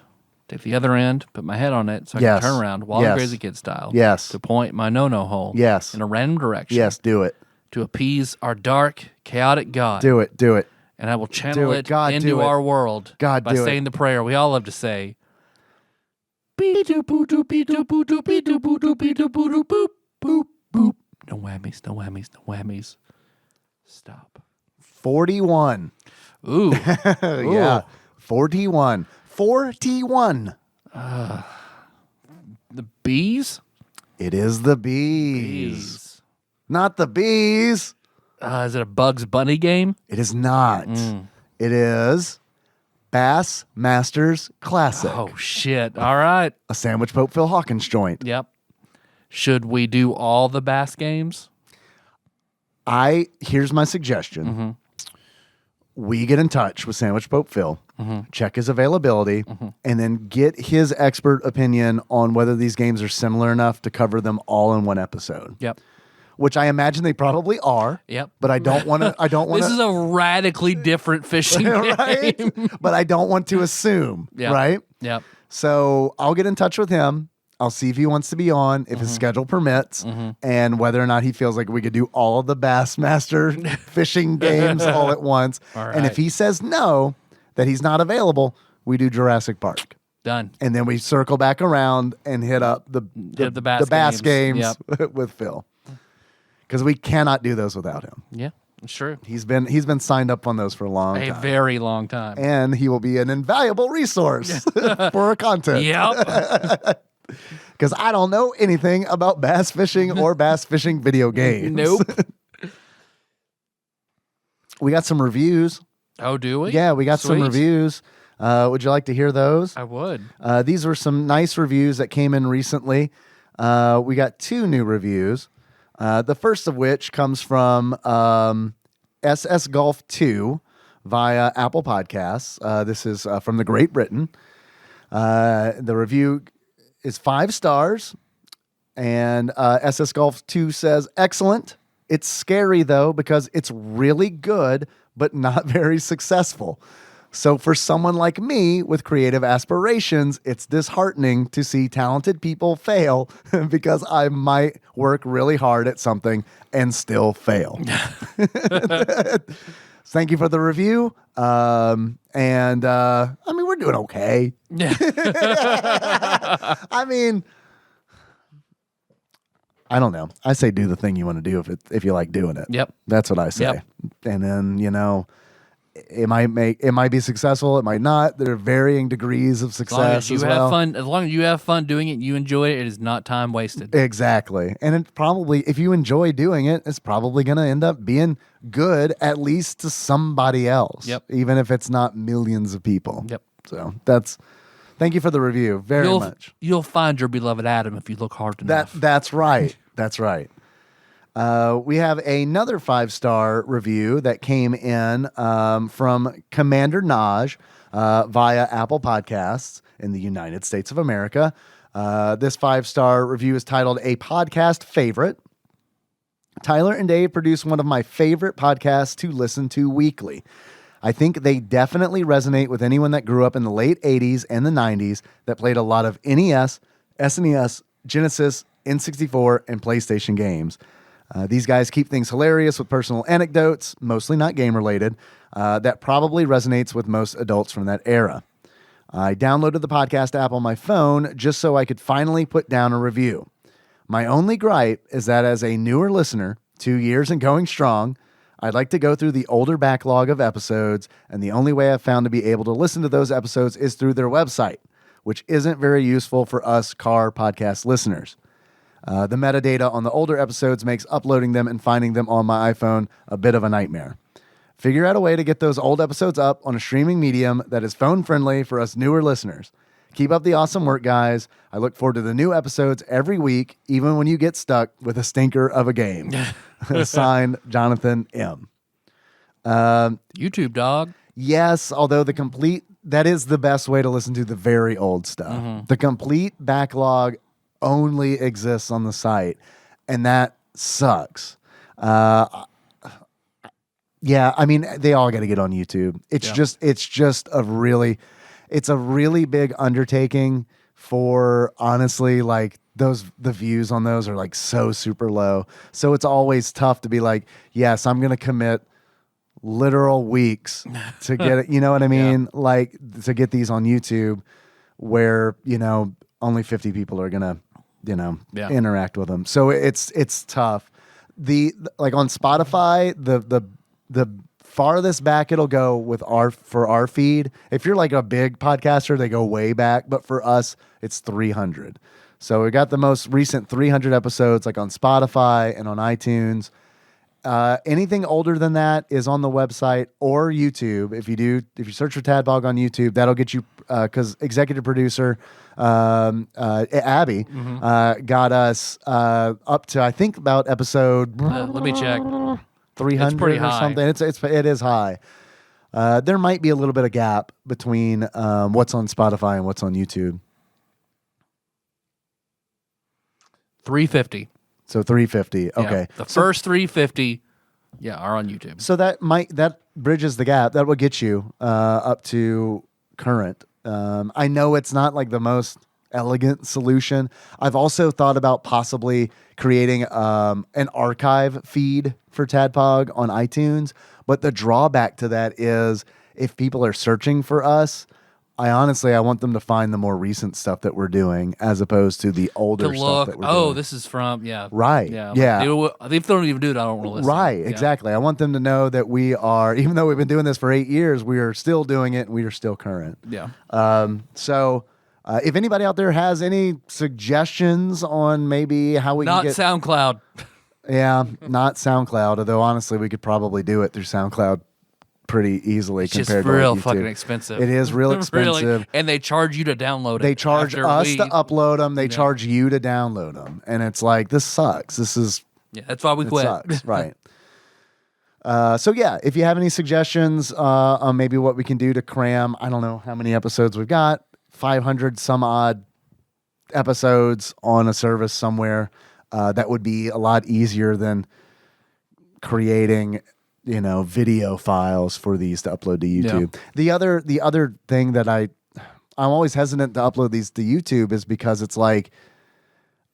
take the other end, put my head on it so I Yes. can turn around, Wild Yes. and Crazy Kid style. Yes. To point my no-no hole. Yes. In a random direction. Yes, do it. To appease our dark, chaotic God. Do it. Do it. And I will channel it God, into do it. our world God, by do it. saying the prayer we all love to say. No whammies, no whammies, no whammies. Stop. 41. Ooh. Yeah. 41. 41. The bees? It is the bees. Not the bees. Is it a Bugs Bunny game? It is not. It is Bass Masters Classic. Oh, shit. All right. A Sandwich Pope Phil Hawkins joint. Yep. Should we do all the Bass games? Here's my suggestion. We get in touch with Sandwich Pope Phil, check his availability, and then get his expert opinion on whether these games are similar enough to cover them all in one episode. Yep. Which I imagine they probably are. Yep. But I don't want to. This is a radically different fishing right? game. But I don't want to assume. Yep. Right. Yep. So I'll get in touch with him. I'll see if he wants to be on, if his schedule permits, and whether or not he feels like we could do all of the Bassmaster fishing games all at once. All And if right. he says no, that he's not available, we do Jurassic Park. Done. And then we circle back around and hit up the Bass games Yep. with Phil. Because we cannot do those without him. Yeah, it's true. He's been signed up on those for a long A time. very long time. And he will be an invaluable resource for our content. Yep. Because I don't know anything about bass fishing or bass fishing video games. Nope. We got some reviews. Oh, do we? Yeah, we got some Sweet. reviews. Would you like to hear those? I would. These were some nice reviews that came in recently. We got 2 new reviews. The first of which comes from SS Golf 2 via Apple Podcasts. This is from the Great Britain. The review is 5 stars, and SS Golf 2 says, excellent. It's scary, though, because it's really good, but not very successful. So for someone like me with creative aspirations, it's disheartening to see talented people fail because I might work really hard at something and still fail. Thank you for the review. I mean, we're doing okay. I mean, I don't know. I say do the thing you want to do if you like doing it. Yep. That's what I say. Yep. And then, it might be successful, it might not. There are varying degrees of As long as success you as have well. fun, as long as you have fun doing it, you enjoy it. It is not time wasted. Exactly. And it probably, if you enjoy doing it, it's probably going to end up being good, at least to somebody else. Yep. Even if it's not millions of people. Yep. So thank you for the review very much. You'll find your beloved Adam if you look hard enough. That's right. That's right. We have another 5-star review that came in from Commander Naj via Apple Podcasts in the United States of America. This 5-star review is titled A Podcast Favorite. Tyler and Dave produce one of my favorite podcasts to listen to weekly. I think they definitely resonate with anyone that grew up in the late 80s and the 90s that played a lot of NES, SNES, Genesis, N64, and PlayStation games. These guys keep things hilarious with personal anecdotes, mostly not game-related, that probably resonates with most adults from that era. I downloaded the podcast app on my phone just so I could finally put down a review. My only gripe is that as a newer listener, 2 years and going strong, I'd like to go through the older backlog of episodes, and the only way I've found to be able to listen to those episodes is through their website, which isn't very useful for us car podcast listeners. The metadata on the older episodes makes uploading them and finding them on my iPhone a bit of a nightmare. Figure out a way to get those old episodes up on a streaming medium that is phone-friendly for us newer listeners. Keep up the awesome work, guys. I look forward to the new episodes every week, even when you get stuck with a stinker of a game. Signed, Jonathan M. YouTube dog. Yes, although that is the best way to listen to the very old stuff. The complete backlog only exists on the site, and that sucks. Yeah, I mean, they all got to get on YouTube. It's just it's a really big undertaking for, honestly, like the views on those are like so super low. So it's always tough to be like, yes, I'm going to commit literal weeks to get it. You know what I mean? Like to get these on YouTube where, only 50 people are going to, interact with them. So it's tough. Like on Spotify, the farthest back it'll go for our feed. If you're like a big podcaster, they go way back, but for us, it's 300. So we got the most recent 300 episodes like on Spotify and on iTunes. Anything older than that is on the website or YouTube. If you search for TADPOG on YouTube, that'll get you, because executive producer Abby got us up to, I think, about episode let me check. 300 or high. something. It is high. There might be a little bit of gap between what's on Spotify and what's on YouTube. 350. So 350. Okay. Yeah, the first 350 are on YouTube. So that bridges the gap. That will get you up to current. I know it's not like the most elegant solution. I've also thought about possibly creating an archive feed for TADPOG on iTunes, but the drawback to that is if people are searching for us, I want them to find the more recent stuff that we're doing as opposed to the older stuff that we're doing. This is from, Right. Yeah. If they don't even do it, I don't want to listen. Right, Yeah. exactly. I want them to know that we are, even though we've been doing this for 8 years, we are still doing it and we are still current. Yeah. So if anybody out there has any suggestions on maybe how we Not can get... SoundCloud. Yeah, not SoundCloud, although honestly we could probably do it through SoundCloud pretty easily compared to It's just real YouTube. fucking expensive. It is real expensive. Really, and they charge you to download it. They charge us to upload them. They charge you to download them. And it's like, this sucks. That's why we quit. It sucks, right. So yeah, if you have any suggestions on maybe what we can do to cram, I don't know how many episodes we've got, 500 some odd episodes on a service somewhere, that would be a lot easier than creating, video files for these to upload to YouTube. Yeah. The other thing that I'm always hesitant to upload these to YouTube is because it's like,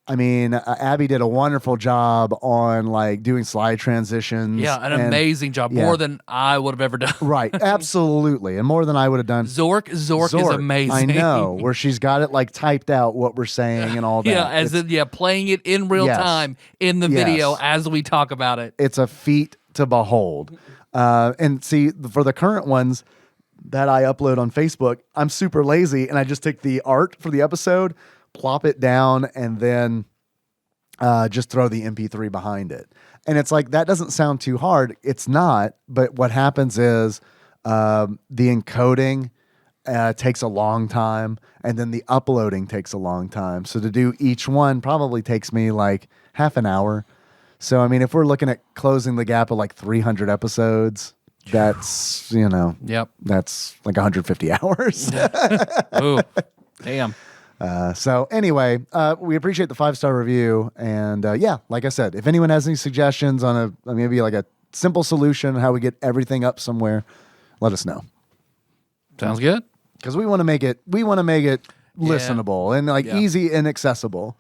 Abby did a wonderful job on like doing slide transitions. Yeah, an amazing job. More than I would have ever done. Right, absolutely. And more than I would have done. Zork is amazing. I know, where she's got it like typed out what we're saying and all that. Playing it in real time in the video as we talk about it. It's a feat to behold. And see, for the current ones that I upload on Facebook, I'm super lazy and I just take the art for the episode, plop it down, and then just throw the MP3 behind it. And it's like, that doesn't sound too hard. It's not. But what happens is the encoding takes a long time, and then the uploading takes a long time. So to do each one probably takes me like half an hour. So, if we're looking at closing the gap of like 300 episodes, that's, that's like 150 hours. Ooh, damn. So anyway, we appreciate the 5-star review. And like I said, if anyone has any suggestions on maybe like a simple solution, how we get everything up somewhere, let us know. Sounds good. Because we want to make it listenable and like easy and accessible.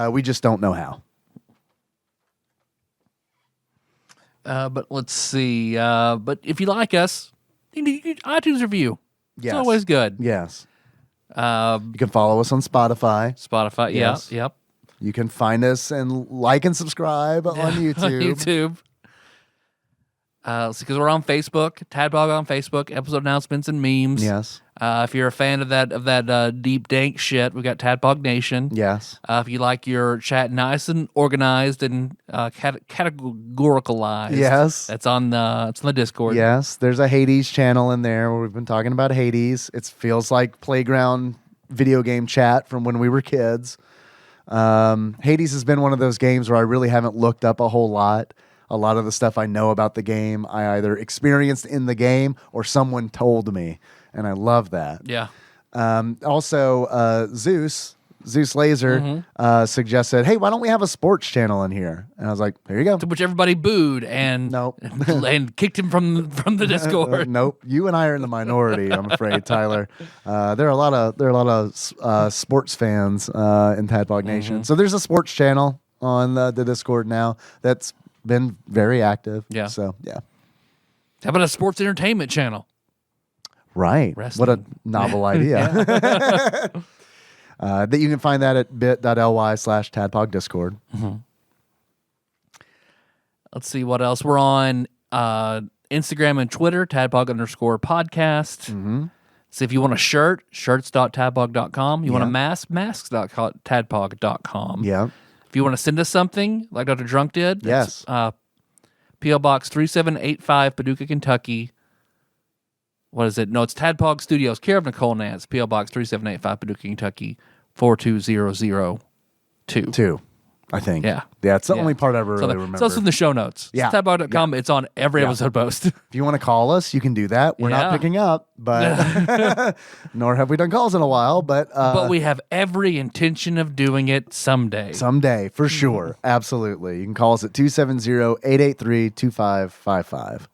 We just don't know how. But let's see. But if you like us, iTunes review. Yes. It's always good. Yes. You can follow us on Spotify. Yes. Yep. You can find us and like and subscribe on YouTube. Because we're on Facebook, TADPOG on Facebook, episode announcements and memes. Yes. If you're a fan of that deep dank shit, we got TADPOG Nation. Yes. If you like your chat nice and organized and categoricalized, yes, it's on the Discord. Yes, there's a Hades channel in there where we've been talking about Hades. It feels like playground video game chat from when we were kids. Hades has been one of those games where I really haven't looked up a whole lot. A lot of the stuff I know about the game, I either experienced in the game or someone told me, and I love that. Yeah. Also, Zeus, Zeus Laser suggested, hey, why don't we have a sports channel in here? And I was like, here you go. To which everybody booed and Nope. and kicked him from the Discord. Nope. You and I are in the minority, I'm afraid, Tyler. There are a lot of sports fans in Tadpog Nation. So there's a sports channel on the Discord now that's been very active. Yeah. So, yeah. How about a sports entertainment channel? Right. Wrestling. What a novel idea. That you can find that at bit.ly/Tadpog Discord. Let's see what else. We're on Instagram and Twitter, Tadpog_podcast. So if you want a shirt, shirts.tadpog.com. You want a mask, masks.tadpog.com. Yeah. If you want to send us something, like Dr. Drunk did, Yes. P.O. Box 3785, Paducah, Kentucky. What is it? No, it's Tadpog Studios, care of Nicole Nance, P.O. Box 3785, Paducah, Kentucky, 42002. 2, I think. Yeah. Yeah, it's the only part I ever really remember. It's also in the show notes. Yeah. It's Tadpog.com. It's on every episode post. If you want to call us, you can do that. We're not picking up, but nor have we done calls in a while. But we have every intention of doing it someday. Someday, for sure. Absolutely. You can call us at 270-883-2555.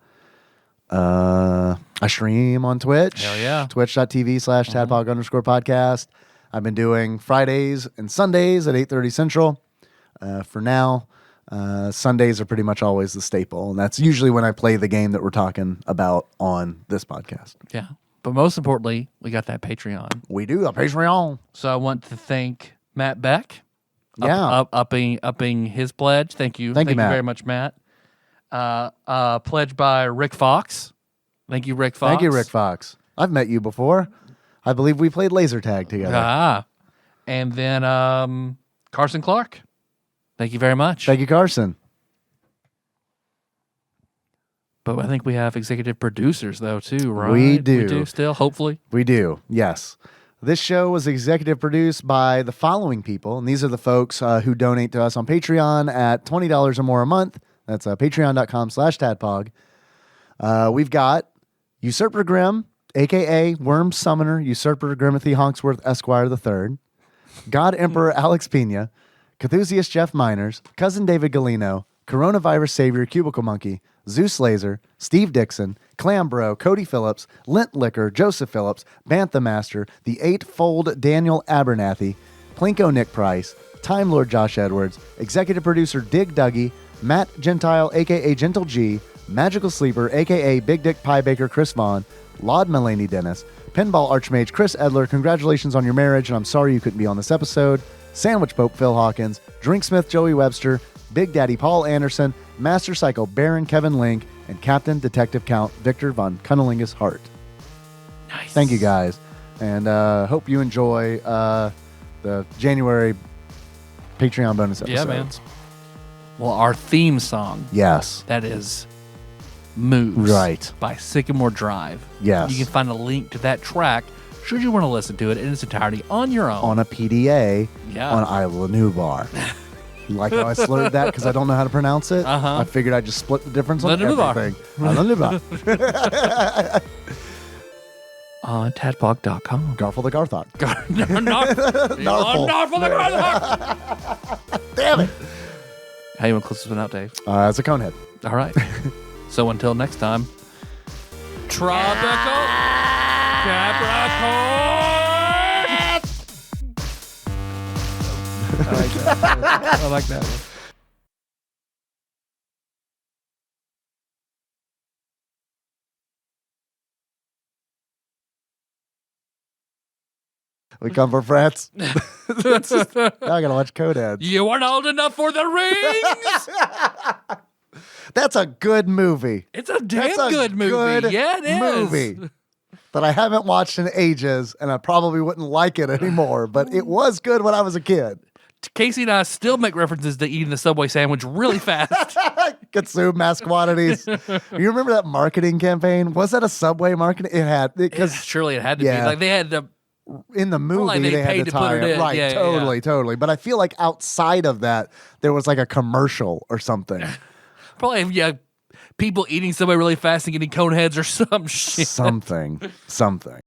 I stream on Twitch. Hell yeah. Twitch.tv/Tadpog_podcast. I've been doing Fridays and Sundays at 8:30 Central. For now, Sundays are pretty much always the staple, and that's usually when I play the game that we're talking about on this podcast. Yeah. But most importantly, we got that Patreon. We do a Patreon. So I want to thank Matt Beck. Yeah. Upping his pledge. Thank you. Thank you, Matt. Very much, Matt. Pledged by Rick Fox. Thank you, Rick Fox. Thank you, Rick Fox. I've met you before. I believe we played laser tag together. And then Carson Clark. Thank you very much. Thank you, Carson. But I think we have executive producers, though, too, right? We do. We do still, hopefully. We do, yes. This show was executive produced by the following people, and these are the folks who donate to us on Patreon at $20 or more a month. That's patreon.com/Tadpog. We've got Usurper Grim, a.k.a. Worm Summoner, Usurper Grimothy Honksworth Esquire III, God Emperor Alex Pena, Cthusiast Jeff Miners, Cousin David Galino, Coronavirus Savior Cubicle Monkey, Zeus Laser, Steve Dixon, Clambro, Cody Phillips, Lint Liquor, Joseph Phillips, Bantha Master, the Eightfold Daniel Abernathy, Plinko Nick Price, Time Lord Josh Edwards, Executive Producer Dig Dougie, Matt Gentile, a.k.a. Gentle G, Magical Sleeper, a.k.a. Big Dick Pie Baker Chris Vaughn, Laud Mulaney Dennis, Pinball Archmage Chris Edler, congratulations on your marriage, and I'm sorry you couldn't be on this episode, Sandwich Pope Phil Hawkins, Drinksmith Joey Webster, Big Daddy Paul Anderson, Master Psycho Baron Kevin Link, and Captain Detective Count Victor von Cunnilingus Hart. Nice. Thank you, guys, and hope you enjoy the January Patreon bonus episodes. Yeah, man. Well, our theme song. Yes. That is Moves. Right. By Sycamore Drive. Yes. You can find a link to that track should you want to listen to it in its entirety on your own. On a PDA Yeah. on Isla Nublar. You like how I slurred that because I don't know how to pronounce it? Uh-huh. I figured I'd just split the difference on Isla Nublar. everything. Isla Nublar. On tadpog.com. Garful the Garthok. Narful. Damn it. How you want to close this one out, Dave? It's a conehead. All right. So until next time, Tropical Capricorn! I like that. I like that one. We come for frats. Now I gotta watch Coneheads. You aren't old enough for the rings! That's a good movie. It's a damn That's a good movie. Yeah, it is. Movie that I haven't watched in ages, and I probably wouldn't like it anymore. But it was good when I was a kid. Casey and I still make references to eating the Subway sandwich really fast. Consume mass quantities. You remember that marketing campaign? Was that a Subway marketing? It had because Surely it had to Yeah. be. Like they had to. in the movie Like they they paid had to to put tie it it. in. Right, Yeah, totally. But I feel like outside of that, there was like a commercial or something. Probably people eating Subway really fast and getting cone heads or some shit. Something.